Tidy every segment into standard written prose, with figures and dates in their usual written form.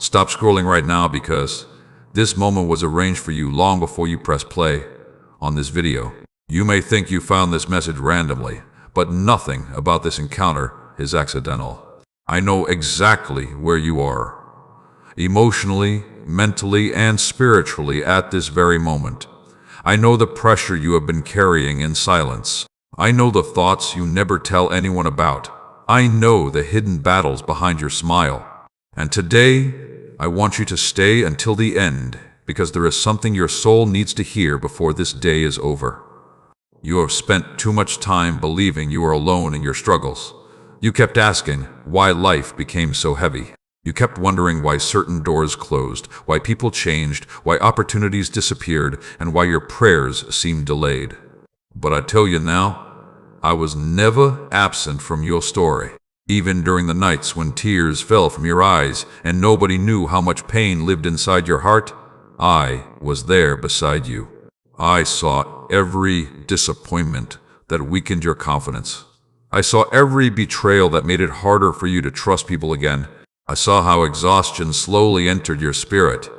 Stop scrolling right now because this moment was arranged for you long before you press play on this video. You may think you found this message randomly, but nothing about this encounter is accidental. I know exactly where you are, emotionally, mentally, and spiritually at this very moment. I know the pressure you have been carrying in silence. I know the thoughts you never tell anyone about. I know the hidden battles behind your smile. And today, I want you to stay until the end because there is something your soul needs to hear before this day is over. You have spent too much time believing you are alone in your struggles. You kept asking why life became so heavy. You kept wondering why certain doors closed, why people changed, why opportunities disappeared, and why your prayers seemed delayed. But I tell you now, I was never absent from your story. Even during the nights when tears fell from your eyes and nobody knew how much pain lived inside your heart, I was there beside you. I saw every disappointment that weakened your confidence. I saw every betrayal that made it harder for you to trust people again. I saw how exhaustion slowly entered your spirit.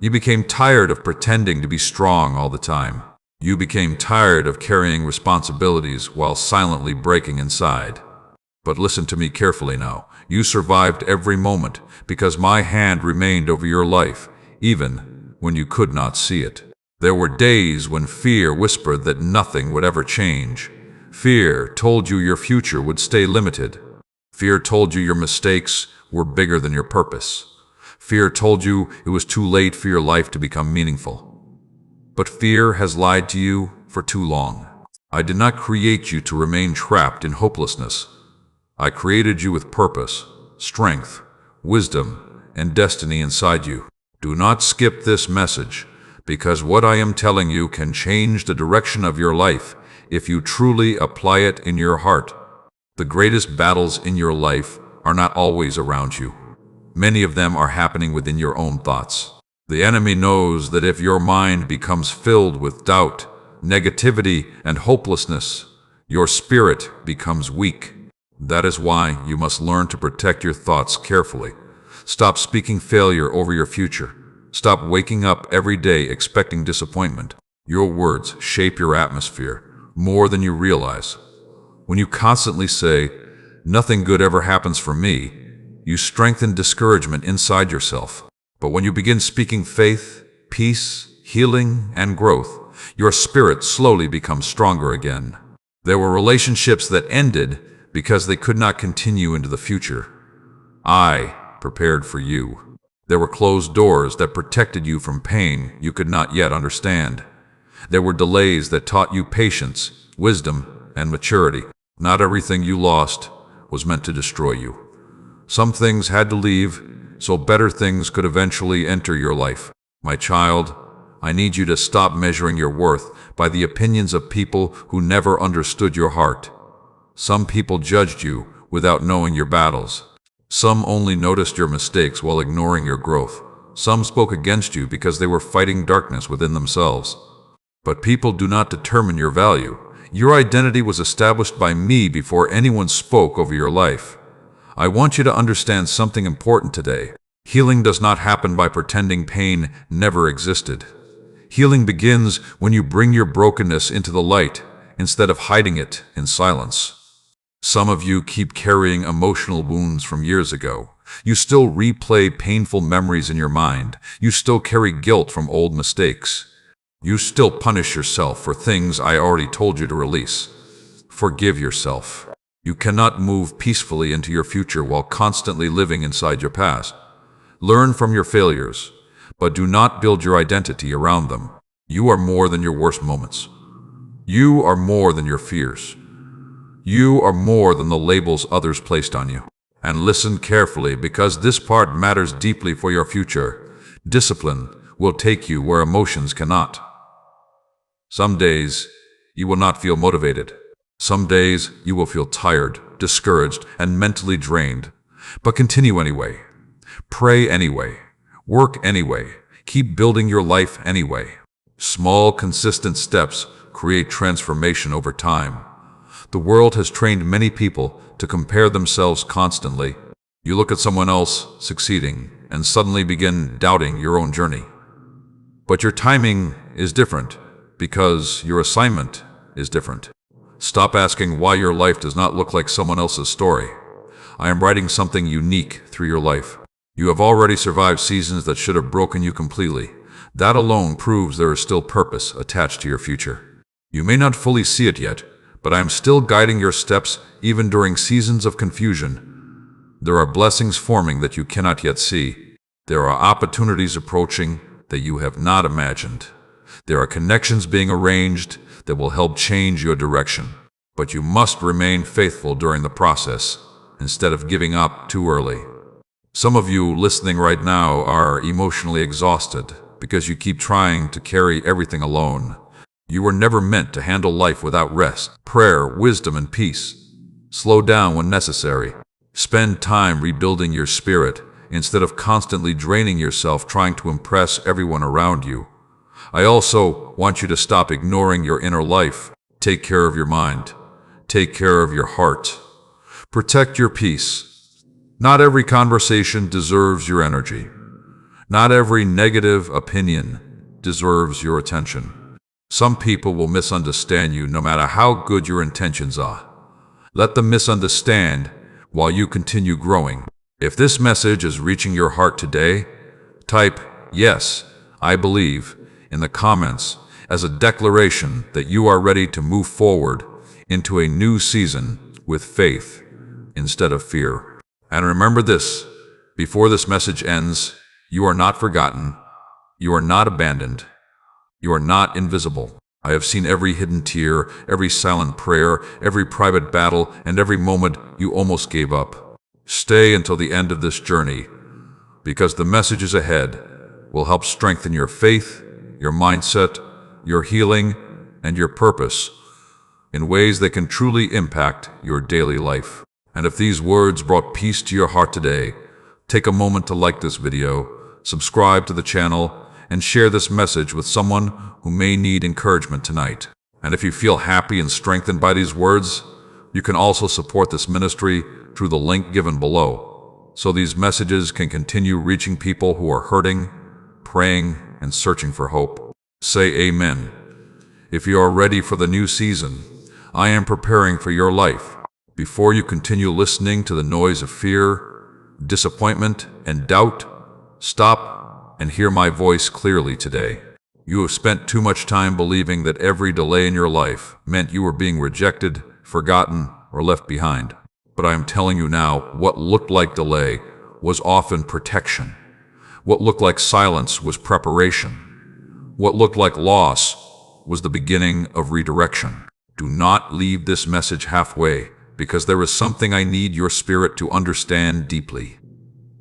You became tired of pretending to be strong all the time. You became tired of carrying responsibilities while silently breaking inside. But listen to me carefully now. You survived every moment because my hand remained over your life, even when you could not see it. There were days when fear whispered that nothing would ever change. Fear told you your future would stay limited. Fear told you your mistakes were bigger than your purpose. Fear told you it was too late for your life to become meaningful. But fear has lied to you for too long. I did not create you to remain trapped in hopelessness. I created you with purpose, strength, wisdom, and destiny inside you. Do not skip this message, because what I am telling you can change the direction of your life if you truly apply it in your heart. The greatest battles in your life are not always around you. Many of them are happening within your own thoughts. The enemy knows that if your mind becomes filled with doubt, negativity, and hopelessness, your spirit becomes weak. That is why you must learn to protect your thoughts carefully. Stop speaking failure over your future. Stop waking up every day expecting disappointment. Your words shape your atmosphere more than you realize. When you constantly say, "Nothing good ever happens for me," you strengthen discouragement inside yourself. But when you begin speaking faith, peace, healing, and growth, your spirit slowly becomes stronger again. There were relationships that ended because they could not continue into the future. I prepared for you. There were closed doors that protected you from pain you could not yet understand. There were delays that taught you patience, wisdom, and maturity. Not everything you lost was meant to destroy you. Some things had to leave so better things could eventually enter your life. My child, I need you to stop measuring your worth by the opinions of people who never understood your heart. Some people judged you without knowing your battles. Some only noticed your mistakes while ignoring your growth. Some spoke against you because they were fighting darkness within themselves. But people do not determine your value. Your identity was established by me before anyone spoke over your life. I want you to understand something important today. Healing does not happen by pretending pain never existed. Healing begins when you bring your brokenness into the light instead of hiding it in silence. Some of you keep carrying emotional wounds from years ago. You still replay painful memories in your mind. You still carry guilt from old mistakes. You still punish yourself for things I already told you to release. Forgive yourself. You cannot move peacefully into your future while constantly living inside your past. Learn from your failures, but do not build your identity around them. You are more than your worst moments. You are more than your fears. You are more than the labels others placed on you. And listen carefully, because this part matters deeply for your future. Discipline will take you where emotions cannot. Some days you will not feel motivated. Some days you will feel tired, discouraged, and mentally drained. But continue anyway. Pray anyway. Work anyway. Keep building your life anyway. Small, consistent steps create transformation over time. The world has trained many people to compare themselves constantly. You look at someone else succeeding, and suddenly begin doubting your own journey. But your timing is different because your assignment is different. Stop asking why your life does not look like someone else's story. I am writing something unique through your life. You have already survived seasons that should have broken you completely. That alone proves there is still purpose attached to your future. You may not fully see it yet, but I am still guiding your steps even during seasons of confusion. There are blessings forming that you cannot yet see. There are opportunities approaching that you have not imagined. There are connections being arranged that will help change your direction. But you must remain faithful during the process instead of giving up too early. Some of you listening right now are emotionally exhausted because you keep trying to carry everything alone. You were never meant to handle life without rest, prayer, wisdom, and peace. Slow down when necessary. Spend time rebuilding your spirit instead of constantly draining yourself trying to impress everyone around you. I also want you to stop ignoring your inner life. Take care of your mind. Take care of your heart. Protect your peace. Not every conversation deserves your energy. Not every negative opinion deserves your attention. Some people will misunderstand you no matter how good your intentions are. Let them misunderstand while you continue growing. If this message is reaching your heart today, type "Yes, I believe" in the comments as a declaration that you are ready to move forward into a new season with faith instead of fear. And remember this, before this message ends, you are not forgotten, you are not abandoned, you are not invisible. I have seen every hidden tear, every silent prayer, every private battle, and every moment you almost gave up. Stay until the end of this journey, because the messages ahead will help strengthen your faith, your mindset, your healing, and your purpose in ways that can truly impact your daily life. And if these words brought peace to your heart today, take a moment to like this video, subscribe to the channel, and share this message with someone who may need encouragement tonight. And if you feel happy and strengthened by these words, you can also support this ministry through the link given below, so these messages can continue reaching people who are hurting, praying, and searching for hope. Say amen. If you are ready for the new season, I am preparing for your life. Before you continue listening to the noise of fear, disappointment, and doubt, stop and hear my voice clearly today. You have spent too much time believing that every delay in your life meant you were being rejected, forgotten, or left behind. But I am telling you now, what looked like delay was often protection. What looked like silence was preparation. What looked like loss was the beginning of redirection. Do not leave this message halfway, because there is something I need your spirit to understand deeply.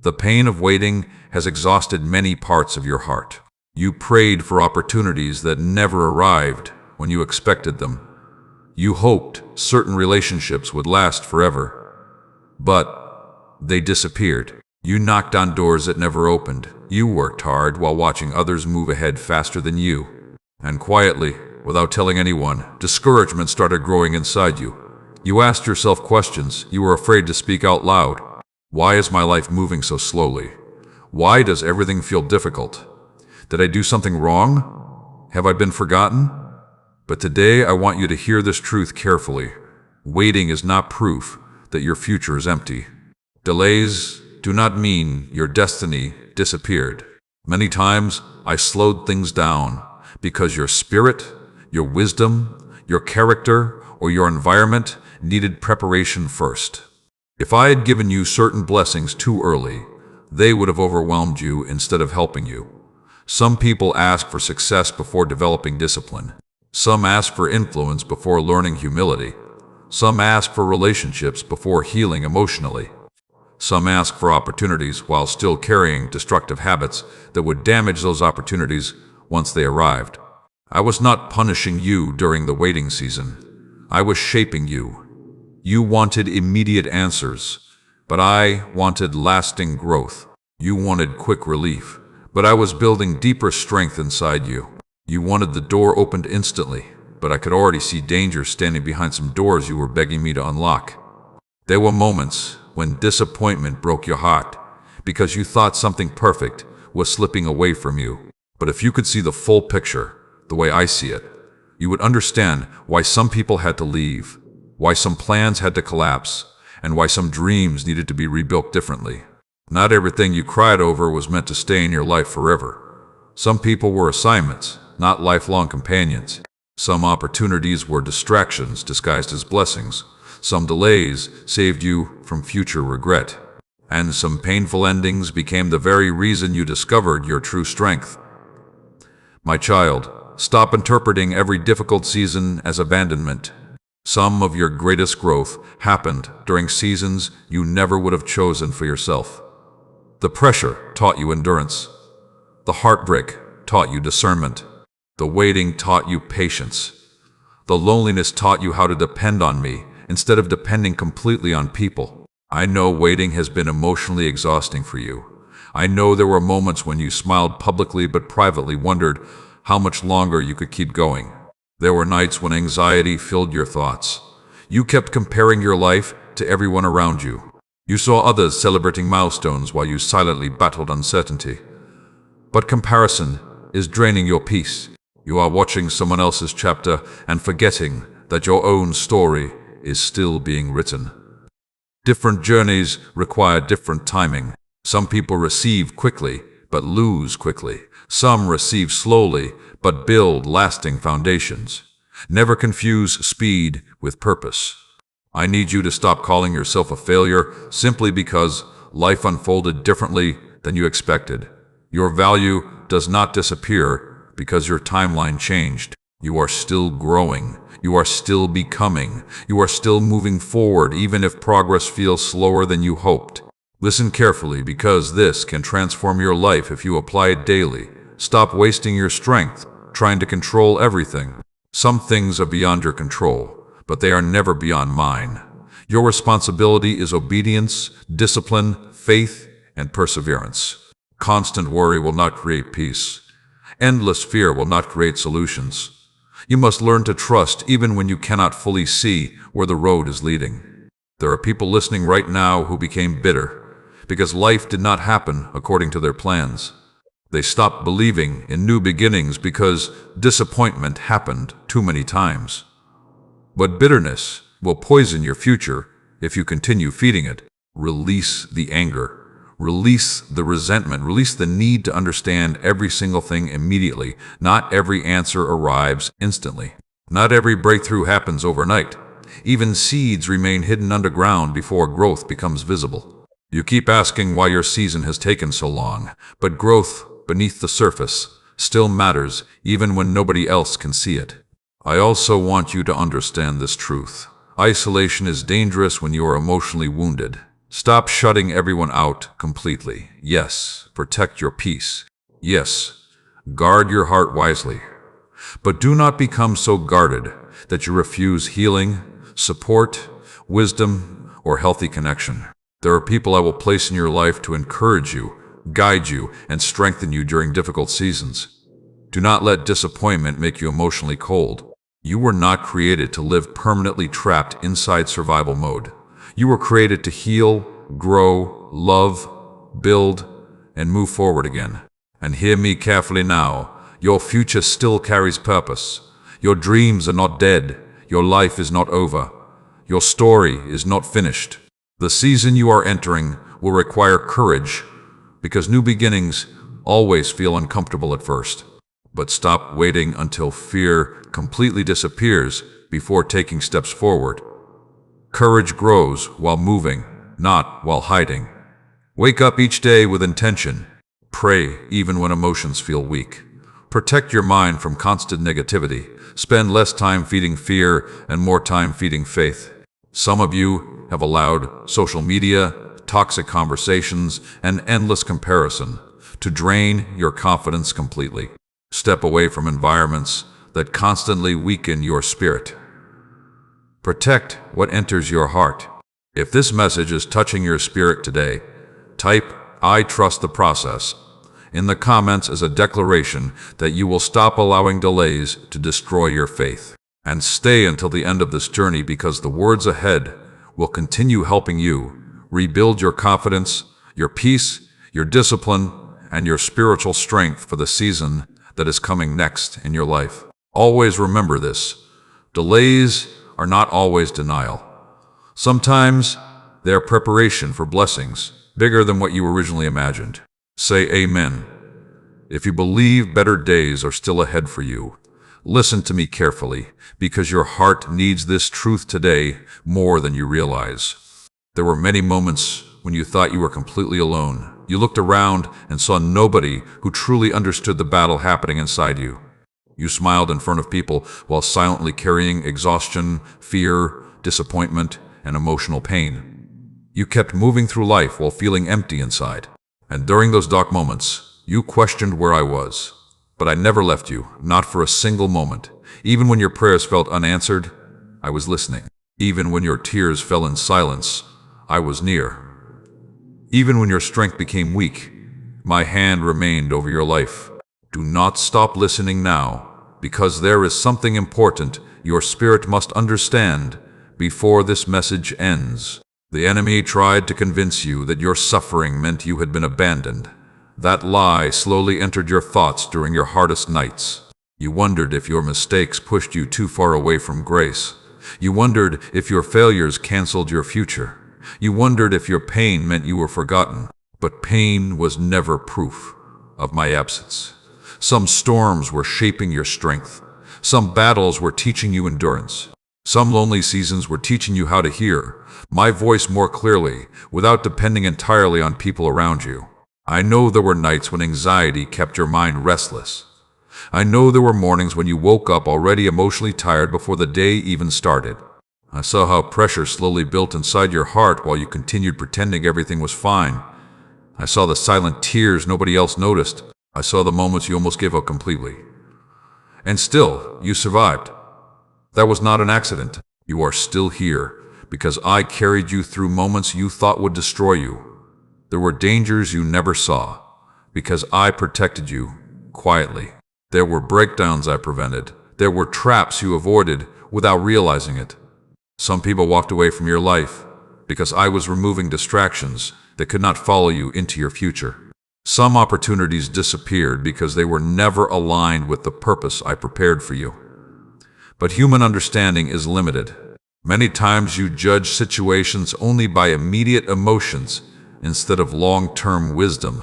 The pain of waiting has exhausted many parts of your heart. You prayed for opportunities that never arrived when you expected them. You hoped certain relationships would last forever, but they disappeared. You knocked on doors that never opened. You worked hard while watching others move ahead faster than you. And quietly, without telling anyone, discouragement started growing inside you. You asked yourself questions you were afraid to speak out loud. Why is my life moving so slowly? Why does everything feel difficult? Did I do something wrong? Have I been forgotten? But today I want you to hear this truth carefully. Waiting is not proof that your future is empty. Delays do not mean your destiny disappeared. Many times I slowed things down because your spirit, your wisdom, your character, or your environment needed preparation first. If I had given you certain blessings too early, they would have overwhelmed you instead of helping you. Some people ask for success before developing discipline. Some ask for influence before learning humility. Some ask for relationships before healing emotionally. Some ask for opportunities while still carrying destructive habits that would damage those opportunities once they arrived. I was not punishing you during the waiting season. I was shaping you. You wanted immediate answers, but I wanted lasting growth. You wanted quick relief, but I was building deeper strength inside you. You wanted the door opened instantly, but I could already see danger standing behind some doors you were begging me to unlock. There were moments when disappointment broke your heart because you thought something perfect was slipping away from you. But if you could see the full picture, the way I see it, you would understand why some people had to leave, why some plans had to collapse, and why some dreams needed to be rebuilt differently. Not everything you cried over was meant to stay in your life forever. Some people were assignments, not lifelong companions. Some opportunities were distractions disguised as blessings. Some delays saved you from future regret. And some painful endings became the very reason you discovered your true strength. My child, stop interpreting every difficult season as abandonment. Some of your greatest growth happened during seasons you never would have chosen for yourself. The pressure taught you endurance. The heartbreak taught you discernment. The waiting taught you patience. The loneliness taught you how to depend on me instead of depending completely on people. I know waiting has been emotionally exhausting for you. I know there were moments when you smiled publicly but privately wondered how much longer you could keep going. There were nights when anxiety filled your thoughts. You kept comparing your life to everyone around you. You saw others celebrating milestones while you silently battled uncertainty. But comparison is draining your peace. You are watching someone else's chapter and forgetting that your own story is still being written. Different journeys require different timing. Some people receive quickly, but lose quickly. Some receive slowly, but build lasting foundations. Never confuse speed with purpose. I need you to stop calling yourself a failure simply because life unfolded differently than you expected. Your value does not disappear because your timeline changed. You are still growing. You are still becoming. You are still moving forward, even if progress feels slower than you hoped. Listen carefully, because this can transform your life if you apply it daily. Stop wasting your strength trying to control everything. Some things are beyond your control, but they are never beyond mine. Your responsibility is obedience, discipline, faith, and perseverance. Constant worry will not create peace. Endless fear will not create solutions. You must learn to trust even when you cannot fully see where the road is leading. There are people listening right now who became bitter because life did not happen according to their plans. They stopped believing in new beginnings because disappointment happened too many times. But bitterness will poison your future if you continue feeding it. Release the anger. Release the resentment. Release the need to understand every single thing immediately. Not every answer arrives instantly. Not every breakthrough happens overnight. Even seeds remain hidden underground before growth becomes visible. You keep asking why your season has taken so long, but growth beneath the surface still matters even when nobody else can see it. I also want you to understand this truth. Isolation is dangerous when you are emotionally wounded. Stop shutting everyone out completely. Yes, protect your peace. Yes, guard your heart wisely. But do not become so guarded that you refuse healing, support, wisdom, or healthy connection. There are people I will place in your life to encourage you, guide you, and strengthen you during difficult seasons. Do not let disappointment make you emotionally cold. You were not created to live permanently trapped inside survival mode. You were created to heal, grow, love, build, and move forward again. And hear me carefully now. Your future still carries purpose. Your dreams are not dead. Your life is not over. Your story is not finished. The season you are entering will require courage, because new beginnings always feel uncomfortable at first. But stop waiting until fear completely disappears before taking steps forward. Courage grows while moving, not while hiding. Wake up each day with intention. Pray even when emotions feel weak. Protect your mind from constant negativity. Spend less time feeding fear and more time feeding faith. Some of you have allowed social media, toxic conversations, and endless comparison to drain your confidence completely. Step away from environments that constantly weaken your spirit. Protect what enters your heart. If this message is touching your spirit today, type "I trust the process" in the comments as a declaration that you will stop allowing delays to destroy your faith. And stay until the end of this journey, because the words ahead will continue helping you rebuild your confidence, your peace, your discipline, and your spiritual strength for the season that is coming next in your life. Always remember this. Delays are not always denial. Sometimes they are preparation for blessings bigger than what you originally imagined. Say amen. If you believe better days are still ahead for you, listen to me carefully, because your heart needs this truth today more than you realize. There were many moments when you thought you were completely alone. You looked around and saw nobody who truly understood the battle happening inside you. You smiled in front of people while silently carrying exhaustion, fear, disappointment, and emotional pain. You kept moving through life while feeling empty inside. And during those dark moments, you questioned where I was. But I never left you, not for a single moment. Even when your prayers felt unanswered, I was listening. Even when your tears fell in silence, I was near. Even when your strength became weak, my hand remained over your life. Do not stop listening now, because there is something important your spirit must understand before this message ends. The enemy tried to convince you that your suffering meant you had been abandoned. That lie slowly entered your thoughts during your hardest nights. You wondered if your mistakes pushed you too far away from grace. You wondered if your failures canceled your future. You wondered if your pain meant you were forgotten. But pain was never proof of my absence. Some storms were shaping your strength. Some battles were teaching you endurance. Some lonely seasons were teaching you how to hear my voice more clearly without depending entirely on people around you. I know there were nights when anxiety kept your mind restless. I know there were mornings when you woke up already emotionally tired before the day even started. I saw how pressure slowly built inside your heart while you continued pretending everything was fine. I saw the silent tears nobody else noticed. I saw the moments you almost gave up completely. And still, you survived. That was not an accident. You are still here because I carried you through moments you thought would destroy you. There were dangers you never saw because I protected you quietly. There were breakdowns I prevented. There were traps you avoided without realizing it. Some people walked away from your life because I was removing distractions that could not follow you into your future. Some opportunities disappeared because they were never aligned with the purpose I prepared for you. But human understanding is limited. Many times you judge situations only by immediate emotions instead of long-term wisdom.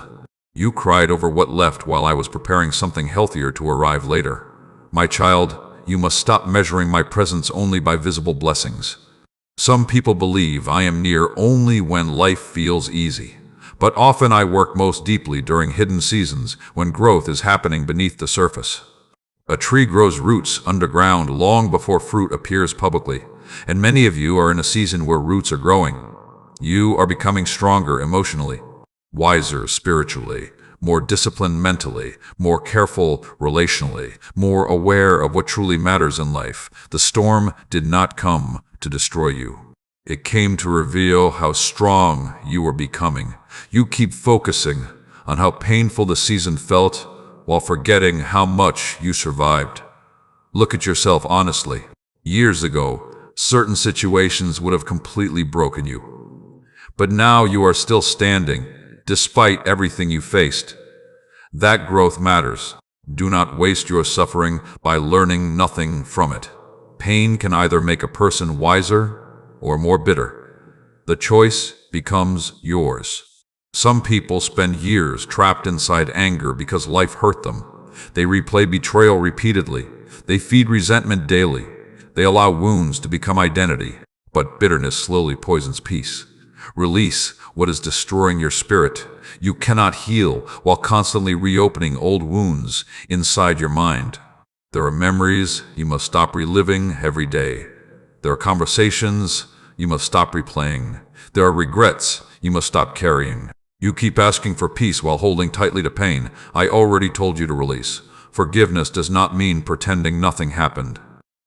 You cried over what left while I was preparing something healthier to arrive later. My child, you must stop measuring my presence only by visible blessings. Some people believe I am near only when life feels easy. But often I work most deeply during hidden seasons when growth is happening beneath the surface. A tree grows roots underground long before fruit appears publicly, and many of you are in a season where roots are growing. You are becoming stronger emotionally, wiser spiritually, more disciplined mentally, more careful relationally, more aware of what truly matters in life. The storm did not come to destroy you. It came to reveal how strong you were becoming. You keep focusing on how painful the season felt while forgetting how much you survived. Look at yourself honestly. Years ago, certain situations would have completely broken you. But now you are still standing, despite everything you faced. That growth matters. Do not waste your suffering by learning nothing from it. Pain can either make a person wiser or more bitter. The choice becomes yours. Some people spend years trapped inside anger because life hurt them. They replay betrayal repeatedly. They feed resentment daily. They allow wounds to become identity. But bitterness slowly poisons peace. Release what is destroying your spirit. You cannot heal while constantly reopening old wounds inside your mind. There are memories you must stop reliving every day. There are conversations you must stop replaying. There are regrets you must stop carrying. You keep asking for peace while holding tightly to pain I already told you to release. Forgiveness does not mean pretending nothing happened.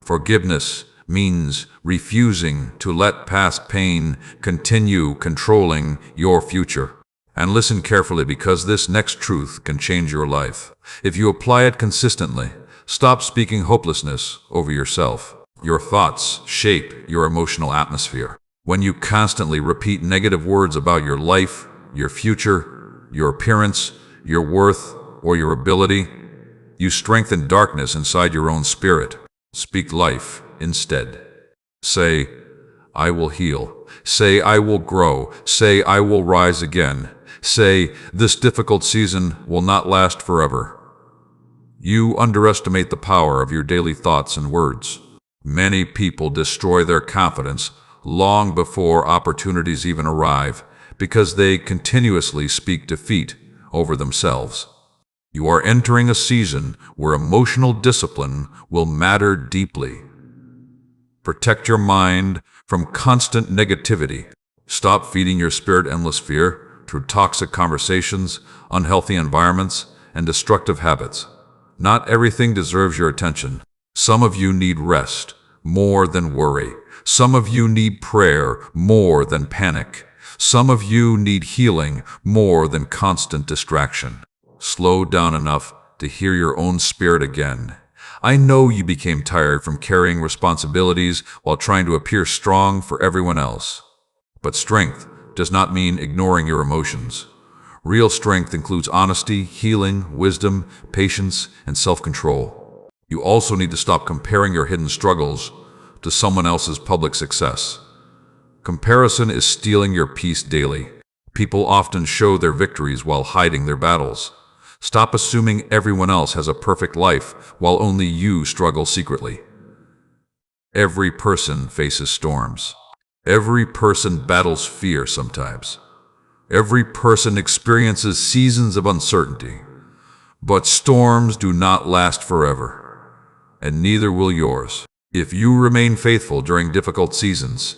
Forgiveness means refusing to let past pain continue controlling your future. And listen carefully, because this next truth can change your life. If you apply it consistently, stop speaking hopelessness over yourself. Your thoughts shape your emotional atmosphere. When you constantly repeat negative words about your life, your future, your appearance, your worth, or your ability. You strengthen darkness inside your own spirit. Speak life instead. Say, I will heal. Say, I will grow. Say, I will rise again. Say, this difficult season will not last forever. You underestimate the power of your daily thoughts and words. Many people destroy their confidence long before opportunities even arrive because they continuously speak defeat over themselves. You are entering a season where emotional discipline will matter deeply. Protect your mind from constant negativity. Stop feeding your spirit endless fear through toxic conversations, unhealthy environments, and destructive habits. Not everything deserves your attention. Some of you need rest more than worry. Some of you need prayer more than panic. Some of you need healing more than constant distraction. Slow down enough to hear your own spirit again. I know you became tired from carrying responsibilities while trying to appear strong for everyone else. But strength does not mean ignoring your emotions. Real strength includes honesty, healing, wisdom, patience, and self-control. You also need to stop comparing your hidden struggles to someone else's public success. Comparison is stealing your peace daily. People often show their victories while hiding their battles. Stop assuming everyone else has a perfect life while only you struggle secretly. Every person faces storms. Every person battles fear sometimes. Every person experiences seasons of uncertainty. But storms do not last forever, and neither will yours. If you remain faithful during difficult seasons,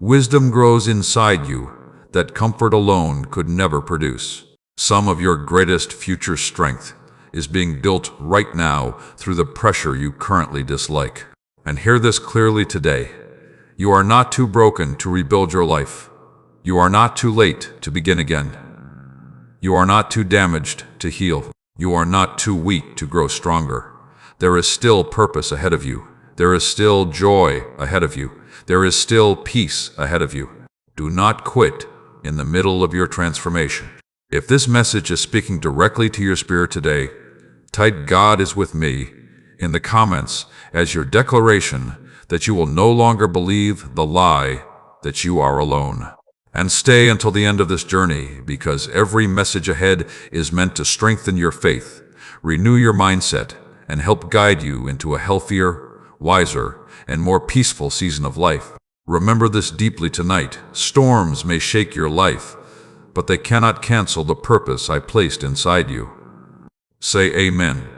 wisdom grows inside you that comfort alone could never produce. Some of your greatest future strength is being built right now through the pressure you currently dislike. And hear this clearly today. You are not too broken to rebuild your life. You are not too late to begin again. You are not too damaged to heal. You are not too weak to grow stronger. There is still purpose ahead of you. There is still joy ahead of you. There is still peace ahead of you. Do not quit in the middle of your transformation. If this message is speaking directly to your spirit today, type "God is with me" in the comments as your declaration that you will no longer believe the lie that you are alone. And stay until the end of this journey, because every message ahead is meant to strengthen your faith, renew your mindset, and help guide you into a healthier, wiser, and more peaceful season of life. Remember this deeply tonight. Storms may shake your life, but they cannot cancel the purpose I placed inside you. Say amen.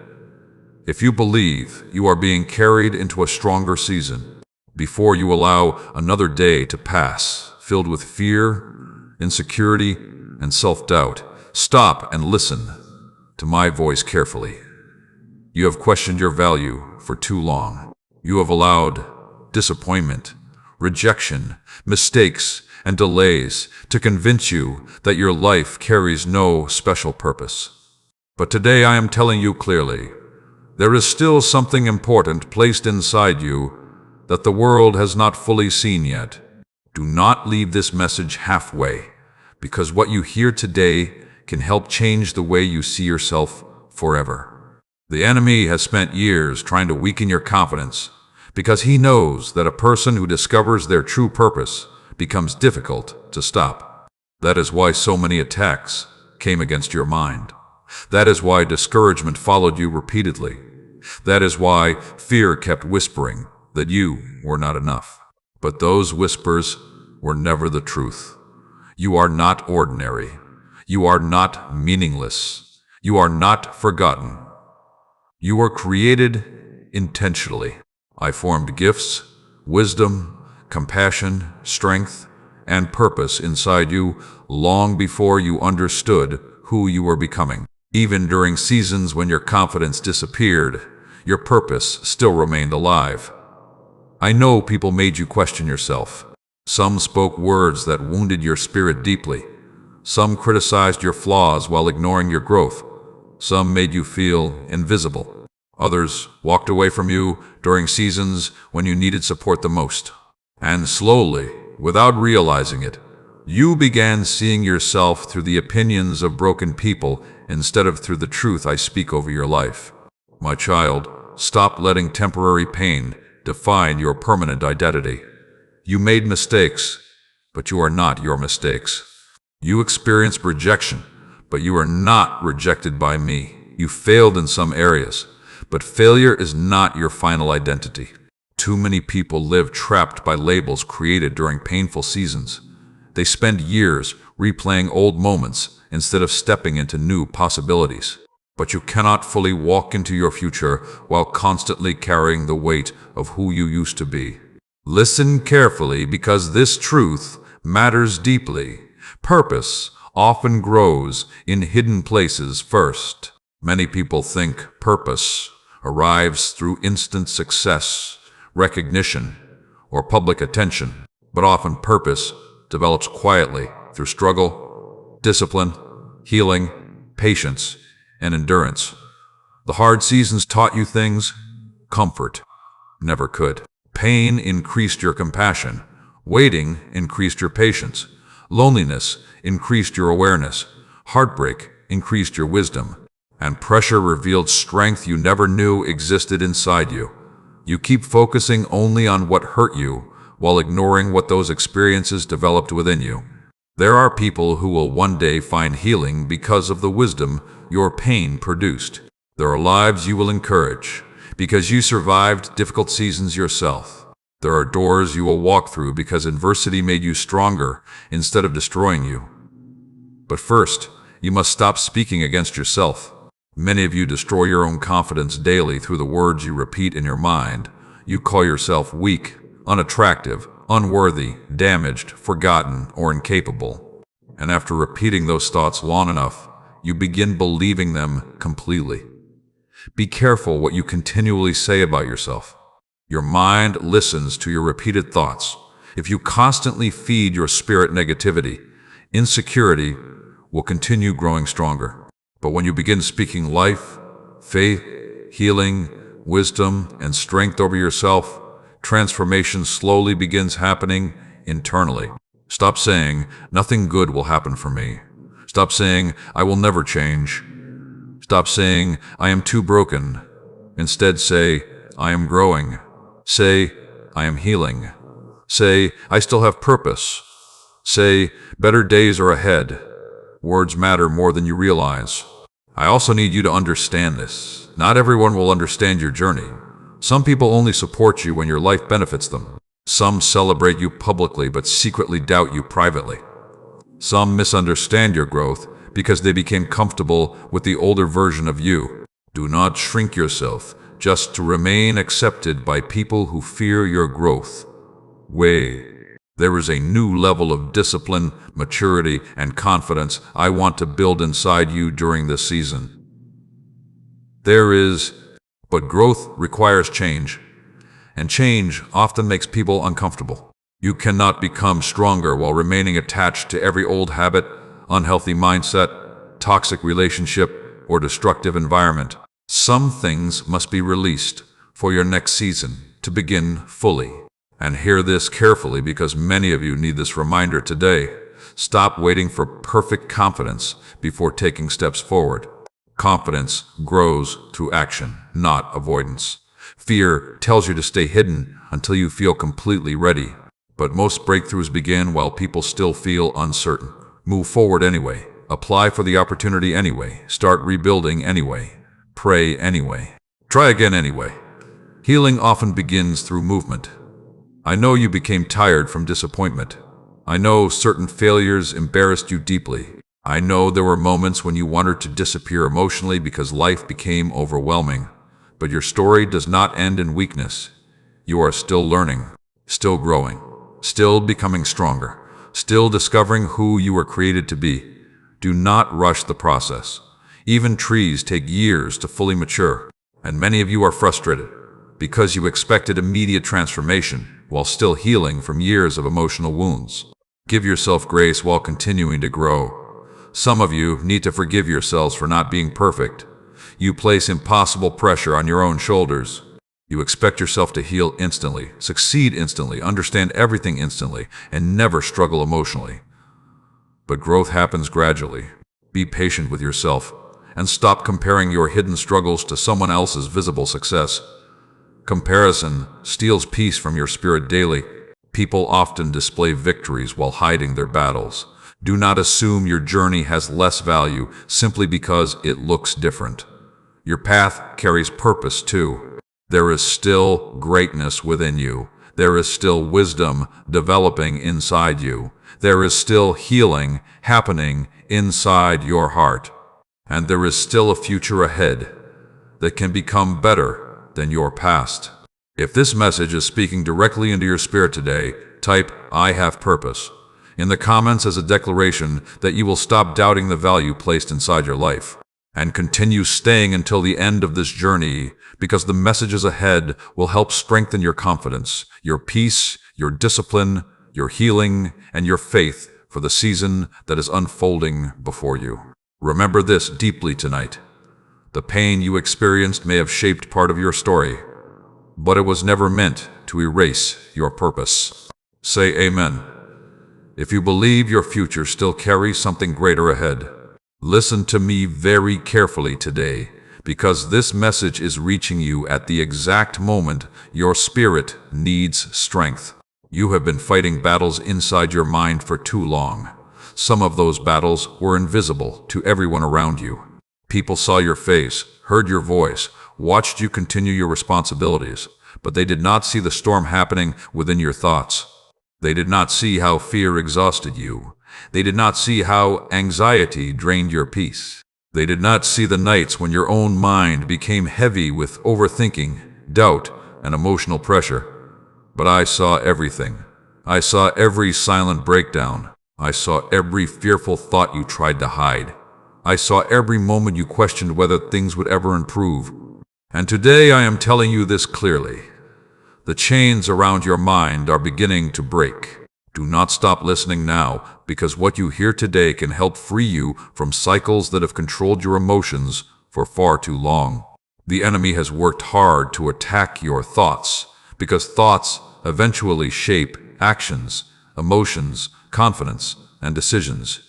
If you believe you are being carried into a stronger season, before you allow another day to pass filled with fear, insecurity, and self-doubt, stop and listen to my voice carefully. You have questioned your value for too long. You have allowed disappointment, rejection, mistakes, and delays to convince you that your life carries no special purpose. But today I am telling you clearly, there is still something important placed inside you that the world has not fully seen yet. Do not leave this message halfway, because what you hear today can help change the way you see yourself forever. The enemy has spent years trying to weaken your confidence because he knows that a person who discovers their true purpose becomes difficult to stop. That is why so many attacks came against your mind. That is why discouragement followed you repeatedly. That is why fear kept whispering that you were not enough. But those whispers were never the truth. You are not ordinary. You are not meaningless. You are not forgotten. You were created intentionally. I formed gifts, wisdom, compassion, strength, and purpose inside you long before you understood who you were becoming. Even during seasons when your confidence disappeared, your purpose still remained alive. I know people made you question yourself. Some spoke words that wounded your spirit deeply. Some criticized your flaws while ignoring your growth. Some made you feel invisible. Others walked away from you during seasons when you needed support the most. And slowly, without realizing it, You began seeing yourself through the opinions of broken people instead of through the truth I speak over your life. My child, stop letting temporary pain define your permanent identity. You made mistakes, but you are not your mistakes. You experienced rejection, but you are not rejected by me. You failed in some areas, but failure is not your final identity. Too many people live trapped by labels created during painful seasons. They spend years replaying old moments instead of stepping into new possibilities. But you cannot fully walk into your future while constantly carrying the weight of who you used to be. Listen carefully, because this truth matters deeply. Purpose often grows in hidden places first. Many people think purpose arrives through instant success, recognition, or public attention, but often purpose develops quietly through struggle, discipline, healing, patience, and endurance. The hard seasons taught you things comfort never could. Pain increased your compassion. Waiting increased your patience. Loneliness increased your awareness. Heartbreak increased your wisdom. And pressure revealed strength you never knew existed inside you. You keep focusing only on what hurt you while ignoring what those experiences developed within you. There are people who will one day find healing because of the wisdom your pain produced. There are lives you will encourage because you survived difficult seasons yourself. There are doors you will walk through because adversity made you stronger instead of destroying you. But first, you must stop speaking against yourself. Many of you destroy your own confidence daily through the words you repeat in your mind. You call yourself weak, unattractive, unworthy, damaged, forgotten, or incapable. And after repeating those thoughts long enough, you begin believing them completely. Be careful what you continually say about yourself. Your mind listens to your repeated thoughts. If you constantly feed your spirit negativity, insecurity will continue growing stronger. But when you begin speaking life, faith, healing, wisdom, and strength over yourself, transformation slowly begins happening internally. Stop saying, "Nothing good will happen for me." Stop saying, "I will never change." Stop saying, "I am too broken." Instead say, "I am growing." Say, "I am healing." Say, "I still have purpose." Say, "Better days are ahead." Words matter more than you realize. I also need you to understand this. Not everyone will understand your journey. Some people only support you when your life benefits them. Some celebrate you publicly but secretly doubt you privately. Some misunderstand your growth because they became comfortable with the older version of you. Do not shrink yourself just to remain accepted by people who fear your growth. Wait. There is a new level of discipline, maturity, and confidence I want to build inside you during this season. But growth requires change, and change often makes people uncomfortable. You cannot become stronger while remaining attached to every old habit, unhealthy mindset, toxic relationship, or destructive environment. Some things must be released for your next season to begin fully. And hear this carefully, because many of you need this reminder today. Stop waiting for perfect confidence before taking steps forward. Confidence grows through action, not avoidance. Fear tells you to stay hidden until you feel completely ready. But most breakthroughs begin while people still feel uncertain. Move forward anyway. Apply for the opportunity anyway. Start rebuilding anyway. Pray anyway. Try again anyway. Healing often begins through movement. I know you became tired from disappointment. I know certain failures embarrassed you deeply. I know there were moments when you wanted to disappear emotionally because life became overwhelming. But your story does not end in weakness. You are still learning, still growing, still becoming stronger, still discovering who you were created to be. Do not rush the process. Even trees take years to fully mature. And many of you are frustrated because you expected immediate transformation while still healing from years of emotional wounds. Give yourself grace while continuing to grow. Some of you need to forgive yourselves for not being perfect. You place impossible pressure on your own shoulders. You expect yourself to heal instantly, succeed instantly, understand everything instantly, and never struggle emotionally. but growth happens gradually. Be patient with yourself and stop comparing your hidden struggles to someone else's visible success. Comparison steals peace from your spirit daily. People often display victories while hiding their battles. Do not assume your journey has less value simply because it looks different. Your path carries purpose too. There is still greatness within you. There is still wisdom developing inside you. There is still healing happening inside your heart. And there is still a future ahead that can become better than your past. If this message is speaking directly into your spirit today, type "I have purpose" in the comments as a declaration that you will stop doubting the value placed inside your life and continue staying until the end of this journey, because the messages ahead will help strengthen your confidence, your peace, your discipline, your healing, and your faith for the season that is unfolding before you. Remember this deeply tonight. The pain you experienced may have shaped part of your story, but it was never meant to erase your purpose. Say amen. If you believe your future still carries something greater ahead, listen to me very carefully today, because this message is reaching you at the exact moment your spirit needs strength. You have been fighting battles inside your mind for too long. Some of those battles were invisible to everyone around you. People saw your face, heard your voice, watched you continue your responsibilities, but they did not see the storm happening within your thoughts. They did not see how fear exhausted you. They did not see how anxiety drained your peace. They did not see the nights when your own mind became heavy with overthinking, doubt, and emotional pressure. But I saw everything. I saw every silent breakdown. I saw every fearful thought you tried to hide. I saw every moment you questioned whether things would ever improve. And today I am telling you this clearly. The chains around your mind are beginning to break. Do not stop listening now, because what you hear today can help free you from cycles that have controlled your emotions for far too long. The enemy has worked hard to attack your thoughts, because thoughts eventually shape actions, emotions, confidence, and decisions.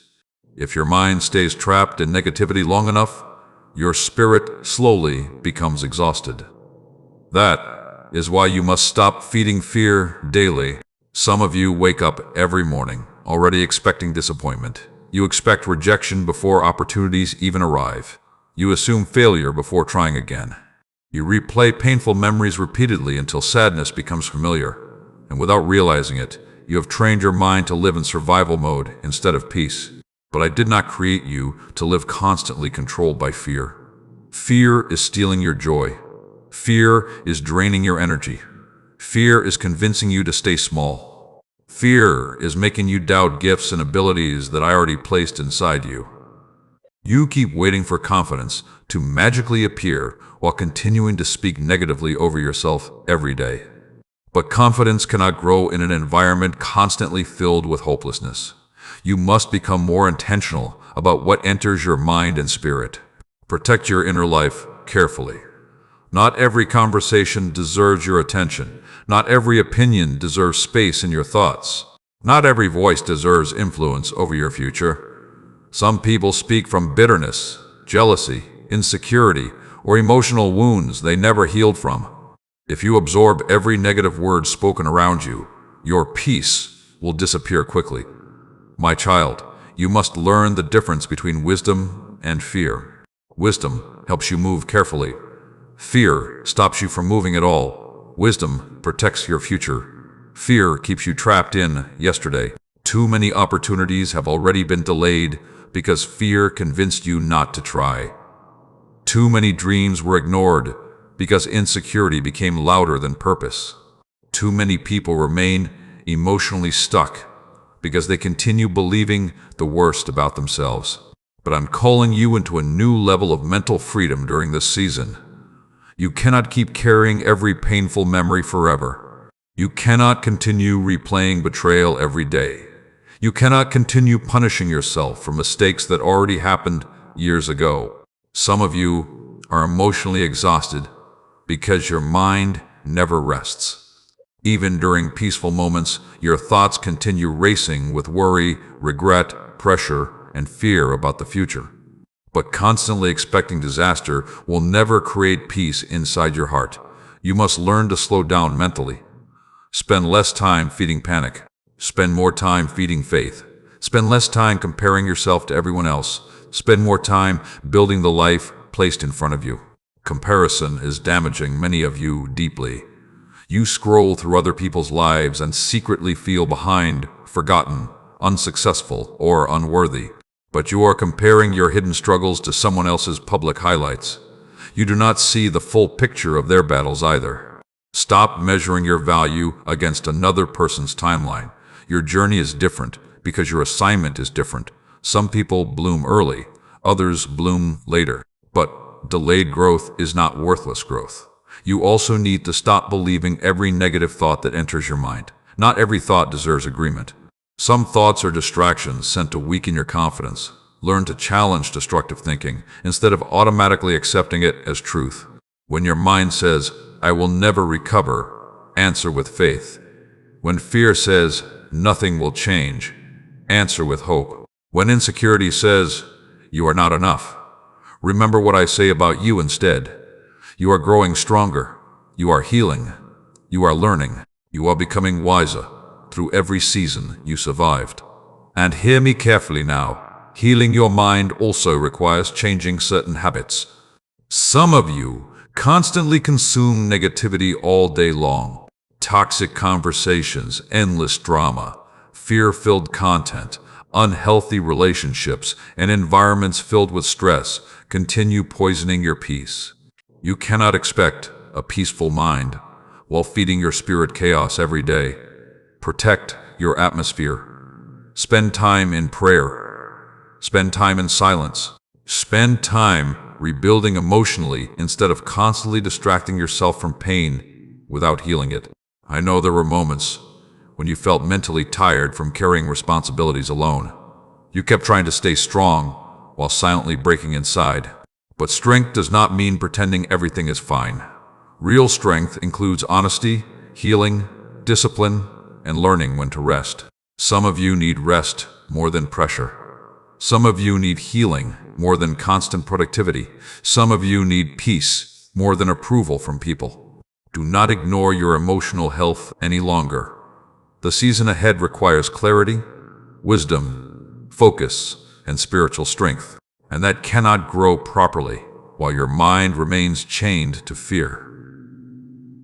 If your mind stays trapped in negativity long enough, your spirit slowly becomes exhausted. That is why you must stop feeding fear daily. Some of you wake up every morning already expecting disappointment. You expect rejection before opportunities even arrive. You assume failure before trying again. You replay painful memories repeatedly until sadness becomes familiar. And without realizing it, you have trained your mind to live in survival mode instead of peace. But I did not create you to live constantly controlled by fear. Fear is stealing your joy. Fear is draining your energy. Fear is convincing you to stay small. Fear is making you doubt gifts and abilities that I already placed inside you. You keep waiting for confidence to magically appear while continuing to speak negatively over yourself every day. But confidence cannot grow in an environment constantly filled with hopelessness. You must become more intentional about what enters your mind and spirit. Protect your inner life carefully. Not every conversation deserves your attention. Not every opinion deserves space in your thoughts. Not every voice deserves influence over your future. Some people speak from bitterness, jealousy, insecurity, or emotional wounds they never healed from. If you absorb every negative word spoken around you, your peace will disappear quickly. My child, you must learn the difference between wisdom and fear. Wisdom helps you move carefully. Fear stops you from moving at all. Wisdom protects your future. Fear keeps you trapped in yesterday. Too many opportunities have already been delayed because fear convinced you not to try. Too many dreams were ignored because insecurity became louder than purpose. Too many people remain emotionally stuck because they continue believing the worst about themselves. But I'm calling you into a new level of mental freedom during this season. You cannot keep carrying every painful memory forever. You cannot continue replaying betrayal every day. You cannot continue punishing yourself for mistakes that already happened years ago. Some of you are emotionally exhausted because your mind never rests. Even during peaceful moments, your thoughts continue racing with worry, regret, pressure, and fear about the future. But constantly expecting disaster will never create peace inside your heart. You must learn to slow down mentally. Spend less time feeding panic. Spend more time feeding faith. Spend less time comparing yourself to everyone else. Spend more time building the life placed in front of you. Comparison is damaging many of you deeply. You scroll through other people's lives and secretly feel behind, forgotten, unsuccessful, or unworthy. But you are comparing your hidden struggles to someone else's public highlights. You do not see the full picture of their battles either. Stop measuring your value against another person's timeline. Your journey is different because your assignment is different. Some people bloom early, others bloom later. But delayed growth is not worthless growth. You also need to stop believing every negative thought that enters your mind. Not every thought deserves agreement. Some thoughts are distractions sent to weaken your confidence. Learn to challenge destructive thinking instead of automatically accepting it as truth. When your mind says, "I will never recover," answer with faith. When fear says, "Nothing will change," answer with hope. When insecurity says, "You are not enough," remember what I say about you instead. You are growing stronger. You are healing. You are learning. You are becoming wiser through every season you survived. And hear me carefully now. Healing your mind also requires changing certain habits. Some of you constantly consume negativity all day long. Toxic conversations, endless drama, fear-filled content, unhealthy relationships, and environments filled with stress continue poisoning your peace. You cannot expect a peaceful mind while feeding your spirit chaos every day. Protect your atmosphere. Spend time in prayer. Spend time in silence. Spend time rebuilding emotionally instead of constantly distracting yourself from pain without healing it. I know there were moments when you felt mentally tired from carrying responsibilities alone. You kept trying to stay strong while silently breaking inside. But strength does not mean pretending everything is fine. Real strength includes honesty, healing, discipline, and learning when to rest. Some of you need rest more than pressure. Some of you need healing more than constant productivity. Some of you need peace more than approval from people. Do not ignore your emotional health any longer. The season ahead requires clarity, wisdom, focus, and spiritual strength. And that cannot grow properly while your mind remains chained to fear.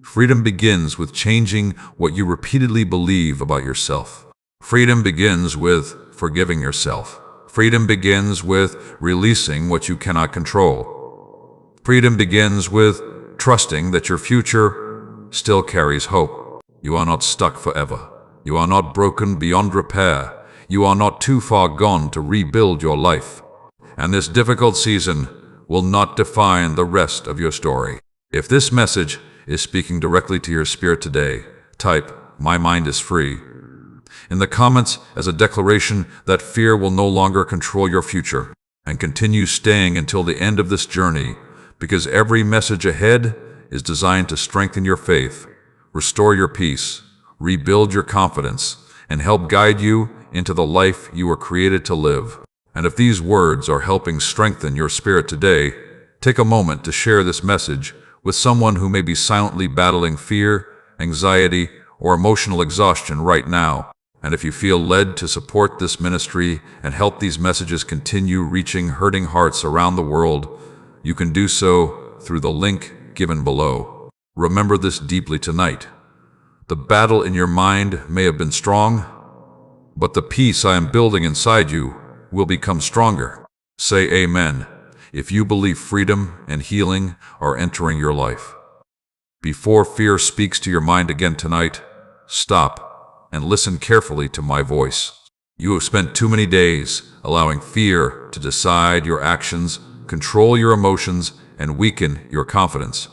Freedom begins with changing what you repeatedly believe about yourself. Freedom begins with forgiving yourself. Freedom begins with releasing what you cannot control. Freedom begins with trusting that your future still carries hope. You are not stuck forever. You are not broken beyond repair. You are not too far gone to rebuild your life. And this difficult season will not define the rest of your story. If this message is speaking directly to your spirit today, type, "My mind is free," in the comments as a declaration that fear will no longer control your future, and continue staying until the end of this journey, because every message ahead is designed to strengthen your faith, restore your peace, rebuild your confidence, and help guide you into the life you were created to live. And if these words are helping strengthen your spirit today, take a moment to share this message with someone who may be silently battling fear, anxiety, or emotional exhaustion right now. And if you feel led to support this ministry and help these messages continue reaching hurting hearts around the world, you can do so through the link given below. Remember this deeply tonight. The battle in your mind may have been strong, but the peace I am building inside you will become stronger. Say amen if you believe freedom and healing are entering your life. Before fear speaks to your mind again tonight, stop and listen carefully to my voice. You have spent too many days allowing fear to decide your actions, control your emotions, and weaken your confidence.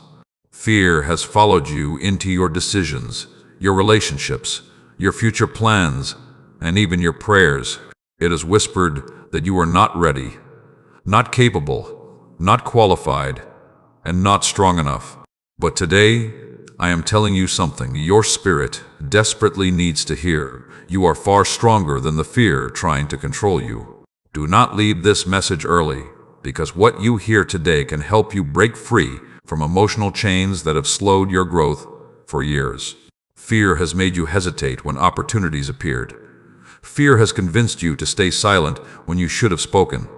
Fear has followed you into your decisions, your relationships, your future plans, and even your prayers. It has whispered that you are not ready, not capable, not qualified, and not strong enough. But today, I am telling you something your spirit desperately needs to hear. You are far stronger than the fear trying to control you. Do not leave this message early, because what you hear today can help you break free from emotional chains that have slowed your growth for years. Fear has made you hesitate when opportunities appeared. Fear has convinced you to stay silent when you should have spoken.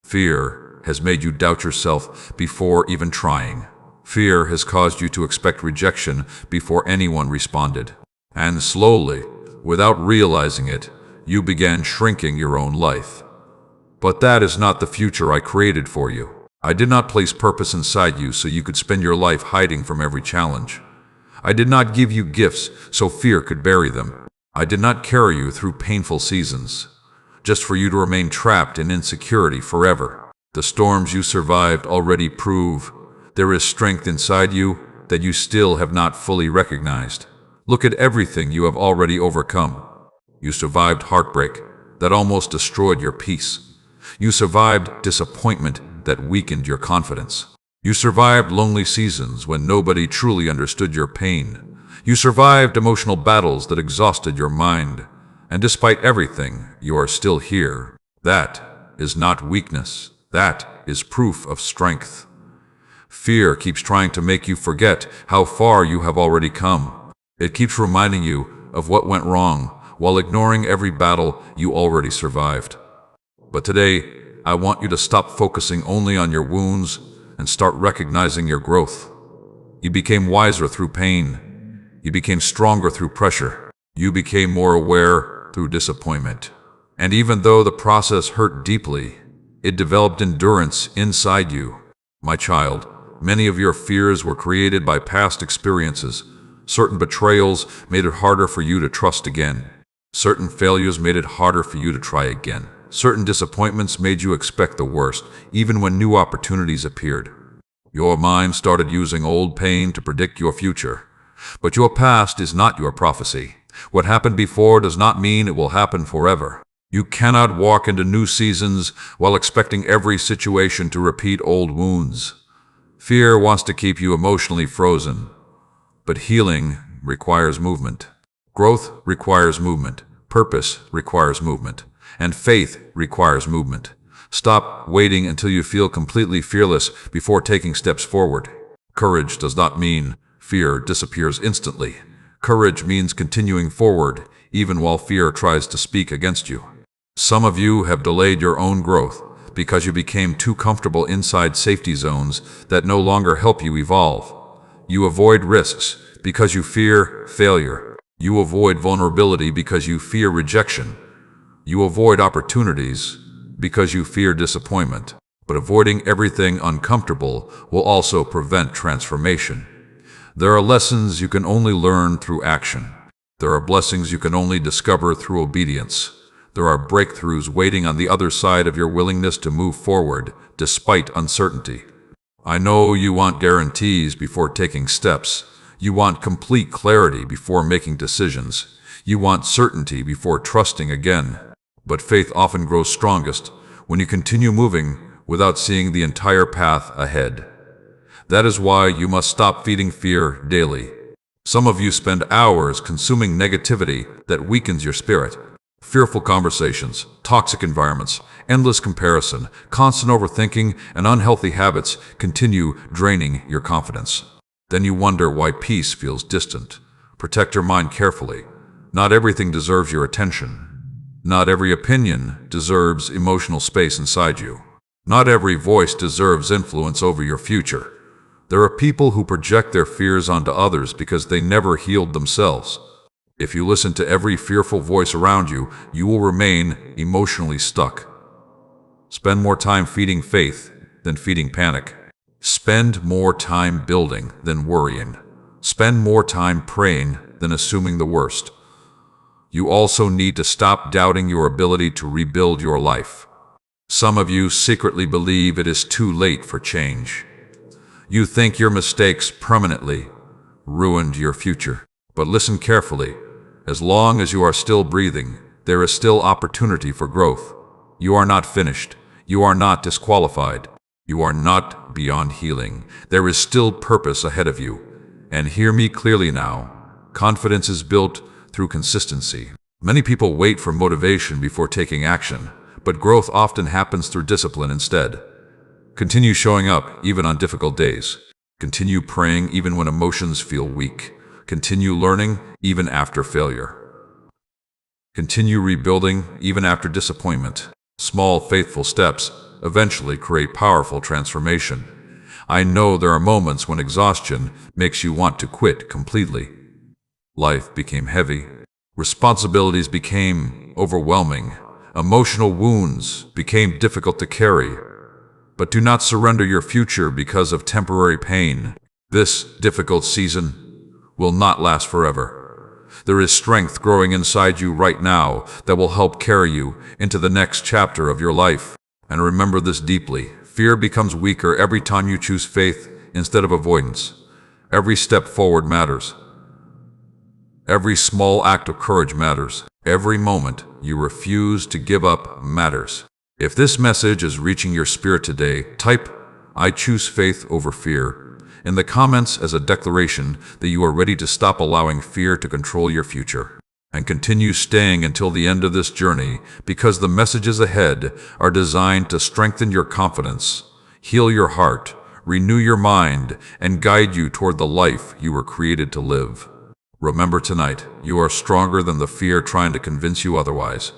Fear has made you doubt yourself before even trying. Fear has caused you to expect rejection before anyone responded. And slowly, without realizing it, you began shrinking your own life. But that is not the future I created for you. I did not place purpose inside you so you could spend your life hiding from every challenge. I did not give you gifts so fear could bury them. I did not carry you through painful seasons, just for you to remain trapped in insecurity forever. The storms you survived already prove there is strength inside you that you still have not fully recognized. Look at everything you have already overcome. You survived heartbreak that almost destroyed your peace. You survived disappointment that weakened your confidence. You survived lonely seasons when nobody truly understood your pain. You survived emotional battles that exhausted your mind. And despite everything, you are still here. That is not weakness. That is proof of strength. Fear keeps trying to make you forget how far you have already come. It keeps reminding you of what went wrong while ignoring every battle you already survived. But today, I want you to stop focusing only on your wounds and start recognizing your growth. You became wiser through pain. You became stronger through pressure. You became more aware through disappointment. And even though the process hurt deeply, it developed endurance inside you. My child, many of your fears were created by past experiences. Certain betrayals made it harder for you to trust again. Certain failures made it harder for you to try again. Certain disappointments made you expect the worst, even when new opportunities appeared. Your mind started using old pain to predict your future. But your past is not your prophecy. What happened before does not mean it will happen forever. You cannot walk into new seasons while expecting every situation to repeat old wounds. Fear wants to keep you emotionally frozen. But healing requires movement. Growth requires movement. Purpose requires movement. And faith requires movement. Stop waiting until you feel completely fearless before taking steps forward. Courage does not mean fear disappears instantly. Courage means continuing forward, even while fear tries to speak against you. Some of you have delayed your own growth because you became too comfortable inside safety zones that no longer help you evolve. You avoid risks because you fear failure. You avoid vulnerability because you fear rejection. You avoid opportunities because you fear disappointment. But avoiding everything uncomfortable will also prevent transformation. There are lessons you can only learn through action. There are blessings you can only discover through obedience. There are breakthroughs waiting on the other side of your willingness to move forward despite uncertainty. I know you want guarantees before taking steps. You want complete clarity before making decisions. You want certainty before trusting again. But faith often grows strongest when you continue moving without seeing the entire path ahead. That is why you must stop feeding fear daily. Some of you spend hours consuming negativity that weakens your spirit. Fearful conversations, toxic environments, endless comparison, constant overthinking, and unhealthy habits continue draining your confidence. Then you wonder why peace feels distant. Protect your mind carefully. Not everything deserves your attention. Not every opinion deserves emotional space inside you. Not every voice deserves influence over your future. There are people who project their fears onto others because they never healed themselves. If you listen to every fearful voice around you, you will remain emotionally stuck. Spend more time feeding faith than feeding panic. Spend more time building than worrying. Spend more time praying than assuming the worst. You also need to stop doubting your ability to rebuild your life. Some of you secretly believe it is too late for change. You think your mistakes permanently ruined your future. But listen carefully. As long as you are still breathing, there is still opportunity for growth. You are not finished. You are not disqualified. You are not beyond healing. There is still purpose ahead of you. And hear me clearly now. Confidence is built through consistency. Many people wait for motivation before taking action, but growth often happens through discipline instead. Continue showing up even on difficult days. Continue praying even when emotions feel weak. Continue learning even after failure. Continue rebuilding even after disappointment. Small, faithful steps eventually create powerful transformation. I know there are moments when exhaustion makes you want to quit completely. Life became heavy. Responsibilities became overwhelming. Emotional wounds became difficult to carry. But do not surrender your future because of temporary pain. This difficult season will not last forever. There is strength growing inside you right now that will help carry you into the next chapter of your life. And remember this deeply. Fear becomes weaker every time you choose faith instead of avoidance. Every step forward matters. Every small act of courage matters. Every moment you refuse to give up matters. If this message is reaching your spirit today, type, "I choose faith over fear," in the comments as a declaration that you are ready to stop allowing fear to control your future. And continue staying until the end of this journey, because the messages ahead are designed to strengthen your confidence, heal your heart, renew your mind, and guide you toward the life you were created to live. Remember tonight, you are stronger than the fear trying to convince you otherwise.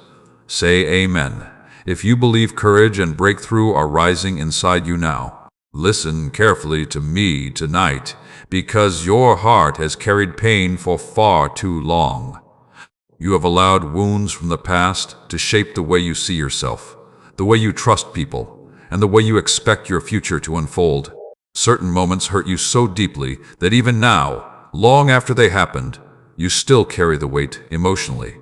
Say amen if you believe courage and breakthrough are rising inside you now. Listen carefully to me tonight, because your heart has carried pain for far too long. You have allowed wounds from the past to shape the way you see yourself, the way you trust people, and the way you expect your future to unfold. Certain moments hurt you so deeply that even now, long after they happened, you still carry the weight emotionally.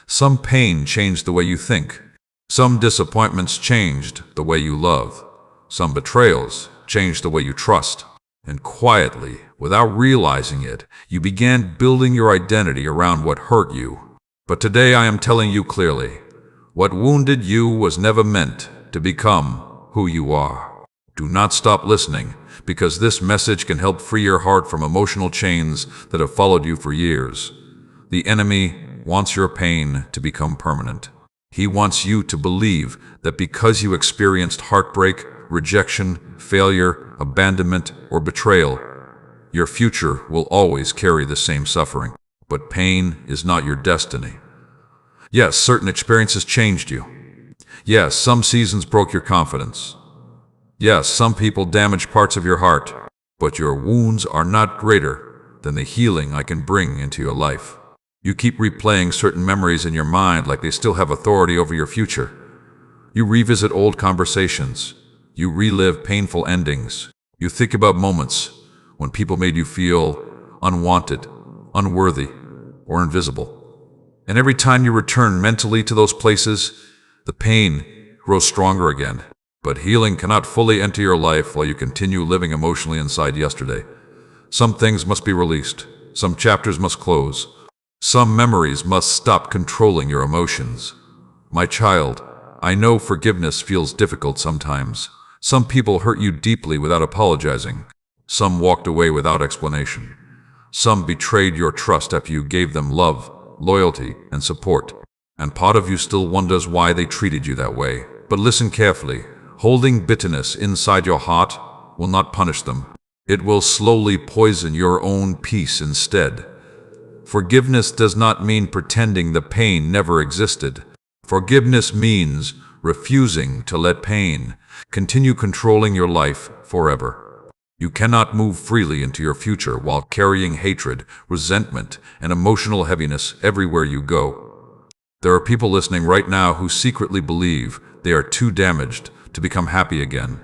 Some pain changed the way you think. Some disappointments changed the way you love. Some betrayals changed the way you trust. And quietly, without realizing it, you began building your identity around what hurt you. But today I am telling you clearly, what wounded you was never meant to become who you are. Do not stop listening, because this message can help free your heart from emotional chains that have followed you for years. The enemy wants your pain to become permanent. He wants you to believe that because you experienced heartbreak, rejection, failure, abandonment, or betrayal, your future will always carry the same suffering. But pain is not your destiny. Yes, certain experiences changed you. Yes, some seasons broke your confidence. Yes, some people damaged parts of your heart, but your wounds are not greater than the healing I can bring into your life. You keep replaying certain memories in your mind like they still have authority over your future. You revisit old conversations. You relive painful endings. You think about moments when people made you feel unwanted, unworthy, or invisible. And every time you return mentally to those places, the pain grows stronger again. But healing cannot fully enter your life while you continue living emotionally inside yesterday. Some things must be released. Some chapters must close. Some memories must stop controlling your emotions. My child, I know forgiveness feels difficult sometimes. Some people hurt you deeply without apologizing. Some walked away without explanation. Some betrayed your trust after you gave them love, loyalty, and support. And part of you still wonders why they treated you that way. But listen carefully. Holding bitterness inside your heart will not punish them. It will slowly poison your own peace instead. Forgiveness does not mean pretending the pain never existed. Forgiveness means refusing to let pain continue controlling your life forever. You cannot move freely into your future while carrying hatred, resentment, and emotional heaviness everywhere you go. There are people listening right now who secretly believe they are too damaged to become happy again.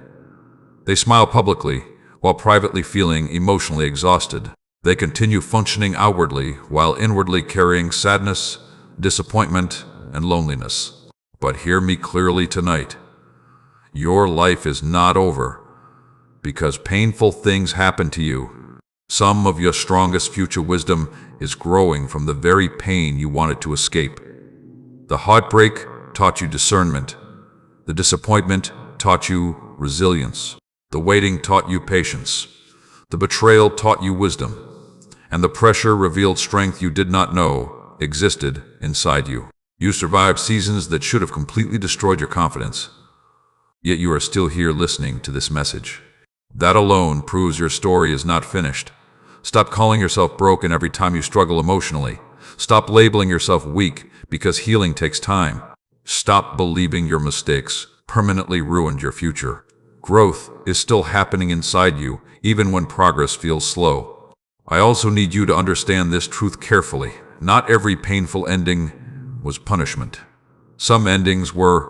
They smile publicly while privately feeling emotionally exhausted. They continue functioning outwardly while inwardly carrying sadness, disappointment, and loneliness. But hear me clearly tonight. Your life is not over because painful things happen to you. Some of your strongest future wisdom is growing from the very pain you wanted to escape. The heartbreak taught you discernment. The disappointment taught you resilience. The waiting taught you patience. The betrayal taught you wisdom. and the pressure revealed strength you did not know existed inside you. You survived seasons that should have completely destroyed your confidence, yet you are still here listening to this message. That alone proves your story is not finished. Stop calling yourself broken every time you struggle emotionally. Stop labeling yourself weak because healing takes time. Stop believing your mistakes permanently ruined your future. Growth is still happening inside you, even when progress feels slow. I also need you to understand this truth carefully. Not every painful ending was punishment. Some endings were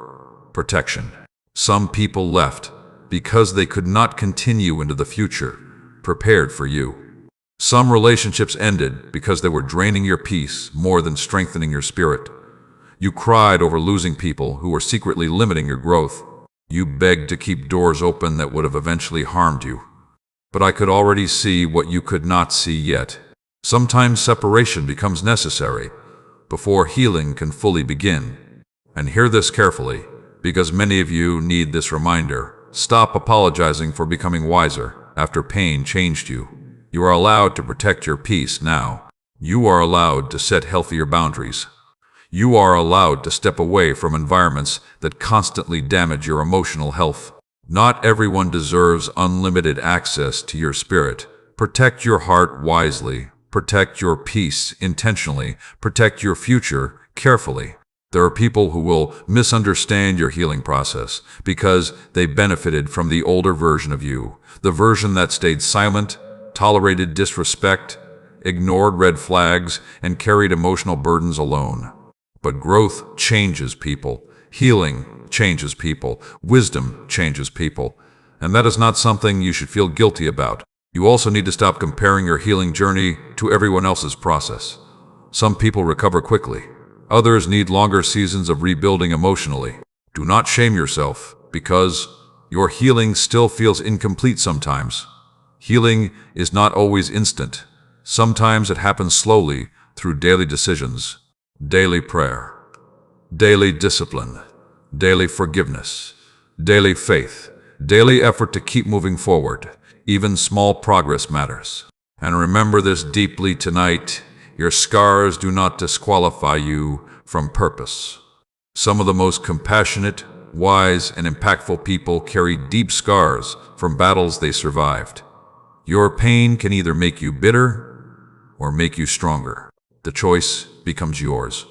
protection. Some people left because they could not continue into the future prepared for you. Some relationships ended because they were draining your peace more than strengthening your spirit. You cried over losing people who were secretly limiting your growth. You begged to keep doors open that would have eventually harmed you. But I could already see what you could not see yet. Sometimes separation becomes necessary before healing can fully begin. And hear this carefully, because many of you need this reminder. Stop apologizing for becoming wiser after pain changed you. You are allowed to protect your peace now. You are allowed to set healthier boundaries. You are allowed to step away from environments that constantly damage your emotional health. Not everyone deserves unlimited access to your spirit. Protect your heart wisely. Protect your peace intentionally. Protect your future carefully. There are people who will misunderstand your healing process because they benefited from the older version of you, the version that stayed silent, tolerated disrespect, ignored red flags, and carried emotional burdens alone. But growth changes people. Healing changes people. Wisdom changes people. And that is not something you should feel guilty about. You also need to stop comparing your healing journey to everyone else's process. Some people recover quickly. Others need longer seasons of rebuilding emotionally. Do not shame yourself because your healing still feels incomplete sometimes. Healing is not always instant. Sometimes it happens slowly through daily decisions, daily prayer, daily discipline, daily forgiveness, daily faith, daily effort to keep moving forward. Even small progress matters. And remember this deeply tonight. Your scars do not disqualify you from purpose. Some of the most compassionate, wise, and impactful people carry deep scars from battles they survived. Your pain can either make you bitter or make you stronger. The choice becomes yours.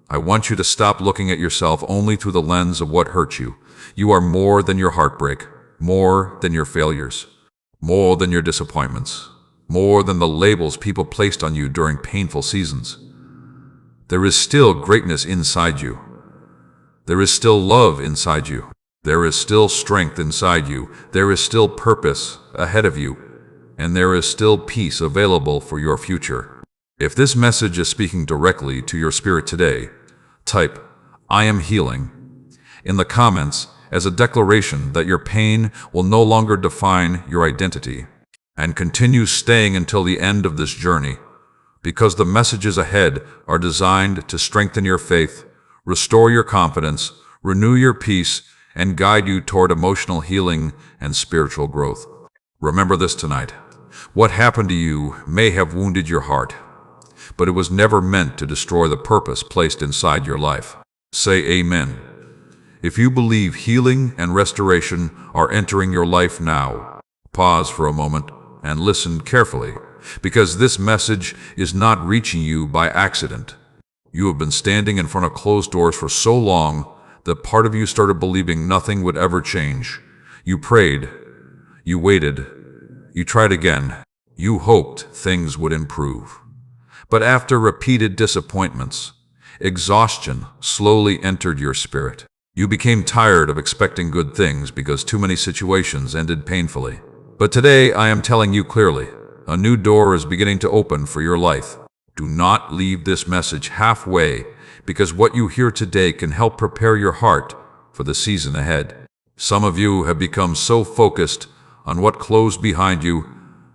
I want you to stop looking at yourself only through the lens of what hurt you. You are more than your heartbreak, more than your failures, more than your disappointments, more than the labels people placed on you during painful seasons. There is still greatness inside you. There is still love inside you. There is still strength inside you. There is still purpose ahead of you. And there is still peace available for your future. If this message is speaking directly to your spirit today, type, "I am healing," in the comments as a declaration that your pain will no longer define your identity. And continue staying until the end of this journey, because the messages ahead are designed to strengthen your faith, restore your confidence, renew your peace, and guide you toward emotional healing and spiritual growth. Remember this tonight. What happened to you may have wounded your heart, but it was never meant to destroy the purpose placed inside your life. Say amen. If you believe healing and restoration are entering your life now, pause for a moment and listen carefully, because this message is not reaching you by accident. You have been standing in front of closed doors for so long that part of you started believing nothing would ever change. You prayed, you waited, you tried again, you hoped things would improve. But after repeated disappointments, exhaustion slowly entered your spirit. You became tired of expecting good things because too many situations ended painfully. But today I am telling you clearly, a new door is beginning to open for your life. Do not leave this message halfway, because what you hear today can help prepare your heart for the season ahead. Some of you have become so focused on what closed behind you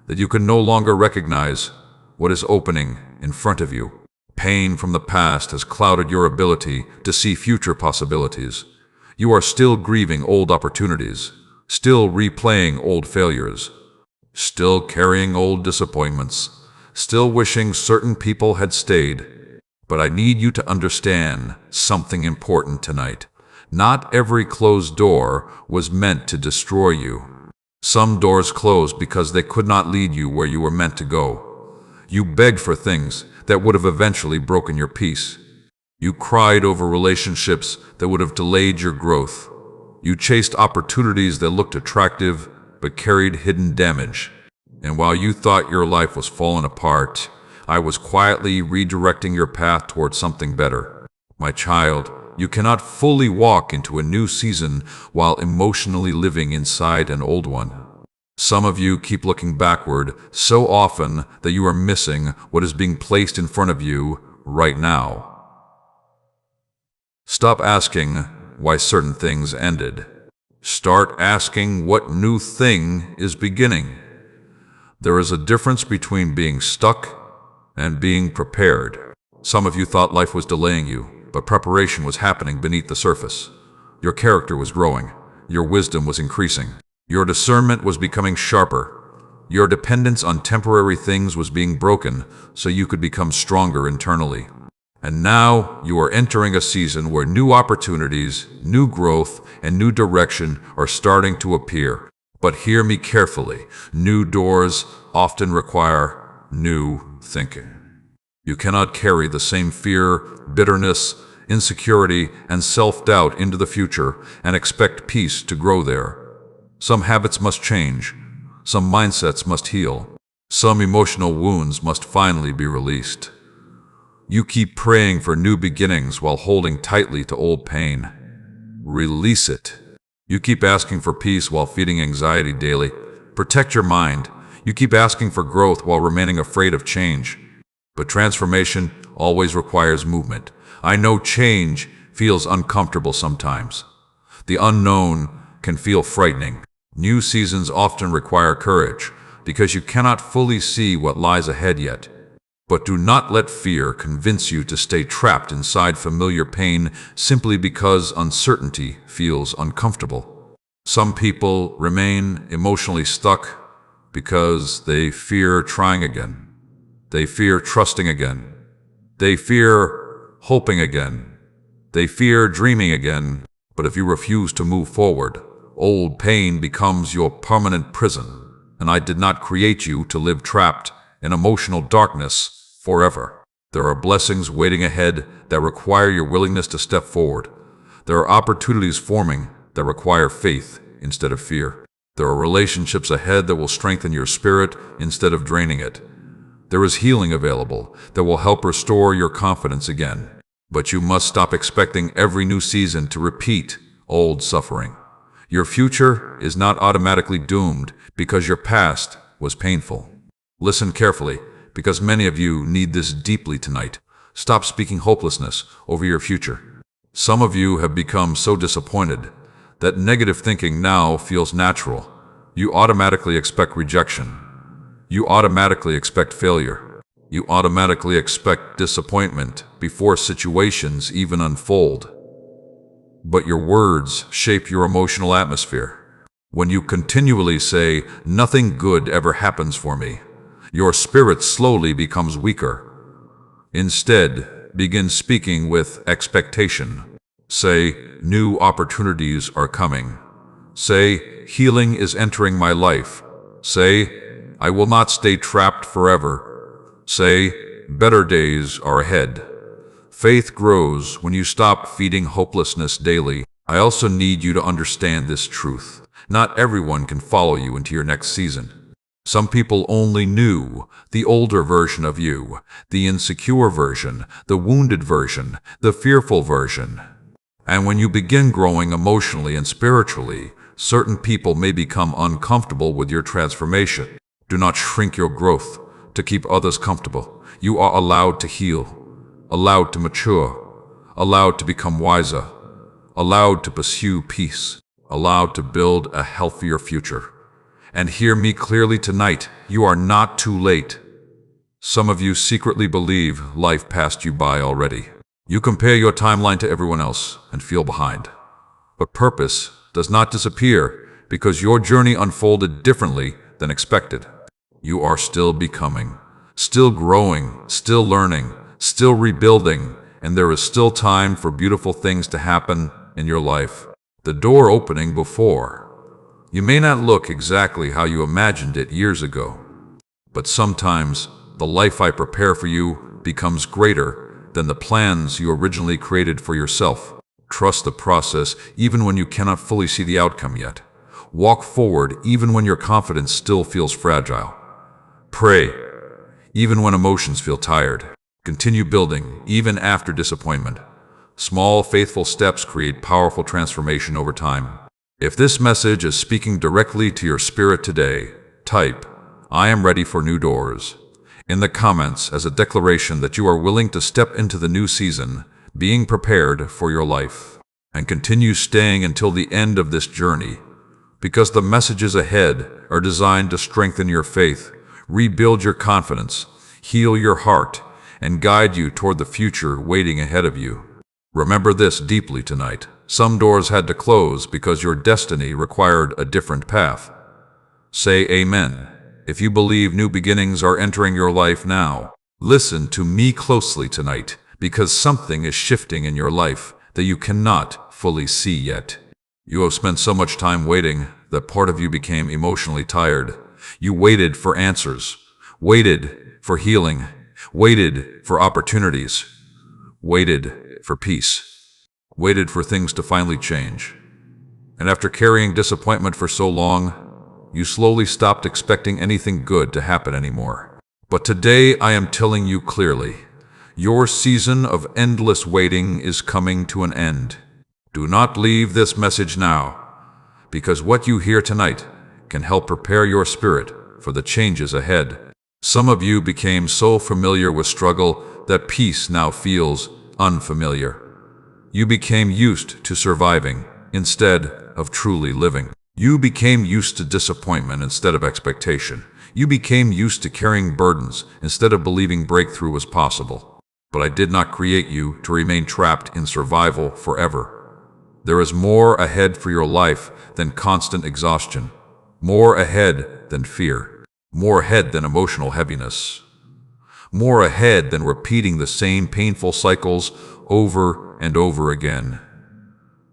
that you can no longer recognize what is opening in front of you. Pain from the past has clouded your ability to see future possibilities. You are still grieving old opportunities, still replaying old failures, still carrying old disappointments, still wishing certain people had stayed. But I need you to understand something important tonight. Not every closed door was meant to destroy you. Some doors closed because they could not lead you where you were meant to go. You begged for things that would have eventually broken your peace. You cried over relationships that would have delayed your growth. You chased opportunities that looked attractive but carried hidden damage. And while you thought your life was falling apart, I was quietly redirecting your path towards something better. My child, you cannot fully walk into a new season while emotionally living inside an old one. Some of you keep looking backward so often that you are missing what is being placed in front of you right now. Stop asking why certain things ended. Start asking what new thing is beginning. There is a difference between being stuck and being prepared. Some of you thought life was delaying you, but preparation was happening beneath the surface. Your character was growing. Your wisdom was increasing. Your discernment was becoming sharper. Your dependence on temporary things was being broken so you could become stronger internally. And now you are entering a season where new opportunities, new growth, and new direction are starting to appear. But hear me carefully. New doors often require new thinking. You cannot carry the same fear, bitterness, insecurity, and self-doubt into the future and expect peace to grow there. Some habits must change. Some mindsets must heal. Some emotional wounds must finally be released. You keep praying for new beginnings while holding tightly to old pain. Release it. You keep asking for peace while feeding anxiety daily. Protect your mind. You keep asking for growth while remaining afraid of change. But transformation always requires movement. I know change feels uncomfortable sometimes. The unknown can feel frightening. New seasons often require courage because you cannot fully see what lies ahead yet. But do not let fear convince you to stay trapped inside familiar pain simply because uncertainty feels uncomfortable. Some people remain emotionally stuck because they fear trying again. They fear trusting again. They fear hoping again. They fear dreaming again. But if you refuse to move forward, old pain becomes your permanent prison. And I did not create you to live trapped in emotional darkness forever. There are blessings waiting ahead that require your willingness to step forward. There are opportunities forming that require faith instead of fear. There are relationships ahead that will strengthen your spirit instead of draining it. There is healing available that will help restore your confidence again. But you must stop expecting every new season to repeat old suffering. Your future is not automatically doomed because your past was painful. Listen carefully, because many of you need this deeply tonight. Stop speaking hopelessness over your future. Some of you have become so disappointed that negative thinking now feels natural. You automatically expect rejection. You automatically expect failure. You automatically expect disappointment before situations even unfold. But your words shape your emotional atmosphere. When you continually say, "Nothing good ever happens for me," your spirit slowly becomes weaker. Instead, begin speaking with expectation. Say, "New opportunities are coming." Say, "Healing is entering my life." Say, "I will not stay trapped forever." Say, "Better days are ahead." Faith grows when you stop feeding hopelessness daily. I also need you to understand this truth. Not everyone can follow you into your next season. Some people only knew the older version of you, the insecure version, the wounded version, the fearful version. And when you begin growing emotionally and spiritually, certain people may become uncomfortable with your transformation. Do not shrink your growth to keep others comfortable. You are allowed to heal, allowed to mature, allowed to become wiser, allowed to pursue peace, allowed to build a healthier future. And hear me clearly tonight, you are not too late. Some of you secretly believe life passed you by already. You compare your timeline to everyone else and feel behind. But purpose does not disappear because your journey unfolded differently than expected. You are still becoming, Still growing, still learning, still rebuilding, and there is still time for beautiful things to happen in your life. The door opening before. You may not look exactly how you imagined it years ago, but sometimes the life I prepare for you becomes greater than the plans you originally created for yourself. Trust the process even when you cannot fully see the outcome yet. Walk forward even when your confidence still feels fragile. Pray even when emotions feel tired. Continue building even after disappointment. Small, faithful steps create powerful transformation over time. If this message is speaking directly to your spirit today, type, "I am ready for new doors," in the comments as a declaration that you are willing to step into the new season, being prepared for your life. And continue staying until the end of this journey, because the messages ahead are designed to strengthen your faith, rebuild your confidence, heal your heart, and guide you toward the future waiting ahead of you. Remember this deeply tonight. Some doors had to close because your destiny required a different path. Say amen if you believe new beginnings are entering your life now. Listen to me closely tonight, because something is shifting in your life that you cannot fully see yet. You have spent so much time waiting that part of you became emotionally tired. You waited for answers, waited for healing, waited for opportunities, waited for peace. Waited for things to finally change. And after carrying disappointment for so long, you slowly stopped expecting anything good to happen anymore. But today I am telling you clearly, your season of endless waiting is coming to an end. Do not leave this message now, because what you hear tonight can help prepare your spirit for the changes ahead. Some of you became so familiar with struggle that peace now feels unfamiliar. You became used to surviving instead of truly living. You became used to disappointment instead of expectation. You became used to carrying burdens instead of believing breakthrough was possible. But I did not create you to remain trapped in survival forever. There is more ahead for your life than constant exhaustion, more ahead than fear, more ahead than emotional heaviness, more ahead than repeating the same painful cycles over and over again.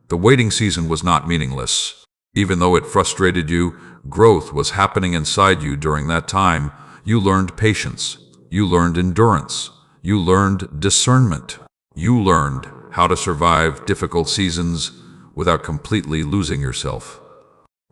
The waiting season was not meaningless. Even though it frustrated you, growth was happening inside you during that time. You learned patience. You learned endurance. You learned discernment. You learned how to survive difficult seasons without completely losing yourself.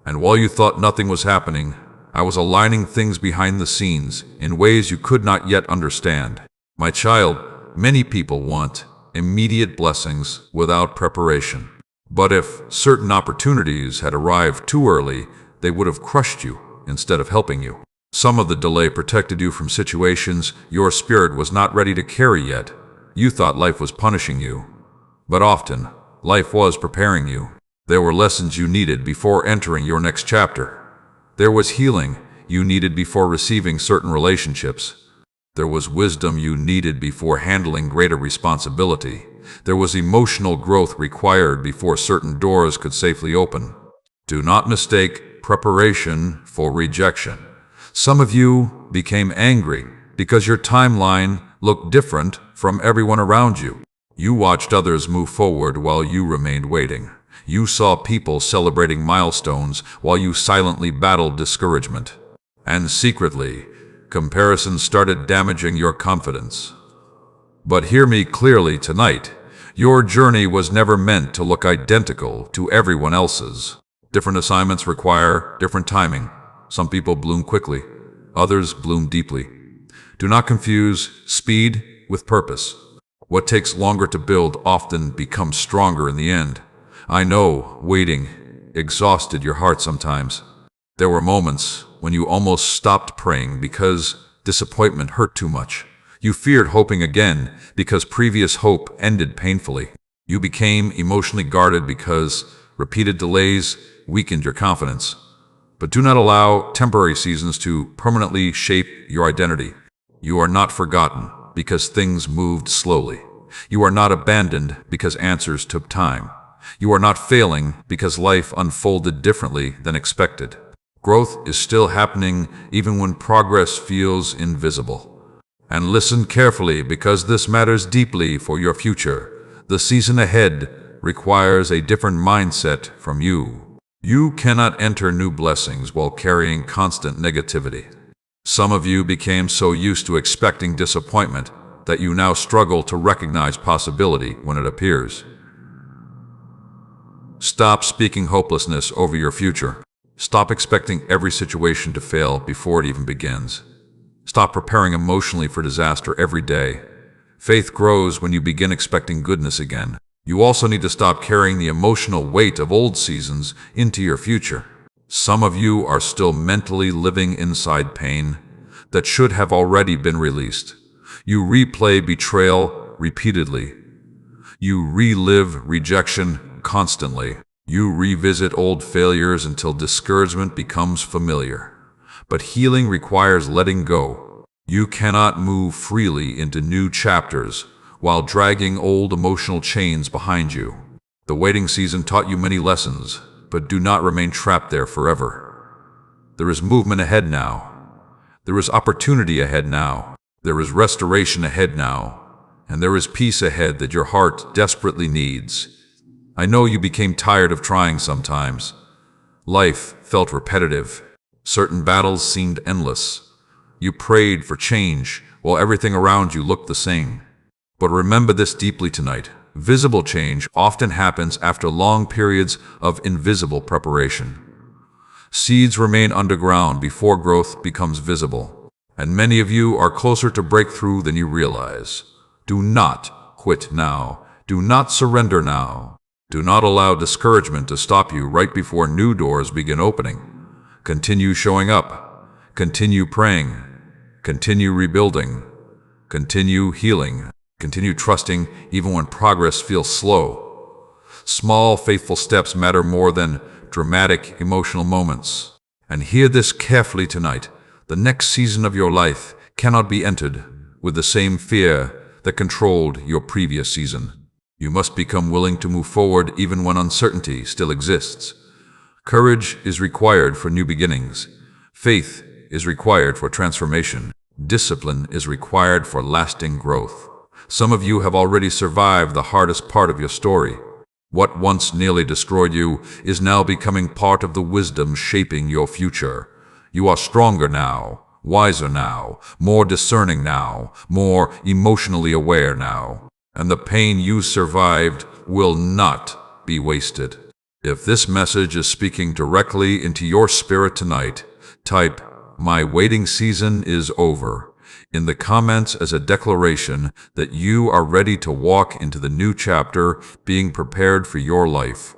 And while you thought nothing was happening, I was aligning things behind the scenes in ways you could not yet understand. My child, many people want immediate blessings without preparation. But if certain opportunities had arrived too early, they would have crushed you instead of helping you. Some of the delay protected you from situations your spirit was not ready to carry yet. You thought life was punishing you, but often life was preparing you. There were lessons you needed before entering your next chapter. There was healing you needed before receiving certain relationships. There was wisdom you needed before handling greater responsibility. There was emotional growth required before certain doors could safely open. Do not mistake preparation for rejection. Some of you became angry because your timeline looked different from everyone around you. You watched others move forward while you remained waiting. You saw people celebrating milestones while you silently battled discouragement. And secretly, comparison started damaging your confidence. But hear me clearly tonight. Your journey was never meant to look identical to everyone else's. Different assignments require different timing. Some people bloom quickly, others bloom deeply. Do not confuse speed with purpose. What takes longer to build often becomes stronger in the end. I know waiting exhausted your heart sometimes. There were moments when you almost stopped praying because disappointment hurt too much. You feared hoping again because previous hope ended painfully. You became emotionally guarded because repeated delays weakened your confidence. But do not allow temporary seasons to permanently shape your identity. You are not forgotten because things moved slowly. You are not abandoned because answers took time. You are not failing because life unfolded differently than expected. Growth is still happening even when progress feels invisible. And listen carefully, because this matters deeply for your future. The season ahead requires a different mindset from you. You cannot enter new blessings while carrying constant negativity. Some of you became so used to expecting disappointment that you now struggle to recognize possibility when it appears. Stop speaking hopelessness over your future. Stop expecting every situation to fail before it even begins. Stop preparing emotionally for disaster every day. Faith grows when you begin expecting goodness again. You also need to stop carrying the emotional weight of old seasons into your future. Some of you are still mentally living inside pain that should have already been released. You replay betrayal repeatedly. You relive rejection constantly. You revisit old failures until discouragement becomes familiar. But healing requires letting go. You cannot move freely into new chapters while dragging old emotional chains behind you. The waiting season taught you many lessons, but do not remain trapped there forever. There is movement ahead now. There is opportunity ahead now. There is restoration ahead now. And there is peace ahead that your heart desperately needs. I know you became tired of trying sometimes. Life felt repetitive. Certain battles seemed endless. You prayed for change while everything around you looked the same. But remember this deeply tonight. Visible change often happens after long periods of invisible preparation. Seeds remain underground before growth becomes visible. And many of you are closer to breakthrough than you realize. Do not quit now. Do not surrender now. Do not allow discouragement to stop you right before new doors begin opening. Continue showing up. Continue praying. Continue rebuilding. Continue healing. Continue trusting even when progress feels slow. Small, faithful steps matter more than dramatic, emotional moments. And hear this carefully tonight. The next season of your life cannot be entered with the same fear that controlled your previous season. You must become willing to move forward even when uncertainty still exists. Courage is required for new beginnings. Faith is required for transformation. Discipline is required for lasting growth. Some of you have already survived the hardest part of your story. What once nearly destroyed you is now becoming part of the wisdom shaping your future. You are stronger now, wiser now, more discerning now, more emotionally aware now. And the pain you survived will not be wasted. If this message is speaking directly into your spirit tonight, type, "My waiting season is over," in the comments as a declaration that you are ready to walk into the new chapter being prepared for your life.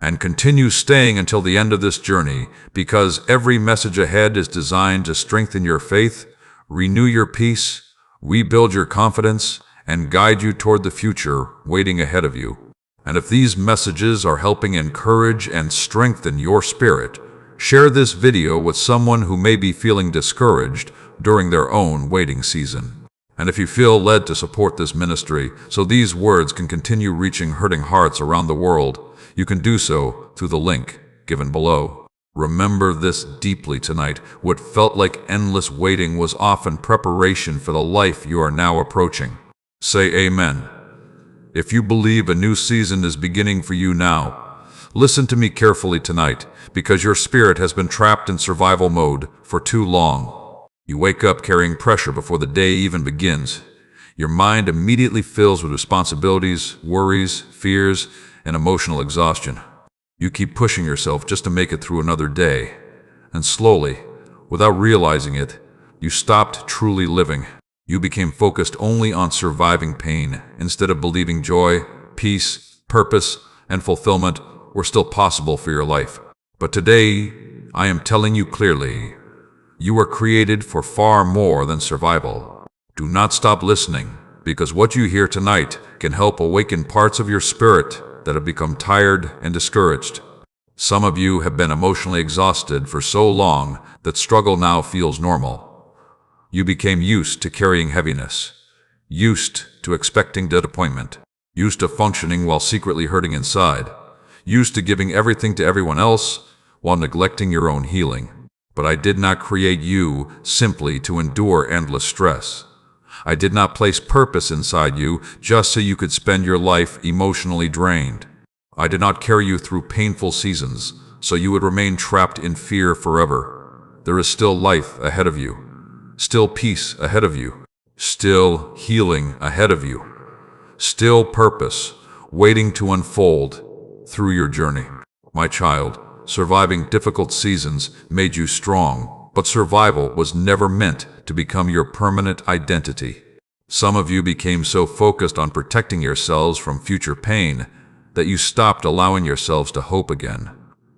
And continue staying until the end of this journey, because every message ahead is designed to strengthen your faith, renew your peace, rebuild your confidence, and guide you toward the future waiting ahead of you. And if these messages are helping encourage and strengthen your spirit, share this video with someone who may be feeling discouraged during their own waiting season. And if you feel led to support this ministry so these words can continue reaching hurting hearts around the world, you can do so through the link given below. Remember this deeply tonight. What felt like endless waiting was often preparation for the life you are now approaching. Say amen. If you believe a new season is beginning for you now, listen to me carefully tonight, because your spirit has been trapped in survival mode for too long. You wake up carrying pressure before the day even begins. Your mind immediately fills with responsibilities, worries, fears, and emotional exhaustion. You keep pushing yourself just to make it through another day. And slowly, without realizing it, you stopped truly living. You became focused only on surviving pain instead of believing joy, peace, purpose, and fulfillment were still possible for your life. But today, I am telling you clearly, you were created for far more than survival. Do not stop listening, because what you hear tonight can help awaken parts of your spirit that have become tired and discouraged. Some of you have been emotionally exhausted for so long that struggle now feels normal. You became used to carrying heaviness, used to expecting disappointment, used to functioning while secretly hurting inside, used to giving everything to everyone else while neglecting your own healing. But I did not create you simply to endure endless stress. I did not place purpose inside you just so you could spend your life emotionally drained. I did not carry you through painful seasons so you would remain trapped in fear forever. There is still life ahead of you, still peace ahead of you, still healing ahead of you, still purpose waiting to unfold through your journey. My child, surviving difficult seasons made you strong, but survival was never meant to become your permanent identity. Some of you became so focused on protecting yourselves from future pain that you stopped allowing yourselves to hope again.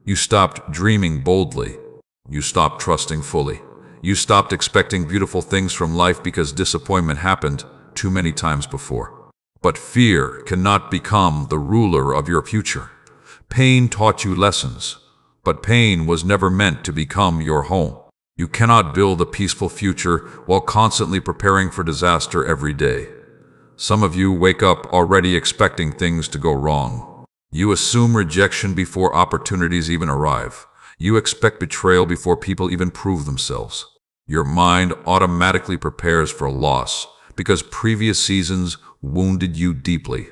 You stopped dreaming boldly. You stopped trusting fully. You stopped expecting beautiful things from life because disappointment happened too many times before. But fear cannot become the ruler of your future. Pain taught you lessons, but pain was never meant to become your home. You cannot build a peaceful future while constantly preparing for disaster every day. Some of you wake up already expecting things to go wrong. You assume rejection before opportunities even arrive. You expect betrayal before people even prove themselves. Your mind automatically prepares for loss because previous seasons wounded you deeply.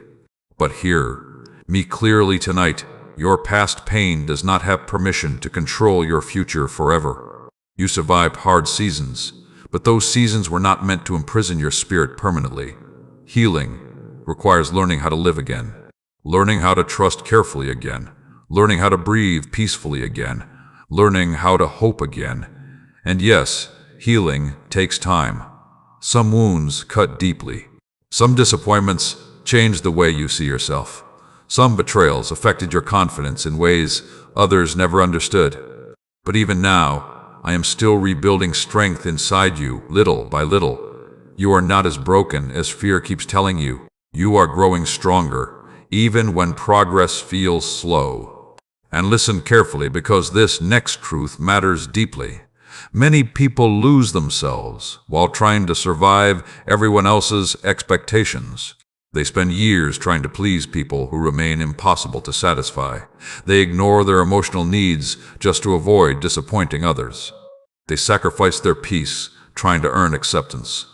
But hear me clearly tonight. Your past pain does not have permission to control your future forever. You survived hard seasons, but those seasons were not meant to imprison your spirit permanently. Healing requires learning how to live again, learning how to trust carefully again, learning how to breathe peacefully again, learning how to hope again. And yes, healing takes time. Some wounds cut deeply. Some disappointments change the way you see yourself. Some betrayals affected your confidence in ways others never understood. But even now, I am still rebuilding strength inside you, little by little. You are not as broken as fear keeps telling you. You are growing stronger, even when progress feels slow. And listen carefully, because this next truth matters deeply. Many people lose themselves while trying to survive everyone else's expectations. They spend years trying to please people who remain impossible to satisfy. They ignore their emotional needs just to avoid disappointing others. They sacrifice their peace trying to earn acceptance.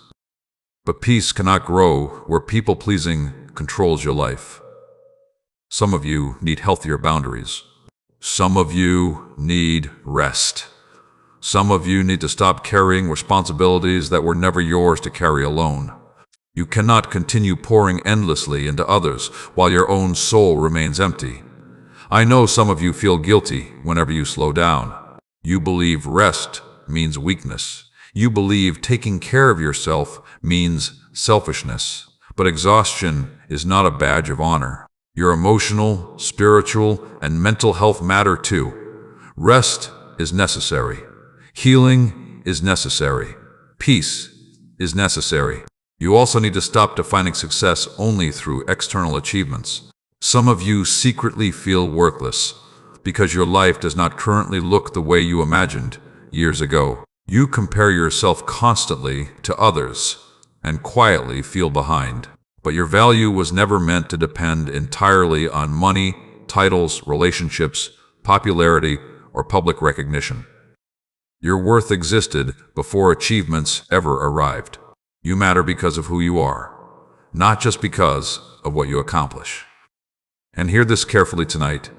But peace cannot grow where people-pleasing controls your life. Some of you need healthier boundaries. Some of you need rest. Some of you need to stop carrying responsibilities that were never yours to carry alone. You cannot continue pouring endlessly into others while your own soul remains empty. I know some of you feel guilty whenever you slow down. You believe rest means weakness. You believe taking care of yourself means selfishness. But exhaustion is not a badge of honor. Your emotional, spiritual, and mental health matter too. Rest is necessary. Healing is necessary. Peace is necessary. You also need to stop defining success only through external achievements. Some of you secretly feel worthless because your life does not currently look the way you imagined years ago. You compare yourself constantly to others and quietly feel behind. But your value was never meant to depend entirely on money, titles, relationships, popularity, or public recognition. Your worth existed before achievements ever arrived. You matter because of who you are, not just because of what you accomplish. And hear this carefully tonight.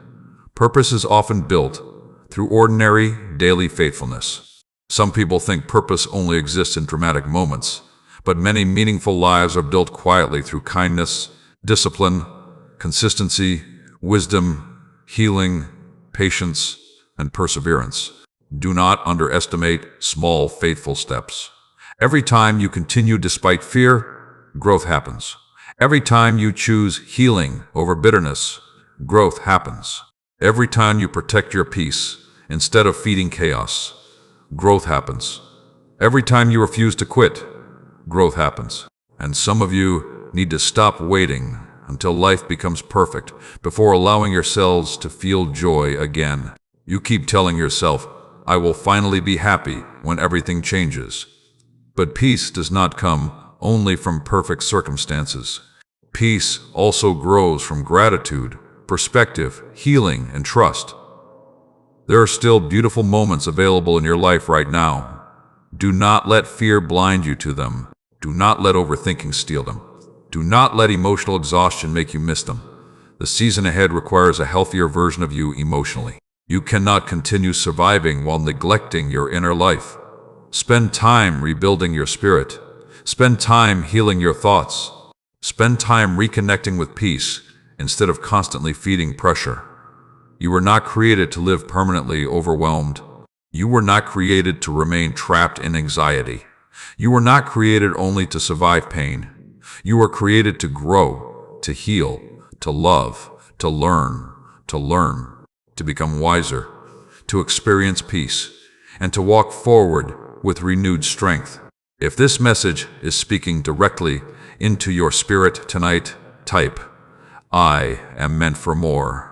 Purpose is often built through ordinary, daily faithfulness. Some people think purpose only exists in dramatic moments, but many meaningful lives are built quietly through kindness, discipline, consistency, wisdom, healing, patience, and perseverance. Do not underestimate small, faithful steps. Every time you continue despite fear, growth happens. Every time you choose healing over bitterness, growth happens. Every time you protect your peace instead of feeding chaos, growth happens. Every time you refuse to quit, growth happens. And some of you need to stop waiting until life becomes perfect before allowing yourselves to feel joy again. You keep telling yourself, I will finally be happy when everything changes. But peace does not come only from perfect circumstances. Peace also grows from gratitude, perspective, healing, and trust. There are still beautiful moments available in your life right now. Do not let fear blind you to them. Do not let overthinking steal them. Do not let emotional exhaustion make you miss them. The season ahead requires a healthier version of you emotionally. You cannot continue surviving while neglecting your inner life. Spend time rebuilding your spirit. Spend time healing your thoughts. Spend time reconnecting with peace instead of constantly feeding pressure. You were not created to live permanently overwhelmed. You were not created to remain trapped in anxiety. You were not created only to survive pain. You were created to grow, to heal, to love, to learn, to become wiser, to experience peace, and to walk forward with renewed strength. If this message is speaking directly into your spirit tonight, type, "I am meant for more"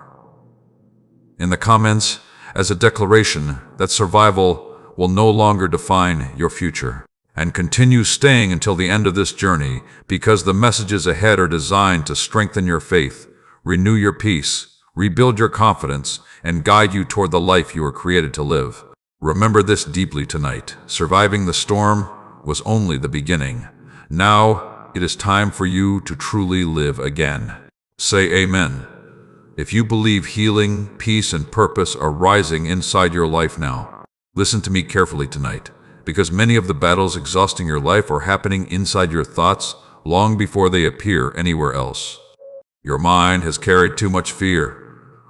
in the comments as a declaration that survival will no longer define your future. And continue staying until the end of this journey, because the messages ahead are designed to strengthen your faith, renew your peace, rebuild your confidence, and guide you toward the life you were created to live. Remember this deeply tonight. Surviving the storm was only the beginning. Now it is time for you to truly live again. Say amen. If you believe healing, peace, and purpose are rising inside your life now, listen to me carefully tonight, because many of the battles exhausting your life are happening inside your thoughts long before they appear anywhere else. Your mind has carried too much fear,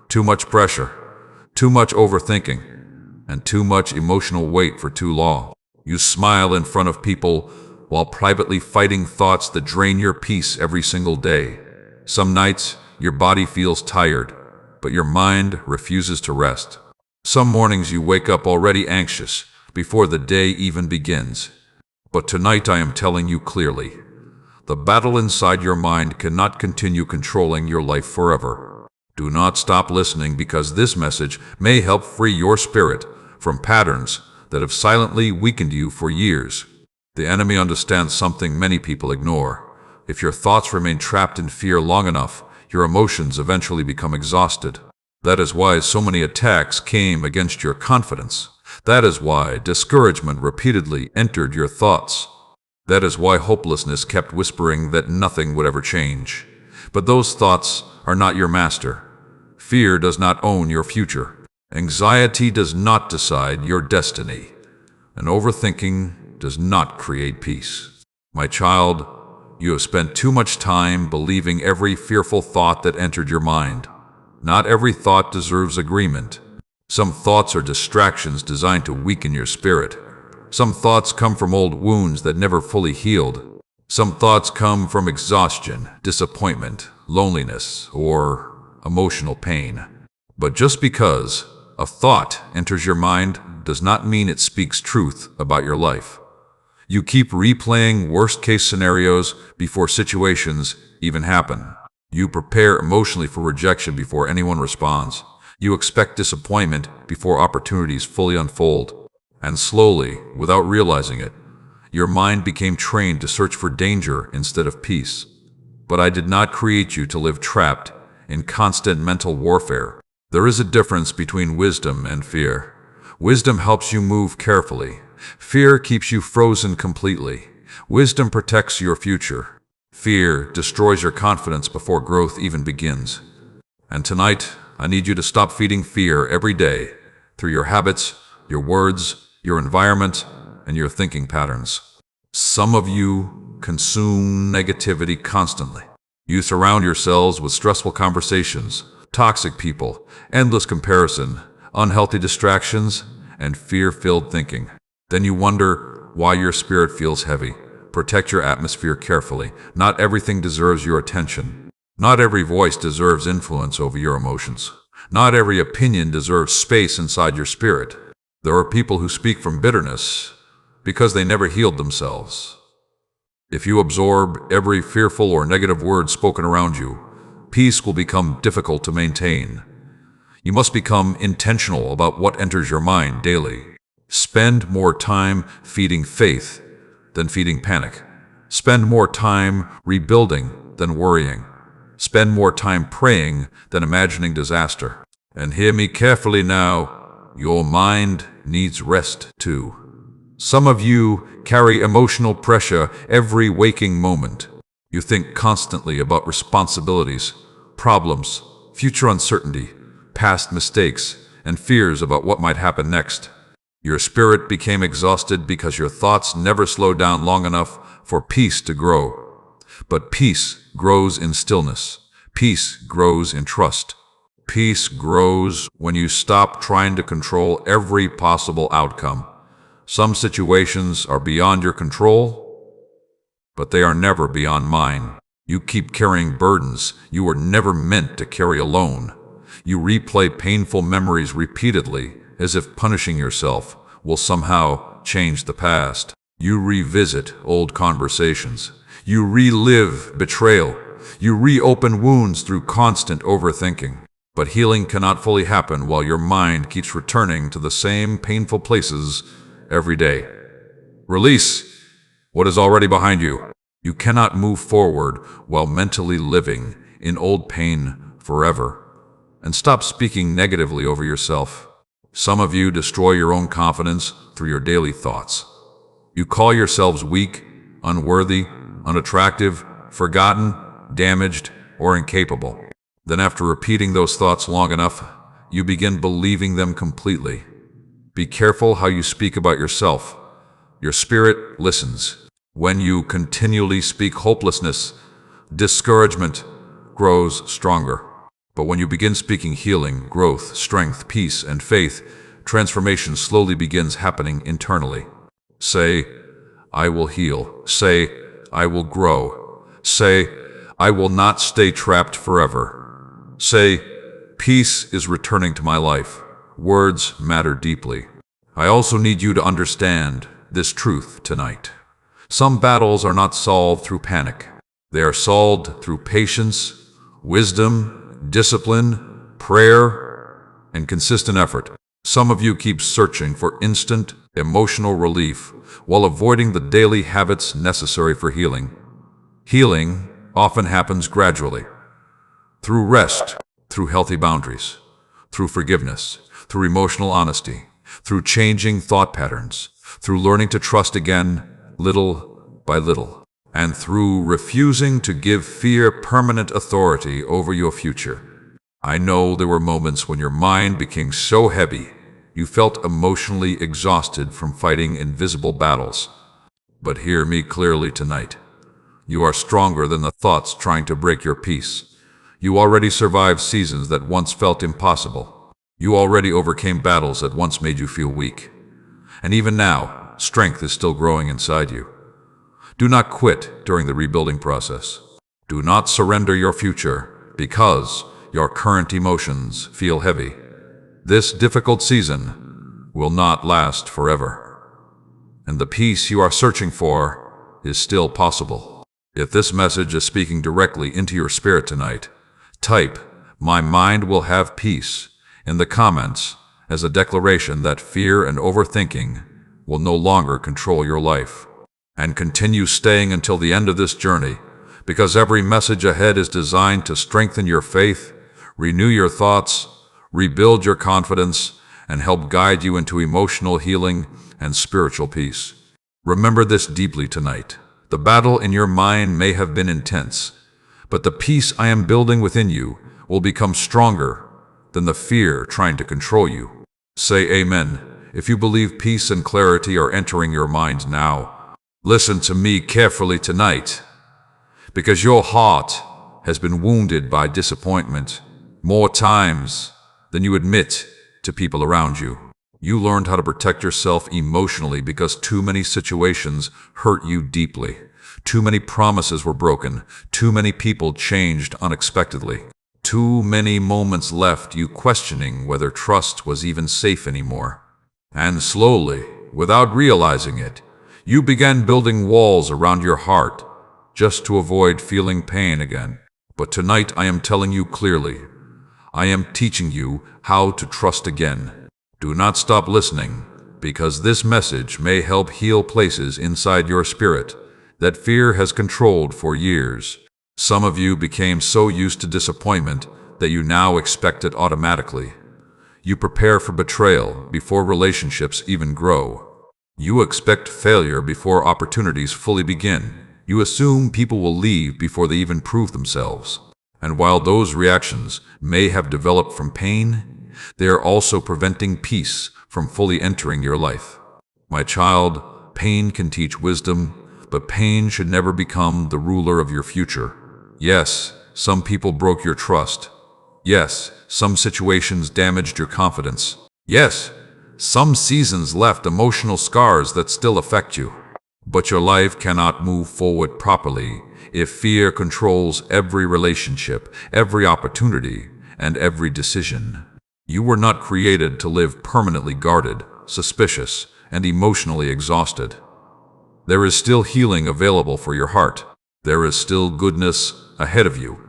too much pressure, too much overthinking, and too much emotional weight for too long. You smile in front of people while privately fighting thoughts that drain your peace every single day. Some nights, your body feels tired, but your mind refuses to rest. Some mornings you wake up already anxious before the day even begins. But tonight I am telling you clearly, the battle inside your mind cannot continue controlling your life forever. Do not stop listening, because this message may help free your spirit from patterns that have silently weakened you for years. The enemy understands something many people ignore. If your thoughts remain trapped in fear long enough, your emotions eventually become exhausted. That is why so many attacks came against your confidence. That is why discouragement repeatedly entered your thoughts. That is why hopelessness kept whispering that nothing would ever change. But those thoughts are not your master. Fear does not own your future. Anxiety does not decide your destiny. And overthinking does not create peace. My child, you have spent too much time believing every fearful thought that entered your mind. Not every thought deserves agreement. Some thoughts are distractions designed to weaken your spirit. Some thoughts come from old wounds that never fully healed. Some thoughts come from exhaustion, disappointment, loneliness, or emotional pain. But just because a thought enters your mind does not mean it speaks truth about your life. You keep replaying worst-case scenarios before situations even happen. You prepare emotionally for rejection before anyone responds. You expect disappointment before opportunities fully unfold. And slowly, without realizing it, your mind became trained to search for danger instead of peace. But I did not create you to live trapped in constant mental warfare. There is a difference between wisdom and fear. Wisdom helps you move carefully. Fear keeps you frozen completely. Wisdom protects your future. Fear destroys your confidence before growth even begins. And tonight, I need you to stop feeding fear every day through your habits, your words, your environment, and your thinking patterns. Some of you consume negativity constantly. You surround yourselves with stressful conversations, toxic people, endless comparison, unhealthy distractions, and fear-filled thinking. Then you wonder why your spirit feels heavy. Protect your atmosphere carefully. Not everything deserves your attention. Not every voice deserves influence over your emotions. Not every opinion deserves space inside your spirit. There are people who speak from bitterness because they never healed themselves. If you absorb every fearful or negative word spoken around you, peace will become difficult to maintain. You must become intentional about what enters your mind daily. Spend more time feeding faith than feeding panic. Spend more time rebuilding than worrying. Spend more time praying than imagining disaster. And hear me carefully now, your mind needs rest too. Some of you carry emotional pressure every waking moment. You think constantly about responsibilities, problems, future uncertainty, past mistakes, and fears about what might happen next. Your spirit became exhausted because your thoughts never slowed down long enough for peace to grow. But peace grows in stillness. Peace grows in trust. Peace grows when you stop trying to control every possible outcome. Some situations are beyond your control, but they are never beyond mine. You keep carrying burdens you were never meant to carry alone. You replay painful memories repeatedly, as if punishing yourself will somehow change the past. You revisit old conversations. You relive betrayal. You reopen wounds through constant overthinking. But healing cannot fully happen while your mind keeps returning to the same painful places every day. Release what is already behind you. You cannot move forward while mentally living in old pain forever. And stop speaking negatively over yourself. Some of you destroy your own confidence through your daily thoughts. You call yourselves weak, unworthy, unattractive, forgotten, damaged, or incapable. Then after repeating those thoughts long enough, you begin believing them completely. Be careful how you speak about yourself. Your spirit listens. When you continually speak hopelessness, discouragement grows stronger. But when you begin speaking healing, growth, strength, peace, and faith, transformation slowly begins happening internally. Say, I will heal. Say, I will grow. Say, I will not stay trapped forever. Say, peace is returning to my life. Words matter deeply. I also need you to understand this truth tonight. Some battles are not solved through panic. They are solved through patience, wisdom, discipline, prayer, and consistent effort. Some of you keep searching for instant emotional relief while avoiding the daily habits necessary for healing. Healing often happens gradually, through rest, through healthy boundaries, through forgiveness, through emotional honesty, through changing thought patterns, through learning to trust again, little by little, and through refusing to give fear permanent authority over your future. I know there were moments when your mind became so heavy you felt emotionally exhausted from fighting invisible battles. But hear me clearly tonight. You are stronger than the thoughts trying to break your peace. You already survived seasons that once felt impossible. You already overcame battles that once made you feel weak. And even now, strength is still growing inside you. Do not quit during the rebuilding process. Do not surrender your future because your current emotions feel heavy. This difficult season will not last forever. And the peace you are searching for is still possible. If this message is speaking directly into your spirit tonight, type, "My mind will have peace," in the comments as a declaration that fear and overthinking will no longer control your life. And continue staying until the end of this journey, because every message ahead is designed to strengthen your faith, renew your thoughts, rebuild your confidence, and help guide you into emotional healing and spiritual peace. Remember this deeply tonight. The battle in your mind may have been intense, but the peace I am building within you will become stronger than the fear trying to control you. Say amen if you believe peace and clarity are entering your mind now. Listen to me carefully tonight, because your heart has been wounded by disappointment more times than you admit to people around you. You learned how to protect yourself emotionally because too many situations hurt you deeply. Too many promises were broken. Too many people changed unexpectedly. Too many moments left you questioning whether trust was even safe anymore. And slowly, without realizing it, you began building walls around your heart just to avoid feeling pain again. But tonight I am telling you clearly, I am teaching you how to trust again. Do not stop listening, because this message may help heal places inside your spirit that fear has controlled for years. Some of you became so used to disappointment that you now expect it automatically. You prepare for betrayal before relationships even grow. You expect failure before opportunities fully begin. You assume people will leave before they even prove themselves. And while those reactions may have developed from pain, they are also preventing peace from fully entering your life. My child, pain can teach wisdom, but pain should never become the ruler of your future. Yes, some people broke your trust. Yes, some situations damaged your confidence. Yes, some seasons left emotional scars that still affect you. But your life cannot move forward properly if fear controls every relationship, every opportunity, and every decision. You were not created to live permanently guarded, suspicious, and emotionally exhausted. There is still healing available for your heart. There is still goodness ahead of you.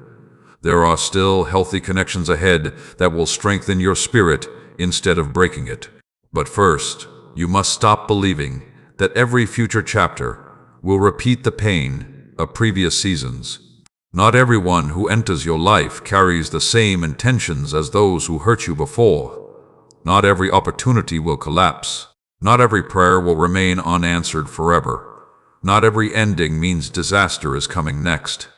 There are still healthy connections ahead that will strengthen your spirit instead of breaking it. But first, you must stop believing that every future chapter will repeat the pain of previous seasons. Not everyone who enters your life carries the same intentions as those who hurt you before. Not every opportunity will collapse. Not every prayer will remain unanswered forever. Not every ending means disaster is coming next.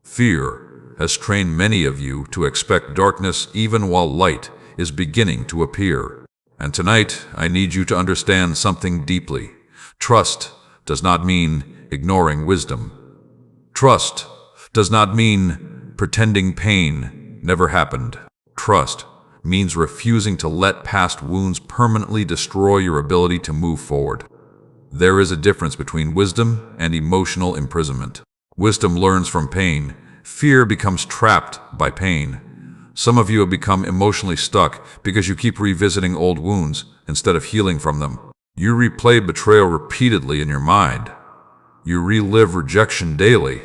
Fear has trained many of you to expect darkness even while light is beginning to appear. And tonight, I need you to understand something deeply. Trust does not mean ignoring wisdom. Trust does not mean pretending pain never happened. Trust means refusing to let past wounds permanently destroy your ability to move forward. There is a difference between wisdom and emotional imprisonment. Wisdom learns from pain. Fear becomes trapped by pain. Some of you have become emotionally stuck because you keep revisiting old wounds instead of healing from them. You replay betrayal repeatedly in your mind. You relive rejection daily.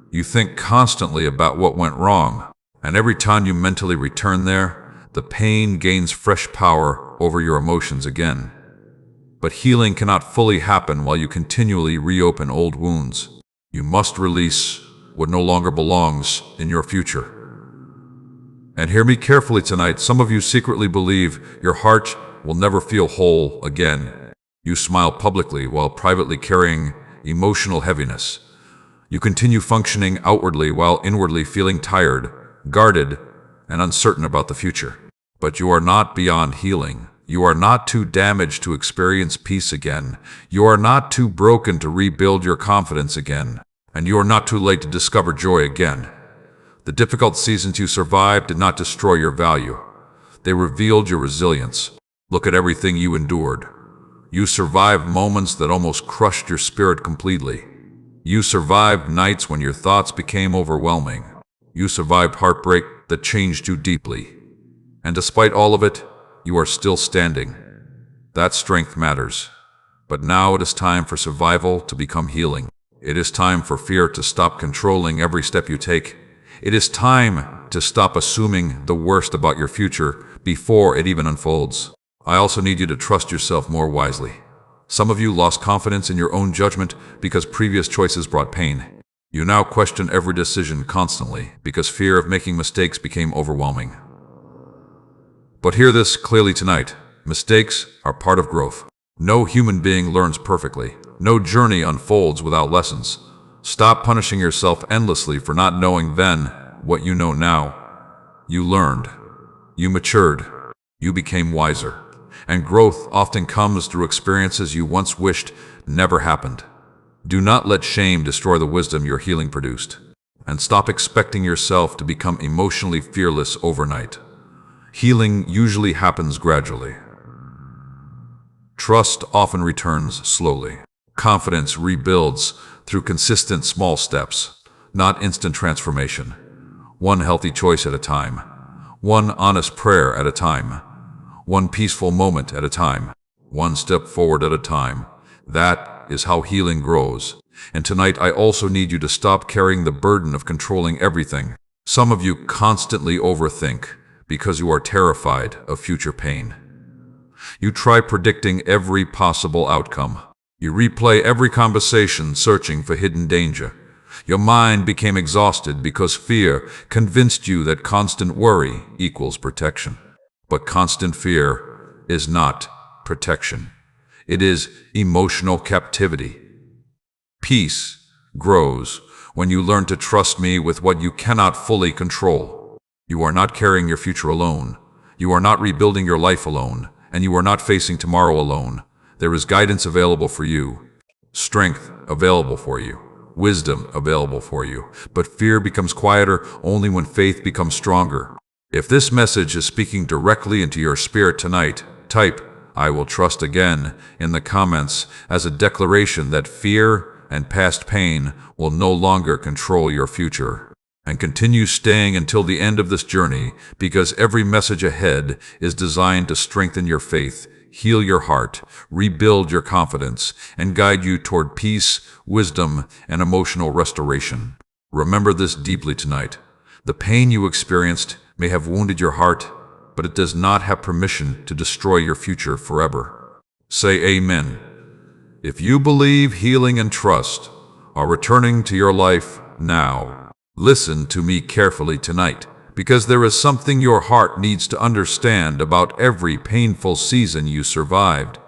You think constantly about what went wrong. And every time you mentally return there, the pain gains fresh power over your emotions again. But healing cannot fully happen while you continually reopen old wounds. You must release what no longer belongs in your future. And hear me carefully tonight. Some of you secretly believe your heart will never feel whole again. You smile publicly while privately carrying emotional heaviness. You continue functioning outwardly while inwardly feeling tired, guarded, and uncertain about the future. But you are not beyond healing. You are not too damaged to experience peace again. You are not too broken to rebuild your confidence again. And you are not too late to discover joy again. The difficult seasons you survived did not destroy your value. They revealed your resilience. Look at everything you endured. You survived moments that almost crushed your spirit completely. You survived nights when your thoughts became overwhelming. You survived heartbreak that changed you deeply. And despite all of it, you are still standing. That strength matters. But now it is time for survival to become healing. It is time for fear to stop controlling every step you take. It is time to stop assuming the worst about your future before it even unfolds. I also need you to trust yourself more wisely. Some of you lost confidence in your own judgment because previous choices brought pain. You now question every decision constantly because fear of making mistakes became overwhelming. But hear this clearly tonight. Mistakes are part of growth. No human being learns perfectly. No journey unfolds without lessons. Stop punishing yourself endlessly for not knowing then what you know now. You learned. You matured. You became wiser. And growth often comes through experiences you once wished never happened. Do not let shame destroy the wisdom your healing produced. And stop expecting yourself to become emotionally fearless overnight. Healing usually happens gradually. Trust often returns slowly. Confidence rebuilds through consistent small steps, not instant transformation. One healthy choice at a time. One honest prayer at a time. One peaceful moment at a time. One step forward at a time. That is how healing grows. And tonight I also need you to stop carrying the burden of controlling everything. Some of you constantly overthink because you are terrified of future pain. You try predicting every possible outcome. You replay every conversation searching for hidden danger. Your mind became exhausted because fear convinced you that constant worry equals protection. But constant fear is not protection. It is emotional captivity. Peace grows when you learn to trust me with what you cannot fully control. You are not carrying your future alone. You are not rebuilding your life alone, and you are not facing tomorrow alone. There is guidance available for you, strength available for you, wisdom available for you. But fear becomes quieter only when faith becomes stronger. If this message is speaking directly into your spirit tonight, type "I will trust again" in the comments as a declaration that fear and past pain will no longer control your future. And continue staying until the end of this journey, because every message ahead is designed to strengthen your faith, heal your heart, rebuild your confidence, and guide you toward peace, wisdom, and emotional restoration. Remember this deeply tonight. The pain you experienced may have wounded your heart, but it does not have permission to destroy your future forever. Say amen. If you believe healing and trust are returning to your life now, listen to me carefully tonight, because there is something your heart needs to understand about every painful season you survived.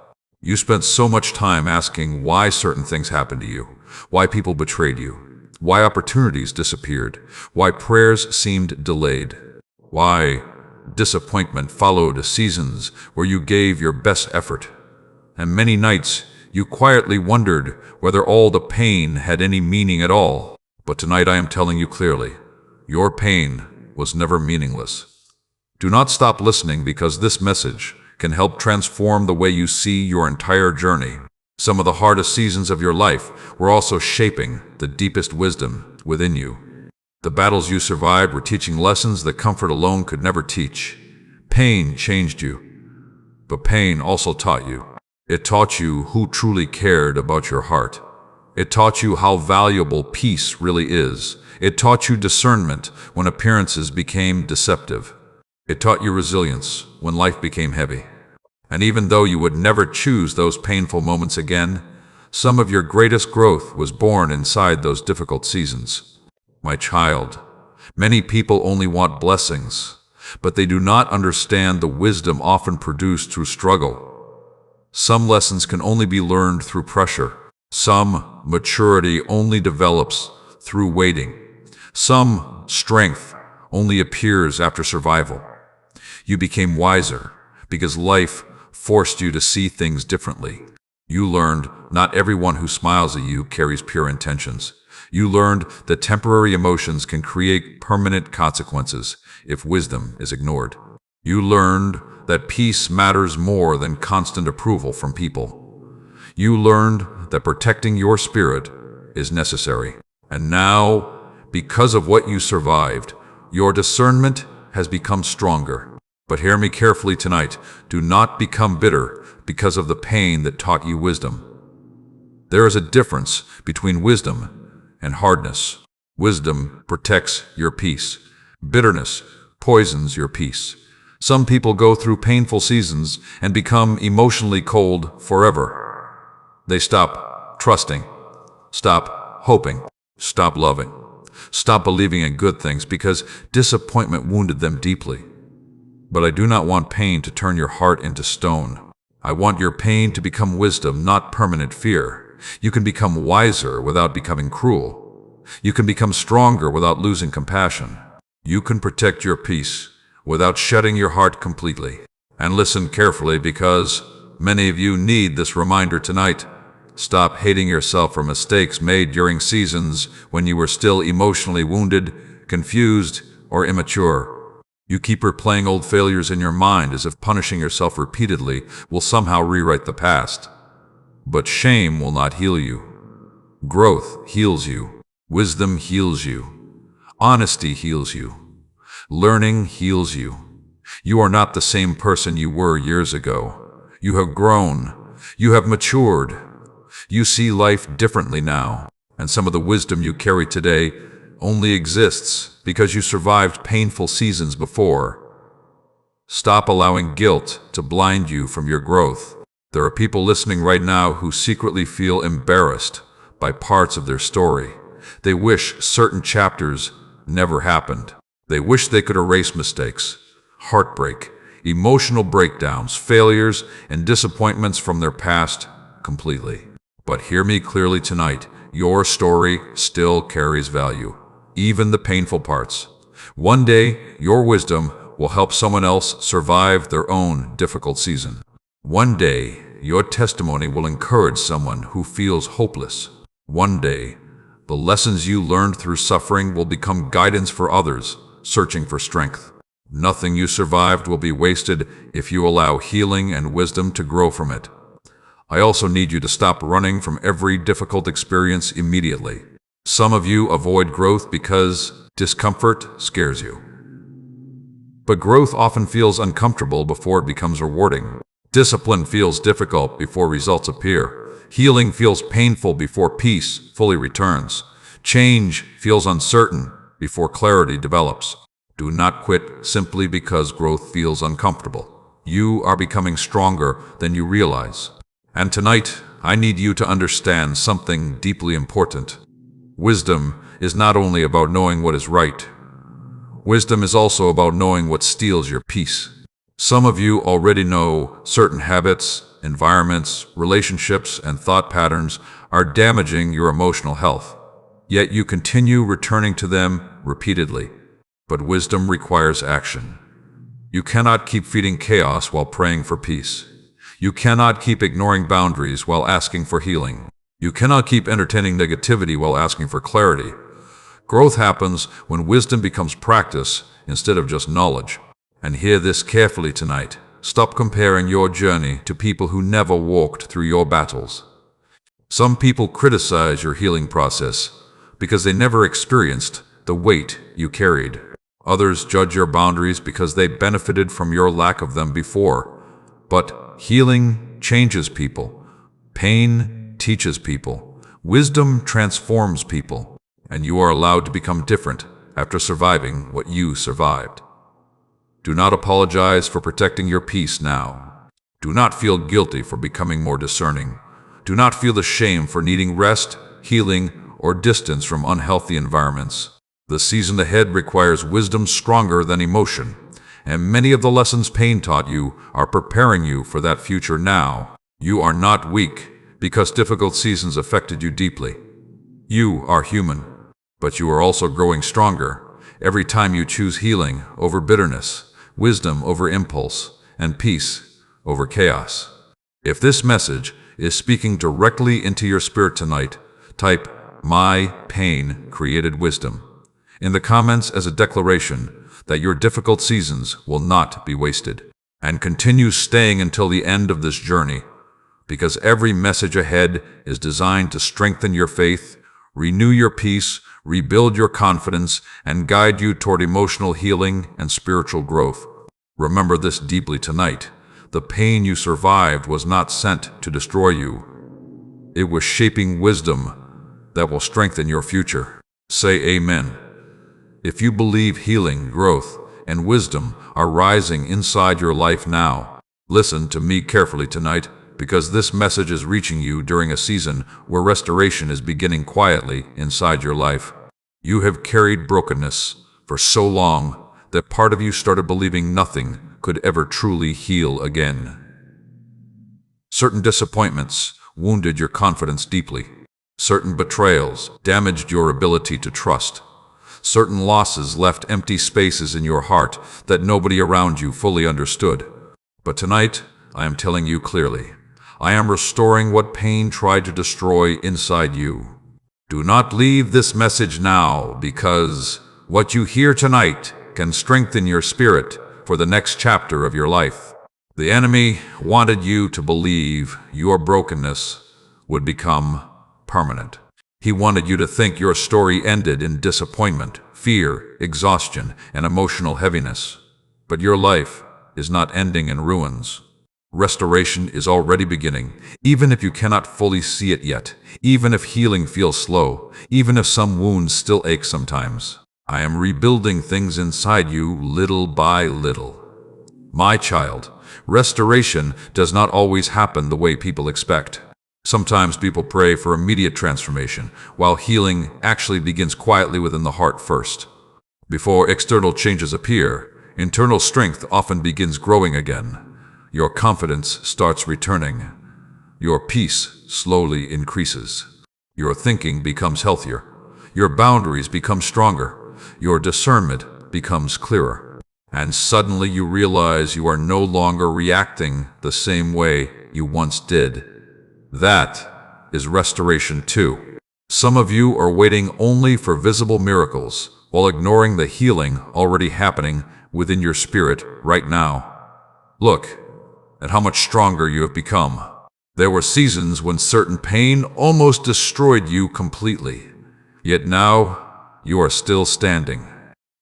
You spent so much time asking why certain things happened to you, why people betrayed you, why opportunities disappeared, why prayers seemed delayed, why disappointment followed seasons where you gave your best effort. And many nights you quietly wondered whether all the pain had any meaning at all. But tonight I am telling you clearly, your pain was never meaningless. Do not stop listening, because this message can help transform the way you see your entire journey. Some of the hardest seasons of your life were also shaping the deepest wisdom within you. The battles you survived were teaching lessons that comfort alone could never teach. Pain changed you, but pain also taught you. It taught you who truly cared about your heart. It taught you how valuable peace really is. It taught you discernment when appearances became deceptive. It taught you resilience when life became heavy. And even though you would never choose those painful moments again, some of your greatest growth was born inside those difficult seasons. My child, many people only want blessings, but they do not understand the wisdom often produced through struggle. Some lessons can only be learned through pressure. Some maturity only develops through waiting. Some strength only appears after survival. You became wiser because life forced you to see things differently. You learned not everyone who smiles at you carries pure intentions. You learned that temporary emotions can create permanent consequences if wisdom is ignored. You learned that peace matters more than constant approval from people. You learned that protecting your spirit is necessary. And now, because of what you survived, your discernment has become stronger. But hear me carefully tonight. Do not become bitter because of the pain that taught you wisdom. There is a difference between wisdom and hardness. Wisdom protects your peace. Bitterness poisons your peace. Some people go through painful seasons and become emotionally cold forever. They stop trusting, stop hoping, stop loving, stop believing in good things because disappointment wounded them deeply. But I do not want pain to turn your heart into stone. I want your pain to become wisdom, not permanent fear. You can become wiser without becoming cruel. You can become stronger without losing compassion. You can protect your peace without shutting your heart completely. And listen carefully, because many of you need this reminder tonight. Stop hating yourself for mistakes made during seasons when you were still emotionally wounded, confused, or immature. You keep replaying old failures in your mind as if punishing yourself repeatedly will somehow rewrite the past. But shame will not heal you. Growth heals you. Wisdom heals you. Honesty heals you. Learning heals you. You are not the same person you were years ago. You have grown. You have matured. You see life differently now. And some of the wisdom you carry today only exists because you survived painful seasons before. Stop allowing guilt to blind you from your growth. There are people listening right now who secretly feel embarrassed by parts of their story. They wish certain chapters never happened. They wish they could erase mistakes, heartbreak, emotional breakdowns, failures, and disappointments from their past. completely. But hear me clearly tonight. Your story still carries value, even the painful parts. One day, your wisdom will help someone else survive their own difficult season. One day, your testimony will encourage someone who feels hopeless. One day, the lessons you learned through suffering will become guidance for others searching for strength. Nothing you survived will be wasted if you allow healing and wisdom to grow from it. I also need you to stop running from every difficult experience immediately. Some of you avoid growth because discomfort scares you. But growth often feels uncomfortable before it becomes rewarding. Discipline feels difficult before results appear. Healing feels painful before peace fully returns. Change feels uncertain before clarity develops. Do not quit simply because growth feels uncomfortable. You are becoming stronger than you realize. And tonight, I need you to understand something deeply important. Wisdom is not only about knowing what is right. Wisdom is also about knowing what steals your peace. Some of you already know certain habits, environments, relationships, and thought patterns are damaging your emotional health. Yet you continue returning to them repeatedly. But wisdom requires action. You cannot keep feeding chaos while praying for peace. You cannot keep ignoring boundaries while asking for healing. You cannot keep entertaining negativity while asking for clarity. Growth happens when wisdom becomes practice instead of just knowledge. And hear this carefully tonight. Stop comparing your journey to people who never walked through your battles. Some people criticize your healing process because they never experienced the weight you carried. Others judge your boundaries because they benefited from your lack of them before. But healing changes people. Pain teaches people. Wisdom transforms people. And you are allowed to become different after surviving what you survived. Do not apologize for protecting your peace now. Do not feel guilty for becoming more discerning. Do not feel the shame for needing rest, healing, or distance from unhealthy environments. The season ahead requires wisdom stronger than emotion, and many of the lessons pain taught you are preparing you for that future now. You are not weak because difficult seasons affected you deeply. You are human, but you are also growing stronger every time you choose healing over bitterness, wisdom over impulse, and peace over chaos. If this message is speaking directly into your spirit tonight, type, "My pain created wisdom," in the comments as a declaration that your difficult seasons will not be wasted. And continue staying until the end of this journey, because every message ahead is designed to strengthen your faith, renew your peace, rebuild your confidence, and guide you toward emotional healing and spiritual growth. Remember this deeply tonight. The pain you survived was not sent to destroy you. It was shaping wisdom that will strengthen your future. Say amen. If you believe healing, growth, and wisdom are rising inside your life now, listen to me carefully tonight, because this message is reaching you during a season where restoration is beginning quietly inside your life. You have carried brokenness for so long that part of you started believing nothing could ever truly heal again. Certain disappointments wounded your confidence deeply. Certain betrayals damaged your ability to trust. Certain losses left empty spaces in your heart that nobody around you fully understood. But tonight, I am telling you clearly, I am restoring what pain tried to destroy inside you. Do not leave this message now, because what you hear tonight can strengthen your spirit for the next chapter of your life. The enemy wanted you to believe your brokenness would become permanent. He wanted you to think your story ended in disappointment, fear, exhaustion, and emotional heaviness. But your life is not ending in ruins. Restoration is already beginning, even if you cannot fully see it yet, even if healing feels slow, even if some wounds still ache sometimes. I am rebuilding things inside you little by little. My child, restoration does not always happen the way people expect. Sometimes people pray for immediate transformation, while healing actually begins quietly within the heart first. Before external changes appear, internal strength often begins growing again. Your confidence starts returning. Your peace slowly increases. Your thinking becomes healthier. Your boundaries become stronger. Your discernment becomes clearer. And suddenly you realize you are no longer reacting the same way you once did. That is restoration too. Some of you are waiting only for visible miracles while ignoring the healing already happening within your spirit right now. Look at how much stronger you have become. There were seasons when certain pain almost destroyed you completely. Yet now you are still standing.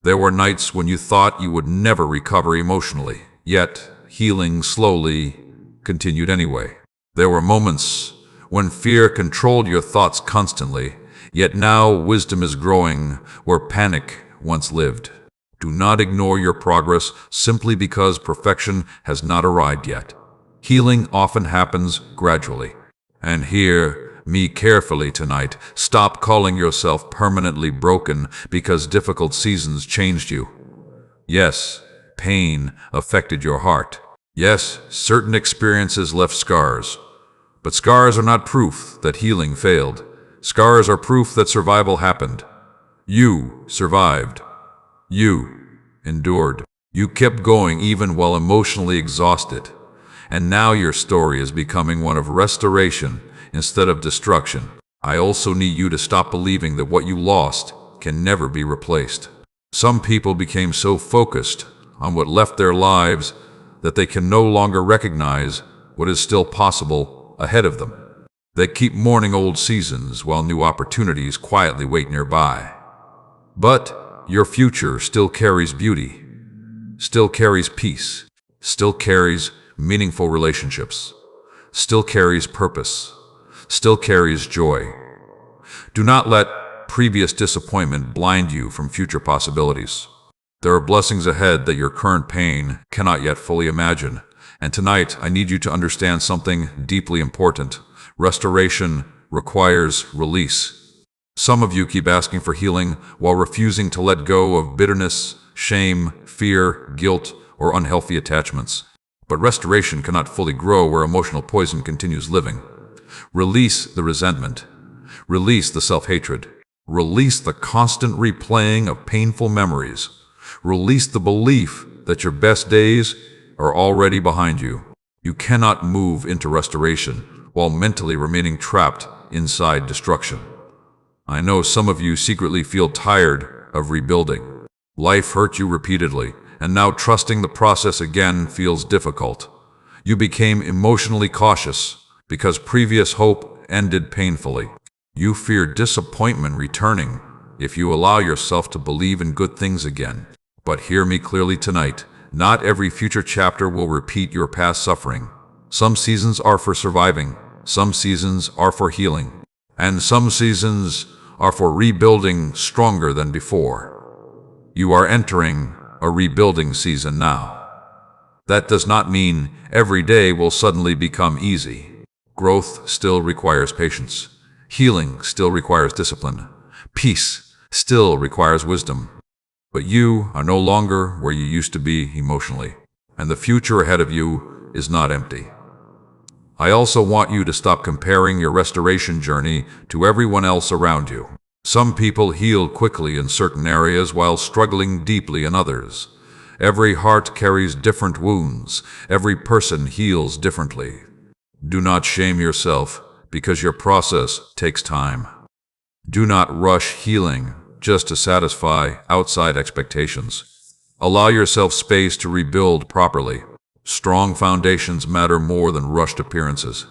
There were nights when you thought you would never recover emotionally, yet healing slowly continued anyway. There were moments when fear controlled your thoughts constantly, yet now wisdom is growing where panic once lived. Do not ignore your progress simply because perfection has not arrived yet. Healing often happens gradually. And hear me carefully tonight. Stop calling yourself permanently broken because difficult seasons changed you. Yes, pain affected your heart. Yes, certain experiences left scars. But scars are not proof that healing failed. Scars are proof that survival happened. You survived. You endured. You kept going even while emotionally exhausted. And now your story is becoming one of restoration instead of destruction. I also need you to stop believing that what you lost can never be replaced. Some people became so focused on what left their lives that they can no longer recognize what is still possible ahead of them. They keep mourning old seasons while new opportunities quietly wait nearby. But your future still carries beauty, still carries peace, still carries meaningful relationships, still carries purpose, still carries joy. Do not let previous disappointment blind you from future possibilities. There are blessings ahead that your current pain cannot yet fully imagine. And tonight, I need you to understand something deeply important. Restoration requires release. Some of you keep asking for healing while refusing to let go of bitterness, shame, fear, guilt, or unhealthy attachments. But restoration cannot fully grow where emotional poison continues living. Release the resentment. Release the self-hatred. Release the constant replaying of painful memories. Release the belief that your best days are already behind you. You cannot move into restoration while mentally remaining trapped inside destruction. I know some of you secretly feel tired of rebuilding. Life hurt you repeatedly, and now trusting the process again feels difficult. You became emotionally cautious because previous hope ended painfully. You fear disappointment returning if you allow yourself to believe in good things again. But hear me clearly tonight. Not every future chapter will repeat your past suffering. Some seasons are for surviving, some seasons are for healing, and some seasons are for rebuilding stronger than before. You are entering a rebuilding season now. That does not mean every day will suddenly become easy. Growth still requires patience. Healing still requires discipline. Peace still requires wisdom. But you are no longer where you used to be emotionally, and the future ahead of you is not empty. I also want you to stop comparing your restoration journey to everyone else around you. Some people heal quickly in certain areas while struggling deeply in others. Every heart carries different wounds. Every person heals differently. Do not shame yourself because your process takes time. Do not rush healing just to satisfy outside expectations. Allow yourself space to rebuild properly. Strong foundations matter more than rushed appearances.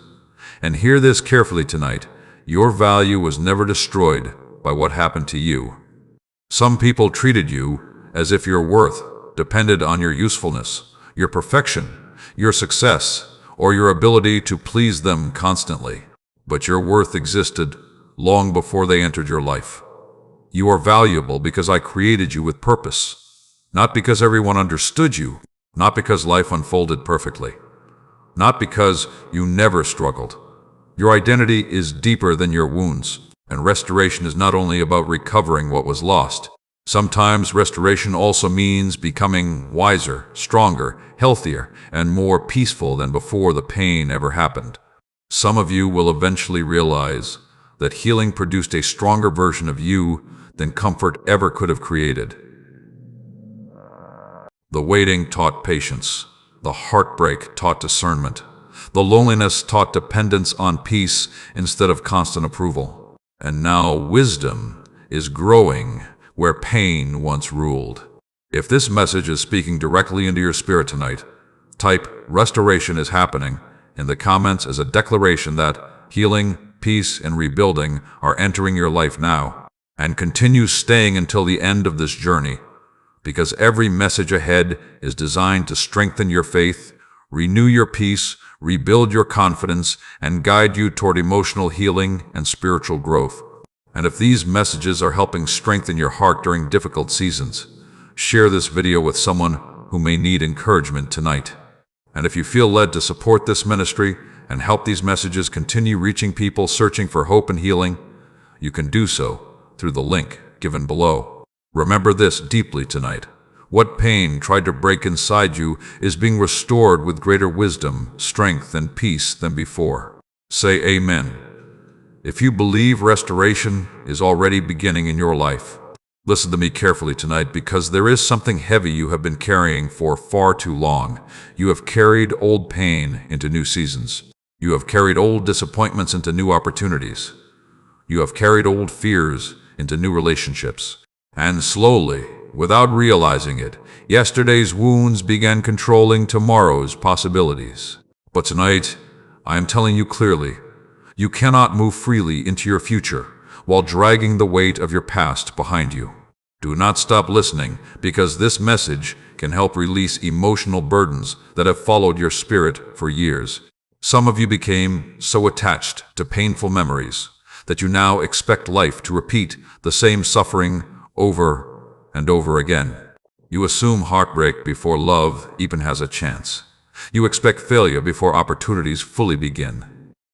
And hear this carefully tonight. Your value was never destroyed by what happened to you. Some people treated you as if your worth depended on your usefulness, your perfection, your success, or your ability to please them constantly. But your worth existed long before they entered your life. You are valuable because I created you with purpose, not because everyone understood you, not because life unfolded perfectly, not because you never struggled. Your identity is deeper than your wounds, and restoration is not only about recovering what was lost. Sometimes restoration also means becoming wiser, stronger, healthier, and more peaceful than before the pain ever happened. Some of you will eventually realize that healing produced a stronger version of you than comfort ever could have created. The waiting taught patience. The heartbreak taught discernment. The loneliness taught dependence on peace instead of constant approval. And now wisdom is growing where pain once ruled. If this message is speaking directly into your spirit tonight, type "Restoration is happening" in the comments as a declaration that healing, peace, and rebuilding are entering your life now. And continue staying until the end of this journey, because every message ahead is designed to strengthen your faith, renew your peace, rebuild your confidence, and guide you toward emotional healing and spiritual growth. And if these messages are helping strengthen your heart during difficult seasons, share this video with someone who may need encouragement tonight. And if you feel led to support this ministry and help these messages continue reaching people searching for hope and healing, you can do so through the link given below. Remember this deeply tonight. What pain tried to break inside you is being restored with greater wisdom, strength, and peace than before. Say amen if you believe restoration is already beginning in your life. Listen to me carefully tonight, because there is something heavy you have been carrying for far too long. You have carried old pain into new seasons. You have carried old disappointments into new opportunities. You have carried old fears into new relationships. And slowly, without realizing it, yesterday's wounds began controlling tomorrow's possibilities. But tonight, I am telling you clearly, you cannot move freely into your future while dragging the weight of your past behind you. Do not stop listening, because this message can help release emotional burdens that have followed your spirit for years. Some of you became so attached to painful memories that you now expect life to repeat the same suffering over and over again. You assume heartbreak before love even has a chance. You expect failure before opportunities fully begin.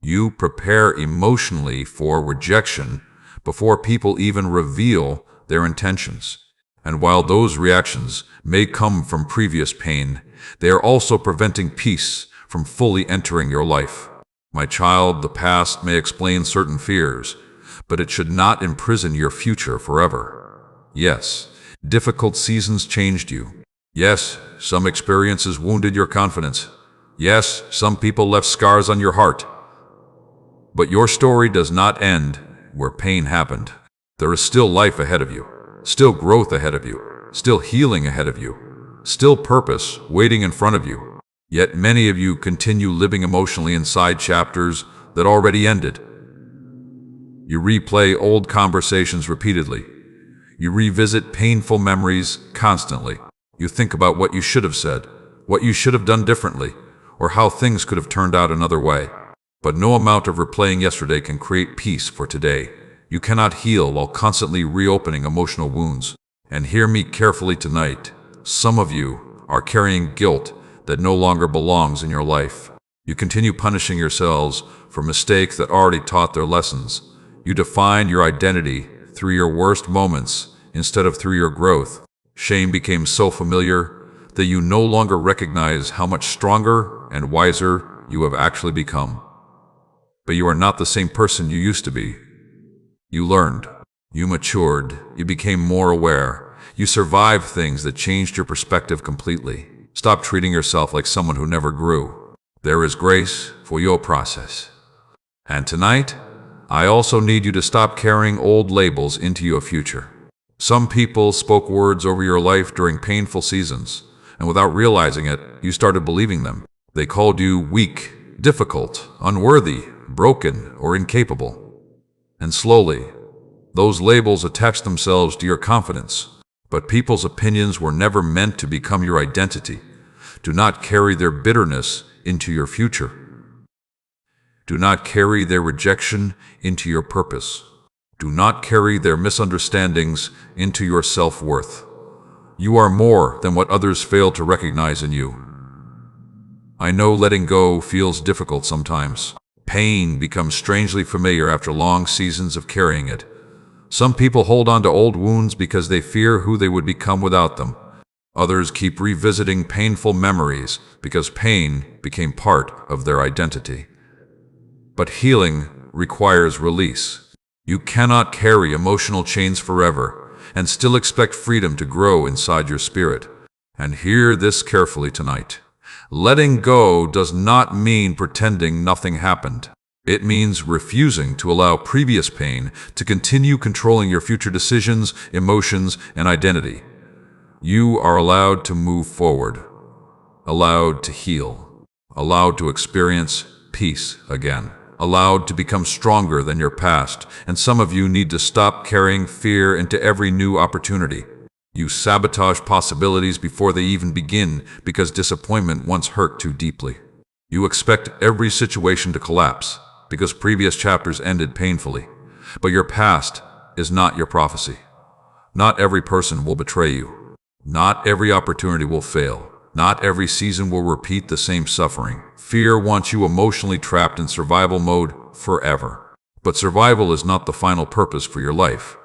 You prepare emotionally for rejection before people even reveal their intentions. And while those reactions may come from previous pain, they are also preventing peace from fully entering your life. My child, the past may explain certain fears, but it should not imprison your future forever. Yes, difficult seasons changed you. Yes, some experiences wounded your confidence. Yes, some people left scars on your heart. But your story does not end where pain happened. There is still life ahead of you, still growth ahead of you, still healing ahead of you, still purpose waiting in front of you. Yet many of you continue living emotionally inside chapters that already ended. You replay old conversations repeatedly. You revisit painful memories constantly. You think about what you should have said, what you should have done differently, or how things could have turned out another way. But no amount of replaying yesterday can create peace for today. You cannot heal while constantly reopening emotional wounds. And hear me carefully tonight. Some of you are carrying guilt that no longer belongs in your life. You continue punishing yourselves for mistakes that already taught their lessons. You define your identity through your worst moments instead of through your growth. Shame became so familiar that you no longer recognize how much stronger and wiser you have actually become. But you are not the same person you used to be. You learned, you matured, you became more aware, you survived things that changed your perspective completely. Stop treating yourself like someone who never grew. There is grace for your process. And tonight, I also need you to stop carrying old labels into your future. Some people spoke words over your life during painful seasons, and without realizing it, you started believing them. They called you weak, difficult, unworthy, broken, or incapable. And slowly, those labels attached themselves to your confidence. But people's opinions were never meant to become your identity. Do not carry their bitterness into your future. Do not carry their rejection into your purpose. Do not carry their misunderstandings into your self-worth. You are more than what others fail to recognize in you. I know letting go feels difficult sometimes. Pain becomes strangely familiar after long seasons of carrying it. Some people hold on to old wounds because they fear who they would become without them. Others keep revisiting painful memories because pain became part of their identity. But healing requires release. You cannot carry emotional chains forever and still expect freedom to grow inside your spirit. And hear this carefully tonight. Letting go does not mean pretending nothing happened. It means refusing to allow previous pain to continue controlling your future decisions, emotions, and identity. You are allowed to move forward, allowed to heal, allowed to experience peace again, allowed to become stronger than your past, and some of you need to stop carrying fear into every new opportunity. You sabotage possibilities before they even begin because disappointment once hurt too deeply. You expect every situation to collapse because previous chapters ended painfully. But your past is not your prophecy. Not every person will betray you. Not every opportunity will fail. Not every season will repeat the same suffering. Fear wants you emotionally trapped in survival mode forever. But survival is not the final purpose for your life.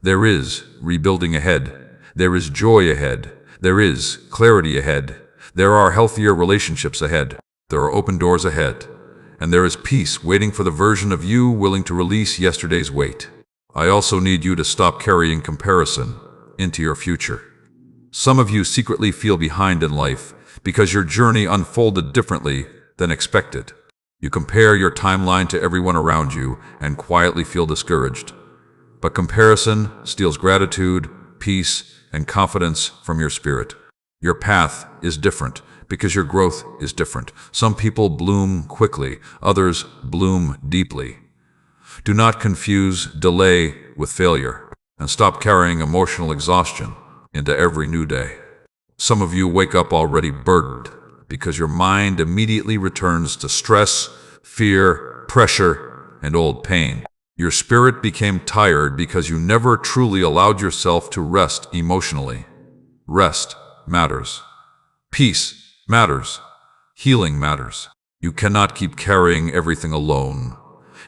There is rebuilding ahead. There is joy ahead. There is clarity ahead. There are healthier relationships ahead. There are open doors ahead. And there is peace waiting for the version of you willing to release yesterday's weight. I also need you to stop carrying comparison into your future. Some of you secretly feel behind in life because your journey unfolded differently than expected. You compare your timeline to everyone around you and quietly feel discouraged. But comparison steals gratitude, peace, and confidence from your spirit. Your path is different because your growth is different. Some people bloom quickly, others bloom deeply. Do not confuse delay with failure, and stop carrying emotional exhaustion into every new day. Some of you wake up already burdened because your mind immediately returns to stress, fear, pressure, and old pain. Your spirit became tired because you never truly allowed yourself to rest emotionally. Rest matters. Peace matters. Healing matters. You cannot keep carrying everything alone.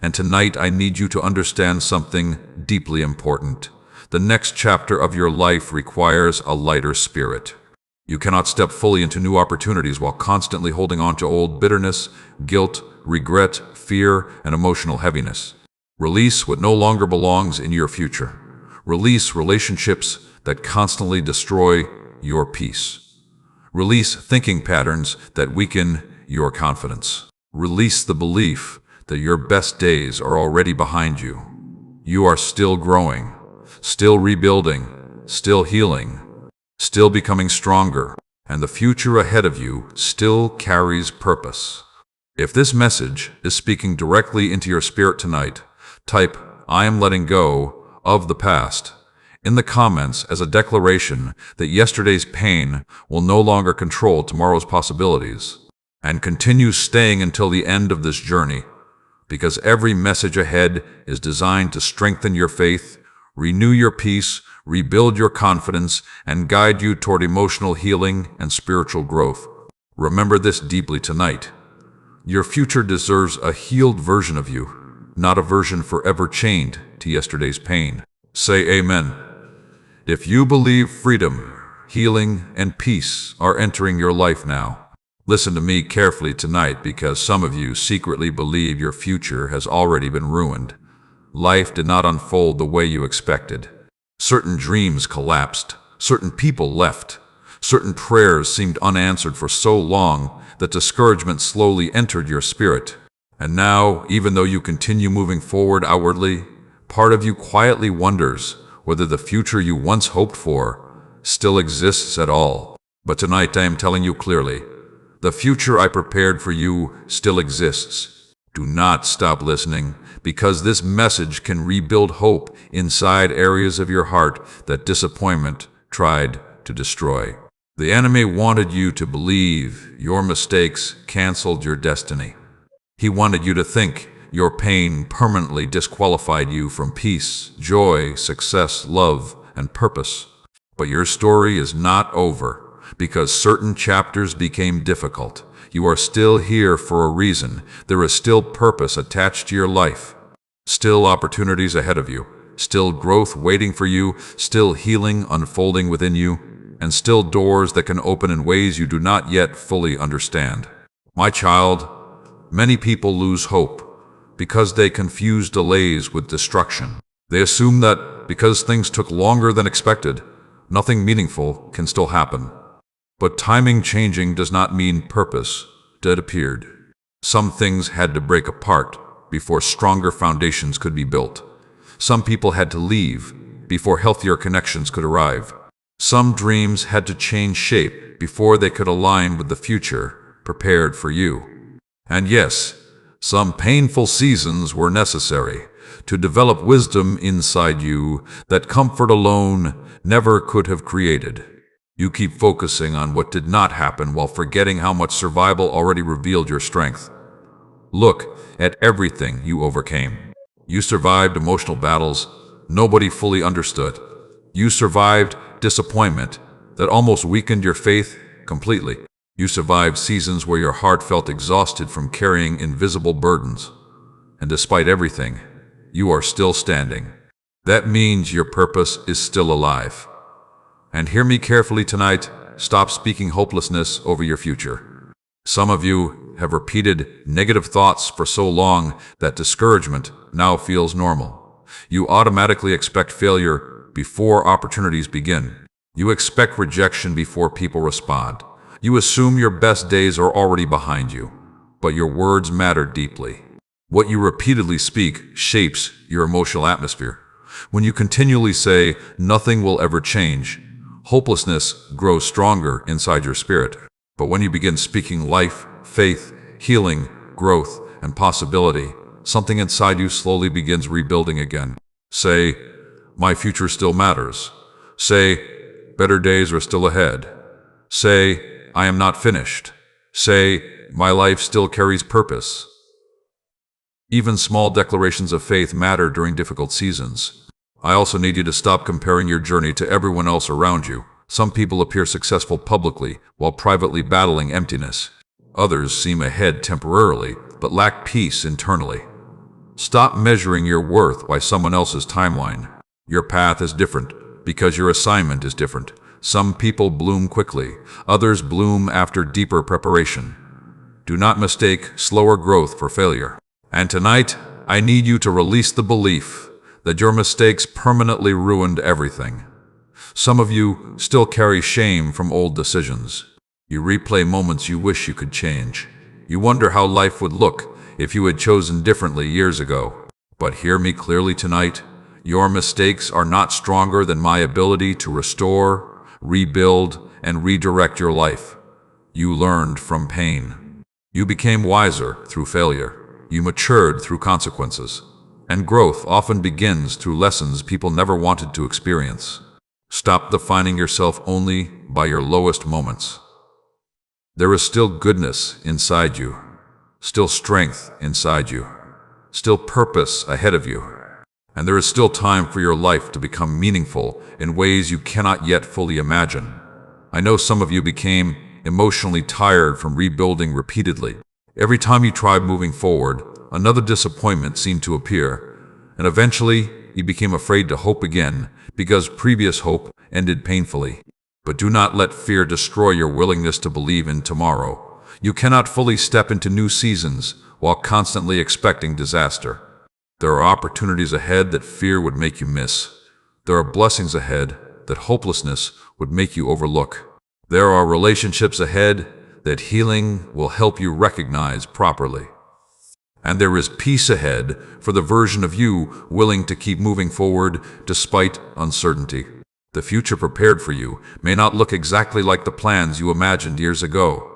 And tonight I need you to understand something deeply important. The next chapter of your life requires a lighter spirit. You cannot step fully into new opportunities while constantly holding on to old bitterness, guilt, regret, fear, and emotional heaviness. Release what no longer belongs in your future. Release relationships that constantly destroy your peace. Release thinking patterns that weaken your confidence. Release the belief that your best days are already behind you. You are still growing, still rebuilding, still healing, still becoming stronger, and the future ahead of you still carries purpose. If this message is speaking directly into your spirit tonight, type, "I am letting go of the past," in the comments as a declaration that yesterday's pain will no longer control tomorrow's possibilities. And continue staying until the end of this journey, because every message ahead is designed to strengthen your faith, renew your peace, rebuild your confidence, and guide you toward emotional healing and spiritual growth. Remember this deeply tonight. Your future deserves a healed version of you, not a version forever chained to yesterday's pain. Say amen. If you believe freedom, healing, and peace are entering your life now, listen to me carefully tonight, because some of you secretly believe your future has already been ruined. Life did not unfold the way you expected. Certain dreams collapsed, certain people left, certain prayers seemed unanswered for so long that discouragement slowly entered your spirit. And now, even though you continue moving forward outwardly, part of you quietly wonders whether the future you once hoped for still exists at all. But tonight I am telling you clearly, the future I prepared for you still exists. Do not stop listening, because this message can rebuild hope inside areas of your heart that disappointment tried to destroy. The enemy wanted you to believe your mistakes canceled your destiny. He wanted you to think your pain permanently disqualified you from peace, joy, success, love, and purpose. But your story is not over. Because certain chapters became difficult, you are still here for a reason. There is still purpose attached to your life, still opportunities ahead of you, still growth waiting for you, still healing unfolding within you, and still doors that can open in ways you do not yet fully understand. My child, many people lose hope because they confuse delays with destruction. They assume that because things took longer than expected, nothing meaningful can still happen. But timing changing does not mean purpose disappeared. Some things had to break apart before stronger foundations could be built. Some people had to leave before healthier connections could arrive. Some dreams had to change shape before they could align with the future prepared for you. And yes, some painful seasons were necessary to develop wisdom inside you that comfort alone never could have created. You keep focusing on what did not happen while forgetting how much survival already revealed your strength. Look at everything you overcame. You survived emotional battles nobody fully understood. You survived disappointment that almost weakened your faith completely. You survived seasons where your heart felt exhausted from carrying invisible burdens. And despite everything, you are still standing. That means your purpose is still alive. And hear me carefully tonight, stop speaking hopelessness over your future. Some of you have repeated negative thoughts for so long that discouragement now feels normal. You automatically expect failure before opportunities begin. You expect rejection before people respond. You assume your best days are already behind you, but your words matter deeply. What you repeatedly speak shapes your emotional atmosphere. When you continually say, "Nothing will ever change," hopelessness grows stronger inside your spirit. But when you begin speaking life, faith, healing, growth, and possibility, something inside you slowly begins rebuilding again. Say, "My future still matters." Say, "Better days are still ahead." Say, "I am not finished." Say, "My life still carries purpose." Even small declarations of faith matter during difficult seasons. I also need you to stop comparing your journey to everyone else around you. Some people appear successful publicly while privately battling emptiness. Others seem ahead temporarily but lack peace internally. Stop measuring your worth by someone else's timeline. Your path is different because your assignment is different. Some people bloom quickly, others bloom after deeper preparation. Do not mistake slower growth for failure. And tonight, I need you to release the belief that your mistakes permanently ruined everything. Some of you still carry shame from old decisions. You replay moments you wish you could change. You wonder how life would look if you had chosen differently years ago. But hear me clearly tonight. Your mistakes are not stronger than my ability to restore, rebuild, and redirect your life. You learned from pain. You became wiser through failure. You matured through consequences. And growth often begins through lessons people never wanted to experience. Stop defining yourself only by your lowest moments. There is still goodness inside you, still strength inside you, still purpose ahead of you. And there is still time for your life to become meaningful in ways you cannot yet fully imagine. I know some of you became emotionally tired from rebuilding repeatedly. Every time you tried moving forward, another disappointment seemed to appear, and eventually you became afraid to hope again because previous hope ended painfully. But do not let fear destroy your willingness to believe in tomorrow. You cannot fully step into new seasons while constantly expecting disaster. There are opportunities ahead that fear would make you miss. There are blessings ahead that hopelessness would make you overlook. There are relationships ahead that healing will help you recognize properly. And there is peace ahead for the version of you willing to keep moving forward despite uncertainty. The future prepared for you may not look exactly like the plans you imagined years ago.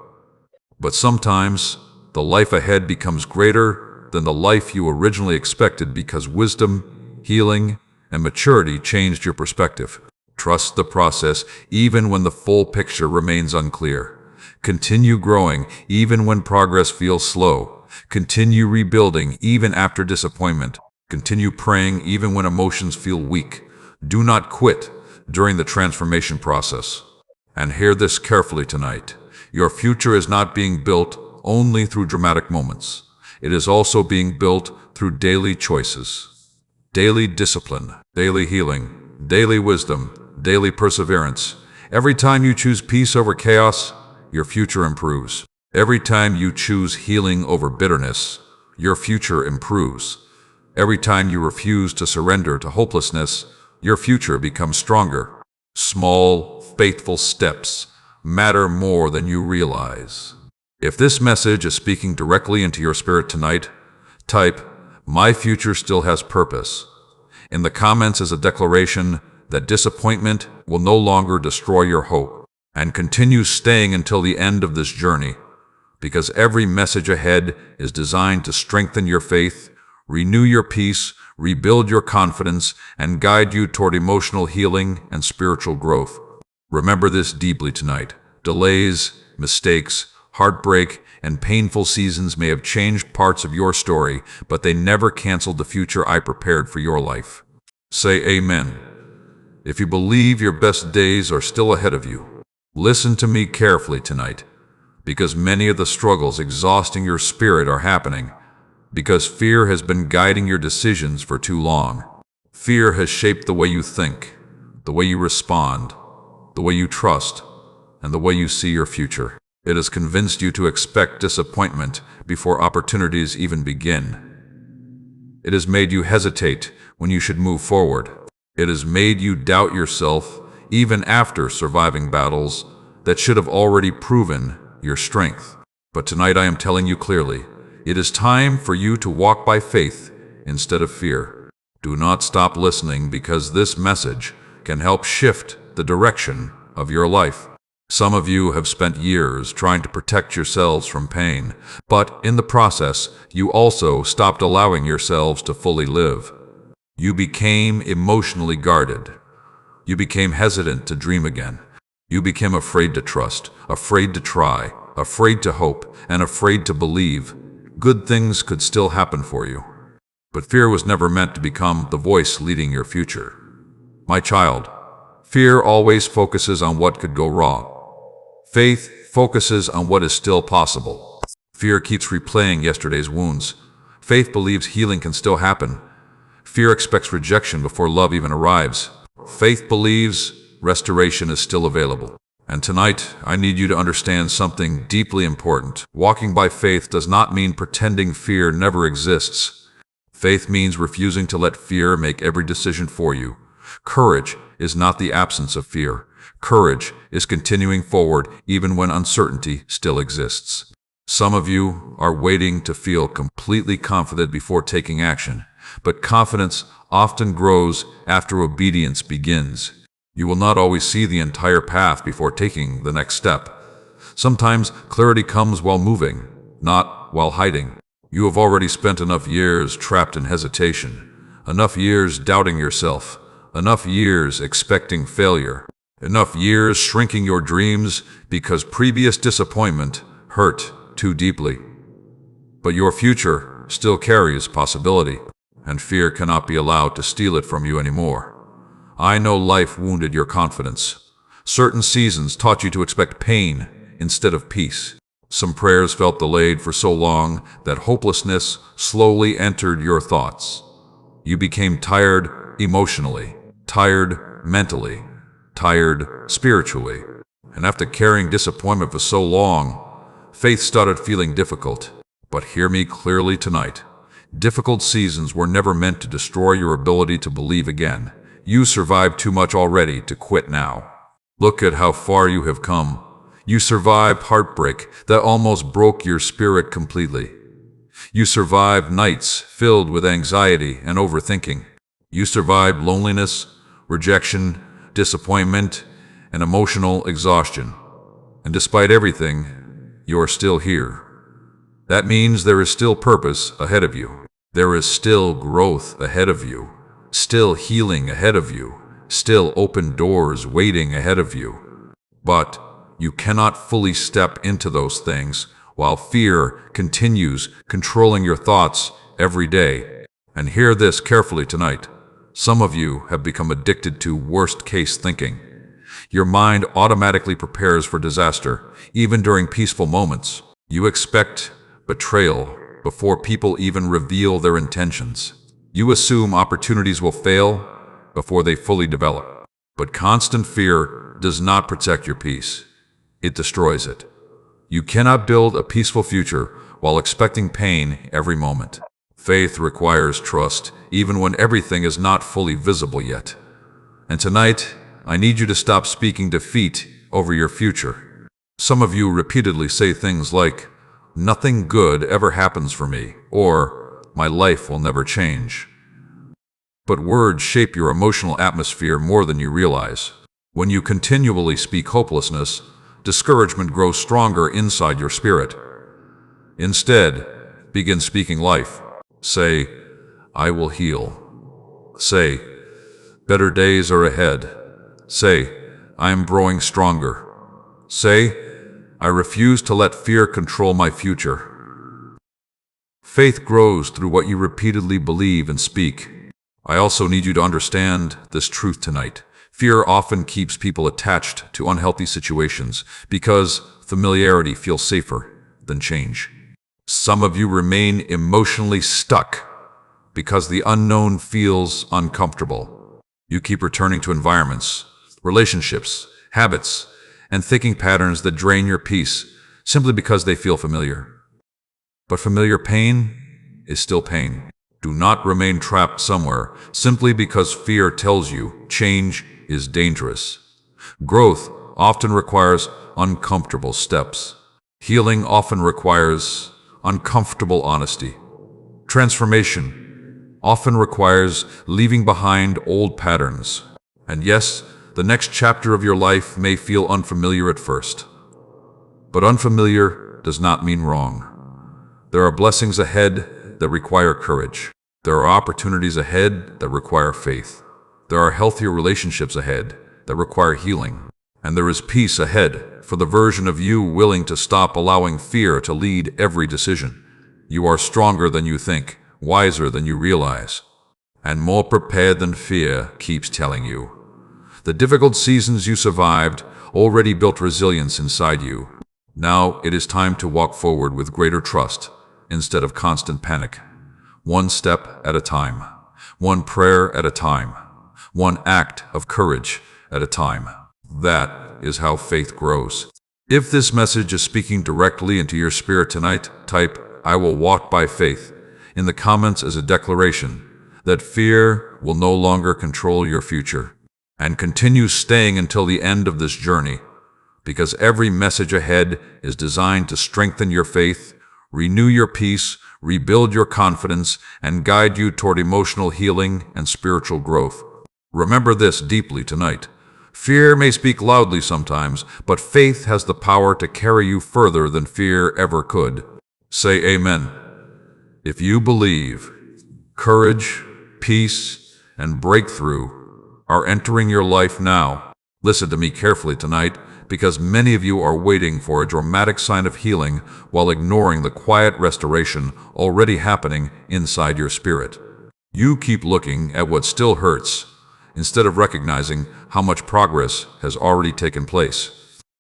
But sometimes, the life ahead becomes greater than the life you originally expected because wisdom, healing, and maturity changed your perspective. Trust the process even when the full picture remains unclear. Continue growing even when progress feels slow. Continue rebuilding even after disappointment. Continue praying even when emotions feel weak. Do not quit during the transformation process. And hear this carefully tonight. Your future is not being built only through dramatic moments. It is also being built through daily choices. Daily discipline, daily healing, daily wisdom, daily perseverance. Every time you choose peace over chaos, your future improves. Every time you choose healing over bitterness, your future improves. Every time you refuse to surrender to hopelessness, your future becomes stronger. Small, faithful steps matter more than you realize. If this message is speaking directly into your spirit tonight, type, "My future still has purpose." In the comments is a declaration that disappointment will no longer destroy your hope, and continue staying until the end of this journey, because every message ahead is designed to strengthen your faith, renew your peace, rebuild your confidence, and guide you toward emotional healing and spiritual growth. Remember this deeply tonight. Delays, mistakes, heartbreak, and painful seasons may have changed parts of your story, but they never canceled the future I prepared for your life. Say amen if you believe your best days are still ahead of you. Listen to me carefully tonight, because many of the struggles exhausting your spirit are happening because fear has been guiding your decisions for too long. Fear has shaped the way you think, the way you respond, the way you trust, and the way you see your future. It has convinced you to expect disappointment before opportunities even begin. It has made you hesitate when you should move forward. It has made you doubt yourself even after surviving battles that should have already proven your strength. But tonight I am telling you clearly, it is time for you to walk by faith instead of fear. Do not stop listening, because this message can help shift the direction of your life. Some of you have spent years trying to protect yourselves from pain, but in the process, you also stopped allowing yourselves to fully live. You became emotionally guarded. You became hesitant to dream again. You became afraid to trust, afraid to try, afraid to hope, and afraid to believe good things could still happen for you. But fear was never meant to become the voice leading your future. My child, fear always focuses on what could go wrong. Faith focuses on what is still possible. Fear keeps replaying yesterday's wounds. Faith believes healing can still happen. Fear expects rejection before love even arrives. Faith believes restoration is still available. And tonight, I need you to understand something deeply important. Walking by faith does not mean pretending fear never exists. Faith means refusing to let fear make every decision for you. Courage is not the absence of fear. Courage is continuing forward even when uncertainty still exists. Some of you are waiting to feel completely confident before taking action, but confidence often grows after obedience begins. You will not always see the entire path before taking the next step. Sometimes clarity comes while moving, not while hiding. You have already spent enough years trapped in hesitation, enough years doubting yourself, enough years expecting failure, enough years shrinking your dreams because previous disappointment hurt too deeply. But your future still carries possibility, and fear cannot be allowed to steal it from you anymore. I know life wounded your confidence. Certain seasons taught you to expect pain instead of peace. Some prayers felt delayed for so long that hopelessness slowly entered your thoughts. You became tired emotionally, tired mentally, tired spiritually. And after carrying disappointment for so long, faith started feeling difficult. But hear me clearly tonight. Difficult seasons were never meant to destroy your ability to believe again. You survived too much already to quit now. Look at how far you have come. You survived heartbreak that almost broke your spirit completely. You survived nights filled with anxiety and overthinking. You survived loneliness, rejection, disappointment, and emotional exhaustion. And despite everything, you are still here. That means there is still purpose ahead of you. There is still growth ahead of you. Still healing ahead of you. Still open doors waiting ahead of you. But you cannot fully step into those things while fear continues controlling your thoughts every day. And hear this carefully tonight. Some of you have become addicted to worst-case thinking. Your mind automatically prepares for disaster, even during peaceful moments. You expect betrayal before people even reveal their intentions. You assume opportunities will fail before they fully develop. But constant fear does not protect your peace. It destroys it. You cannot build a peaceful future while expecting pain every moment. Faith requires trust, even when everything is not fully visible yet. And tonight, I need you to stop speaking defeat over your future. Some of you repeatedly say things like, "Nothing good ever happens for me," or "My life will never change." But words shape your emotional atmosphere more than you realize. When you continually speak hopelessness, discouragement grows stronger inside your spirit. Instead, begin speaking life. Say, "I will heal." Say, "Better days are ahead." Say, "I am growing stronger." Say, "I refuse to let fear control my future." Faith grows through what you repeatedly believe and speak. I also need you to understand this truth tonight. Fear often keeps people attached to unhealthy situations because familiarity feels safer than change. Some of you remain emotionally stuck because the unknown feels uncomfortable. You keep returning to environments, relationships, habits, and thinking patterns that drain your peace simply because they feel familiar. But familiar pain is still pain. Do not remain trapped somewhere simply because fear tells you change is dangerous. Growth often requires uncomfortable steps. Healing often requires uncomfortable honesty. Transformation often requires leaving behind old patterns. And yes, the next chapter of your life may feel unfamiliar at first. But unfamiliar does not mean wrong. There are blessings ahead that require courage. There are opportunities ahead that require faith. There are healthier relationships ahead that require healing. And there is peace ahead for the version of you willing to stop allowing fear to lead every decision. You are stronger than you think, wiser than you realize, and more prepared than fear keeps telling you. The difficult seasons you survived already built resilience inside you. Now it is time to walk forward with greater trust instead of constant panic. One step at a time, one prayer at a time, one act of courage at a time. That is how faith grows. If this message is speaking directly into your spirit tonight, type, "I will walk by faith," in the comments as a declaration that fear will no longer control your future. And continue staying until the end of this journey, because every message ahead is designed to strengthen your faith, renew your peace, rebuild your confidence, and guide you toward emotional healing and spiritual growth. Remember this deeply tonight. Fear may speak loudly sometimes, but faith has the power to carry you further than fear ever could. Say amen. If you believe, courage, peace, and breakthrough are entering your life now. Listen to me carefully tonight, because many of you are waiting for a dramatic sign of healing while ignoring the quiet restoration already happening inside your spirit. You keep looking at what still hurts, instead of recognizing how much progress has already taken place.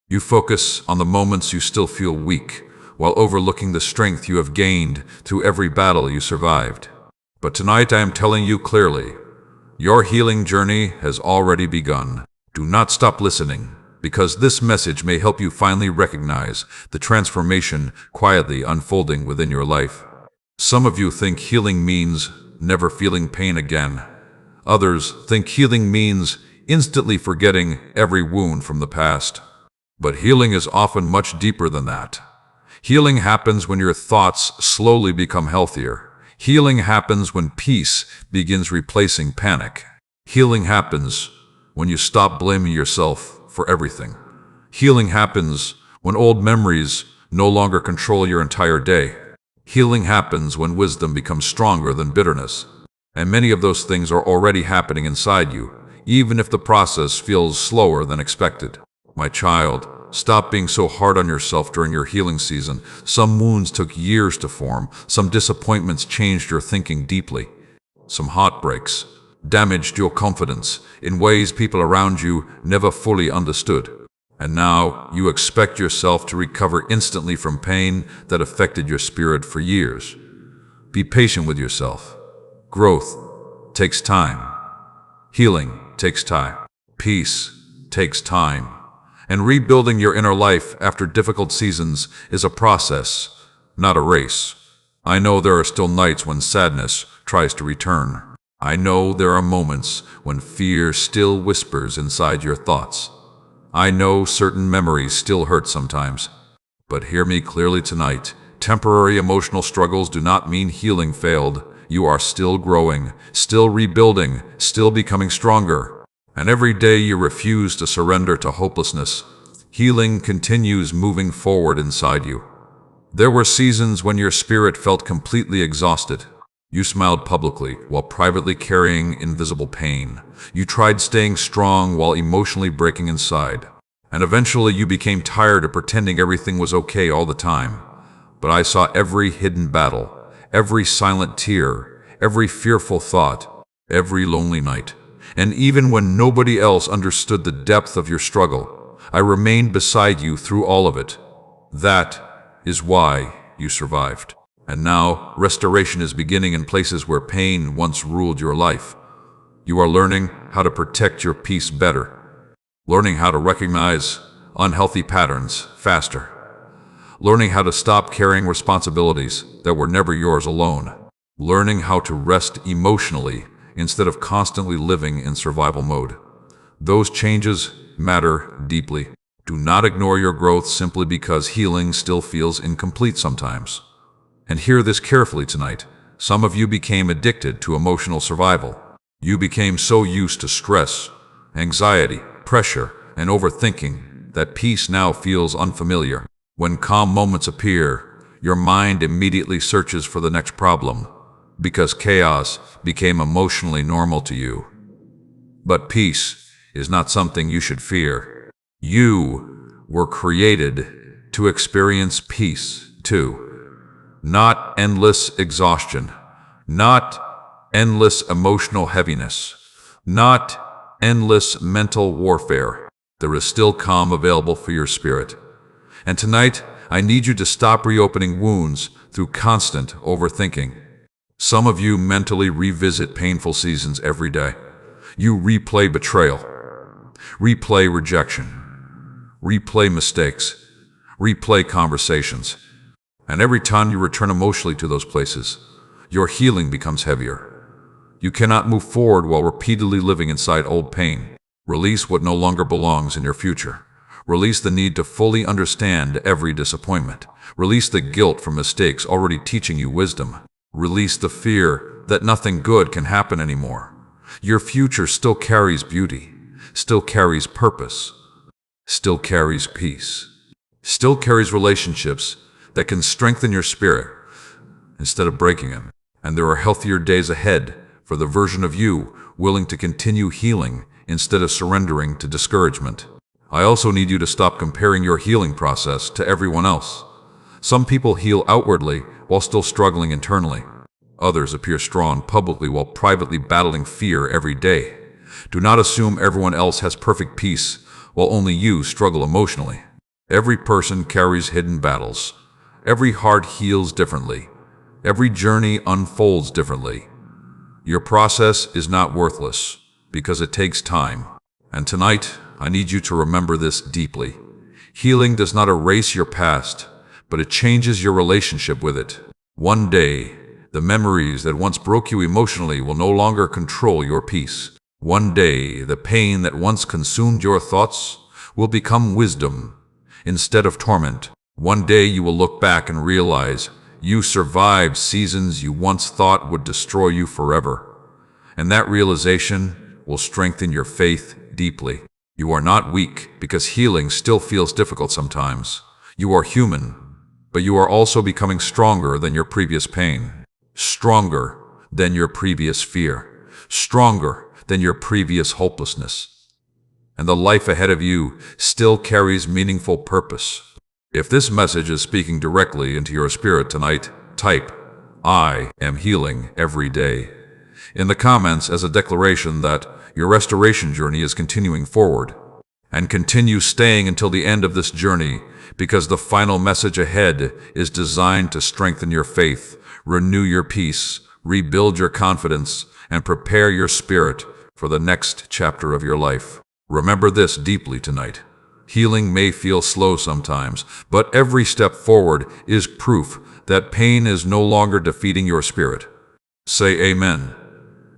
You focus on the moments you still feel weak, while overlooking the strength you have gained through every battle you survived. But tonight I am telling you clearly, your healing journey has already begun. Do not stop listening, because this message may help you finally recognize the transformation quietly unfolding within your life. Some of you think healing means never feeling pain again. Others think healing means instantly forgetting every wound from the past. But healing is often much deeper than that. Healing happens when your thoughts slowly become healthier. Healing happens when peace begins replacing panic. Healing happens when you stop blaming yourself for everything. Healing happens when old memories no longer control your entire day. Healing happens when wisdom becomes stronger than bitterness. And many of those things are already happening inside you, even if the process feels slower than expected. My child, stop being so hard on yourself during your healing season. Some wounds took years to form. Some disappointments changed your thinking deeply. Some heartbreaks damaged your confidence in ways people around you never fully understood. And now you expect yourself to recover instantly from pain that affected your spirit for years. Be patient with yourself. Growth takes time. Healing takes time. Peace takes time. And rebuilding your inner life after difficult seasons is a process, not a race. I know there are still nights when sadness tries to return. I know there are moments when fear still whispers inside your thoughts. I know certain memories still hurt sometimes. But hear me clearly tonight. Temporary emotional struggles do not mean healing failed. You are still growing, still rebuilding, still becoming stronger. And every day you refuse to surrender to hopelessness, healing continues moving forward inside you. There were seasons when your spirit felt completely exhausted. You smiled publicly while privately carrying invisible pain. You tried staying strong while emotionally breaking inside. And eventually you became tired of pretending everything was okay all the time. But I saw every hidden battle, every silent tear, every fearful thought, every lonely night. And even when nobody else understood the depth of your struggle, I remained beside you through all of it. That is why you survived. And now, restoration is beginning in places where pain once ruled your life. You are learning how to protect your peace better, learning how to recognize unhealthy patterns faster, learning how to stop carrying responsibilities that were never yours alone, learning how to rest emotionally instead of constantly living in survival mode. Those changes matter deeply. Do not ignore your growth simply because healing still feels incomplete sometimes. And hear this carefully tonight. Some of you became addicted to emotional survival. You became so used to stress, anxiety, pressure, and overthinking that peace now feels unfamiliar. When calm moments appear, your mind immediately searches for the next problem, because chaos became emotionally normal to you. But peace is not something you should fear. You were created to experience peace too. Not endless exhaustion, not endless emotional heaviness, not endless mental warfare. There is still calm available for your spirit. And tonight, I need you to stop reopening wounds through constant overthinking. Some of you mentally revisit painful seasons every day. You replay betrayal, replay rejection, replay mistakes, replay conversations. And every time you return emotionally to those places, your healing becomes heavier. You cannot move forward while repeatedly living inside old pain. Release what no longer belongs in your future. Release the need to fully understand every disappointment. Release the guilt from mistakes already teaching you wisdom. Release the fear that nothing good can happen anymore. Your future still carries beauty, still carries purpose, still carries peace, still carries relationships that can strengthen your spirit instead of breaking it. And there are healthier days ahead for the version of you willing to continue healing instead of surrendering to discouragement. I also need you to stop comparing your healing process to everyone else. Some people heal outwardly while still struggling internally. Others appear strong publicly while privately battling fear every day. Do not assume everyone else has perfect peace while only you struggle emotionally. Every person carries hidden battles. Every heart heals differently. Every journey unfolds differently. Your process is not worthless because it takes time. And tonight, I need you to remember this deeply. Healing does not erase your past, but it changes your relationship with it. One day, the memories that once broke you emotionally will no longer control your peace. One day, the pain that once consumed your thoughts will become wisdom instead of torment. One day you will look back and realize you survived seasons you once thought would destroy you forever. And that realization will strengthen your faith deeply. You are not weak because healing still feels difficult sometimes. You are human, but you are also becoming stronger than your previous pain, stronger than your previous fear, stronger than your previous hopelessness. And the life ahead of you still carries meaningful purpose. If this message is speaking directly into your spirit tonight, type, "I am healing every day," in the comments as a declaration that your restoration journey is continuing forward. And continue staying until the end of this journey, because the final message ahead is designed to strengthen your faith, renew your peace, rebuild your confidence, and prepare your spirit for the next chapter of your life. Remember this deeply tonight. Healing may feel slow sometimes, but every step forward is proof that pain is no longer defeating your spirit. Say amen.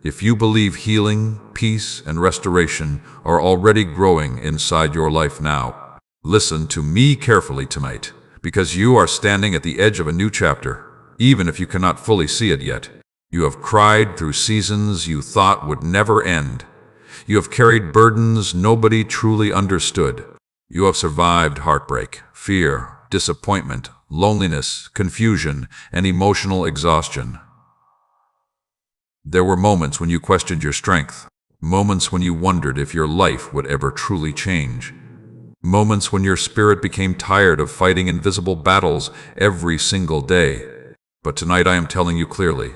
If you believe healing, peace, and restoration are already growing inside your life now, listen to me carefully tonight, because you are standing at the edge of a new chapter, even if you cannot fully see it yet. You have cried through seasons you thought would never end. You have carried burdens nobody truly understood. You have survived heartbreak, fear, disappointment, loneliness, confusion, and emotional exhaustion. There were moments when you questioned your strength, moments when you wondered if your life would ever truly change, moments when your spirit became tired of fighting invisible battles every single day. But tonight I am telling you clearly,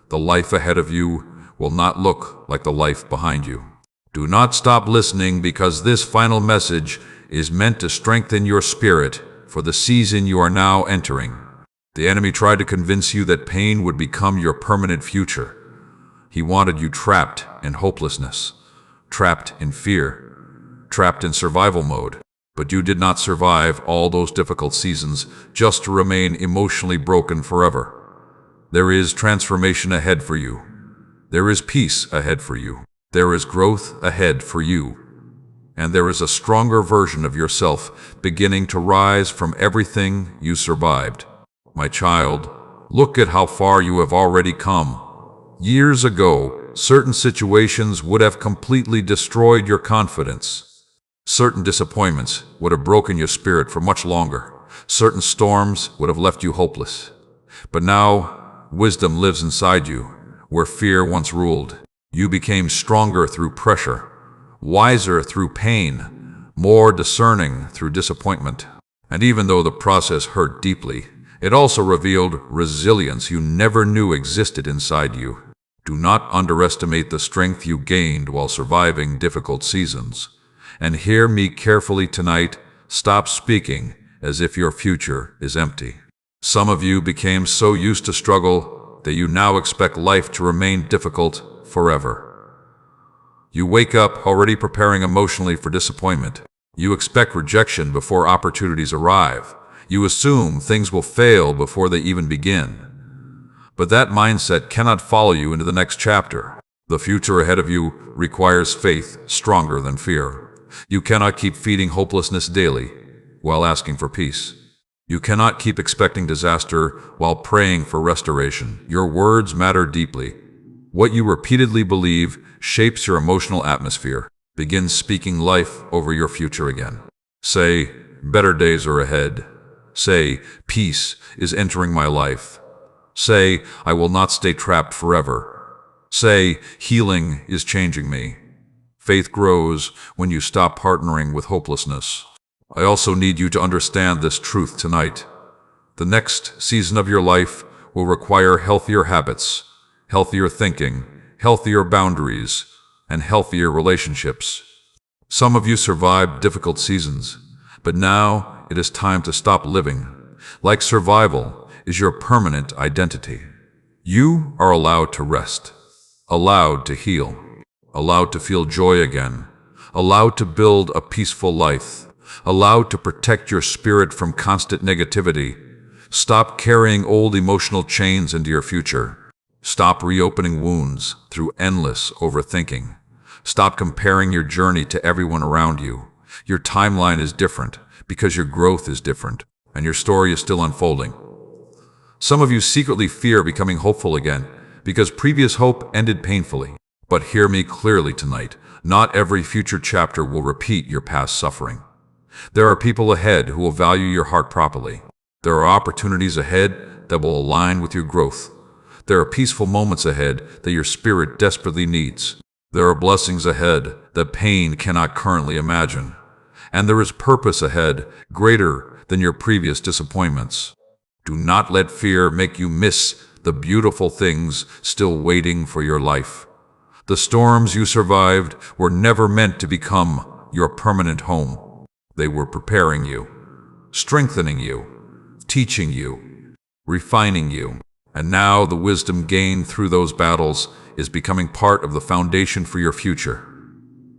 the life ahead of you will not look like the life behind you. Do not stop listening, because this final message is meant to strengthen your spirit for the season you are now entering. The enemy tried to convince you that pain would become your permanent future. He wanted you trapped in hopelessness, trapped in fear, trapped in survival mode. But you did not survive all those difficult seasons just to remain emotionally broken forever. There is transformation ahead for you. There is peace ahead for you. There is growth ahead for you. And there is a stronger version of yourself beginning to rise from everything you survived. My child, look at how far you have already come. Years ago, certain situations would have completely destroyed your confidence. Certain disappointments would have broken your spirit for much longer. Certain storms would have left you hopeless. But now, wisdom lives inside you, where fear once ruled. You became stronger through pressure, wiser through pain, more discerning through disappointment. And even though the process hurt deeply, it also revealed resilience you never knew existed inside you. Do not underestimate the strength you gained while surviving difficult seasons. And hear me carefully tonight, stop speaking as if your future is empty. Some of you became so used to struggle that you now expect life to remain difficult forever. You wake up already preparing emotionally for disappointment. You expect rejection before opportunities arrive. You assume things will fail before they even begin. But that mindset cannot follow you into the next chapter. The future ahead of you requires faith stronger than fear. You cannot keep feeding hopelessness daily while asking for peace. You cannot keep expecting disaster while praying for restoration. Your words matter deeply. What you repeatedly believe shapes your emotional atmosphere. Begin speaking life over your future again. Say, better days are ahead. Say, peace is entering my life. Say, I will not stay trapped forever. Say, healing is changing me. Faith grows when you stop partnering with hopelessness. I also need you to understand this truth tonight. The next season of your life will require healthier habits, healthier thinking, healthier boundaries, and healthier relationships. Some of you survived difficult seasons, but now it is time to stop living like survival is your permanent identity. You are allowed to rest, allowed to heal, allowed to feel joy again, allowed to build a peaceful life, allowed to protect your spirit from constant negativity. Stop carrying old emotional chains into your future. Stop reopening wounds through endless overthinking. Stop comparing your journey to everyone around you. Your timeline is different because your growth is different, and your story is still unfolding. Some of you secretly fear becoming hopeful again because previous hope ended painfully. But hear me clearly tonight. Not every future chapter will repeat your past suffering. There are people ahead who will value your heart properly. There are opportunities ahead that will align with your growth. There are peaceful moments ahead that your spirit desperately needs. There are blessings ahead that pain cannot currently imagine. And there is purpose ahead greater than your previous disappointments. Do not let fear make you miss the beautiful things still waiting for your life. The storms you survived were never meant to become your permanent home. They were preparing you, strengthening you, teaching you, refining you. And now the wisdom gained through those battles is becoming part of the foundation for your future.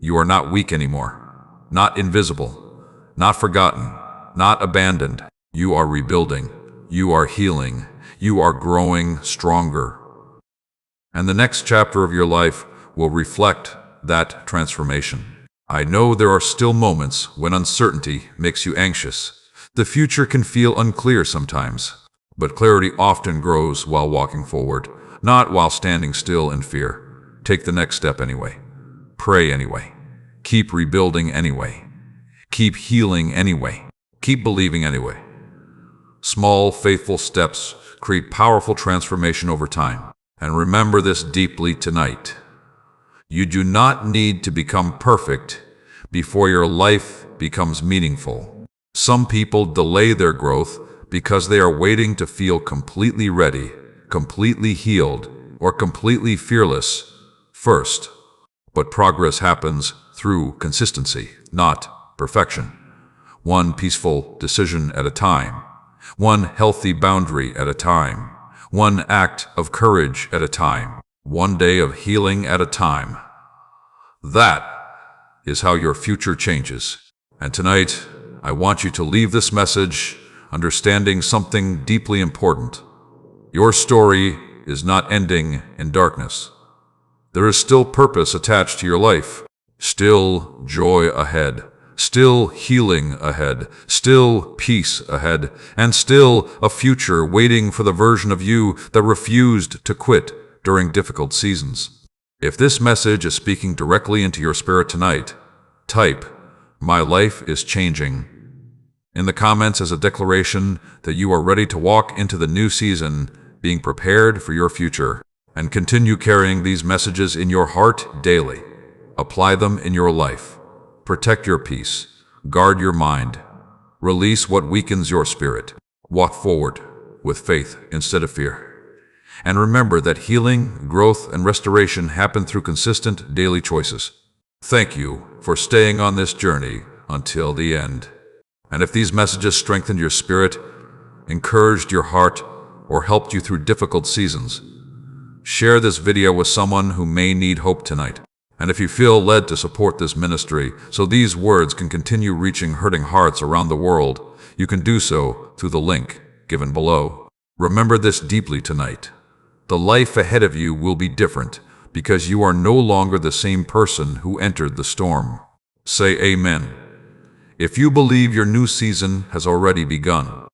You are not weak anymore, not invisible, not forgotten, not abandoned. You are rebuilding. You are healing, You are growing stronger. And the next chapter of your life will reflect that transformation. I know there are still moments when uncertainty makes you anxious. The future can feel unclear sometimes, but clarity often grows while walking forward, not while standing still in fear. Take the next step anyway. Pray anyway. Keep rebuilding anyway. Keep healing anyway. Keep believing anyway. Small, faithful steps create powerful transformation over time. And remember this deeply tonight. You do not need to become perfect before your life becomes meaningful. Some people delay their growth because they are waiting to feel completely ready, completely healed, or completely fearless first. But progress happens through consistency, not perfection. One peaceful decision at a time. One healthy boundary at a time. One act of courage at a time. One day of healing at a time. That is how your future changes. And tonight, I want you to leave this message understanding something deeply important. Your story is not ending in darkness. There is still purpose attached to your life, still joy ahead, still healing ahead, still peace ahead, and still a future waiting for the version of you that refused to quit during difficult seasons. If this message is speaking directly into your spirit tonight, type, "My life is changing," in the comments as a declaration that you are ready to walk into the new season, being prepared for your future. And continue carrying these messages in your heart daily. Apply them in your life. Protect your peace. Guard your mind. Release what weakens your spirit. Walk forward with faith instead of fear. And remember that healing, growth, and restoration happen through consistent daily choices. Thank you for staying on this journey until the end. And if these messages strengthened your spirit, encouraged your heart, or helped you through difficult seasons, share this video with someone who may need hope tonight. And if you feel led to support this ministry so these words can continue reaching hurting hearts around the world, you can do so through the link given below. Remember this deeply tonight. The life ahead of you will be different because you are no longer the same person who entered the storm. Say amen if you believe your new season has already begun.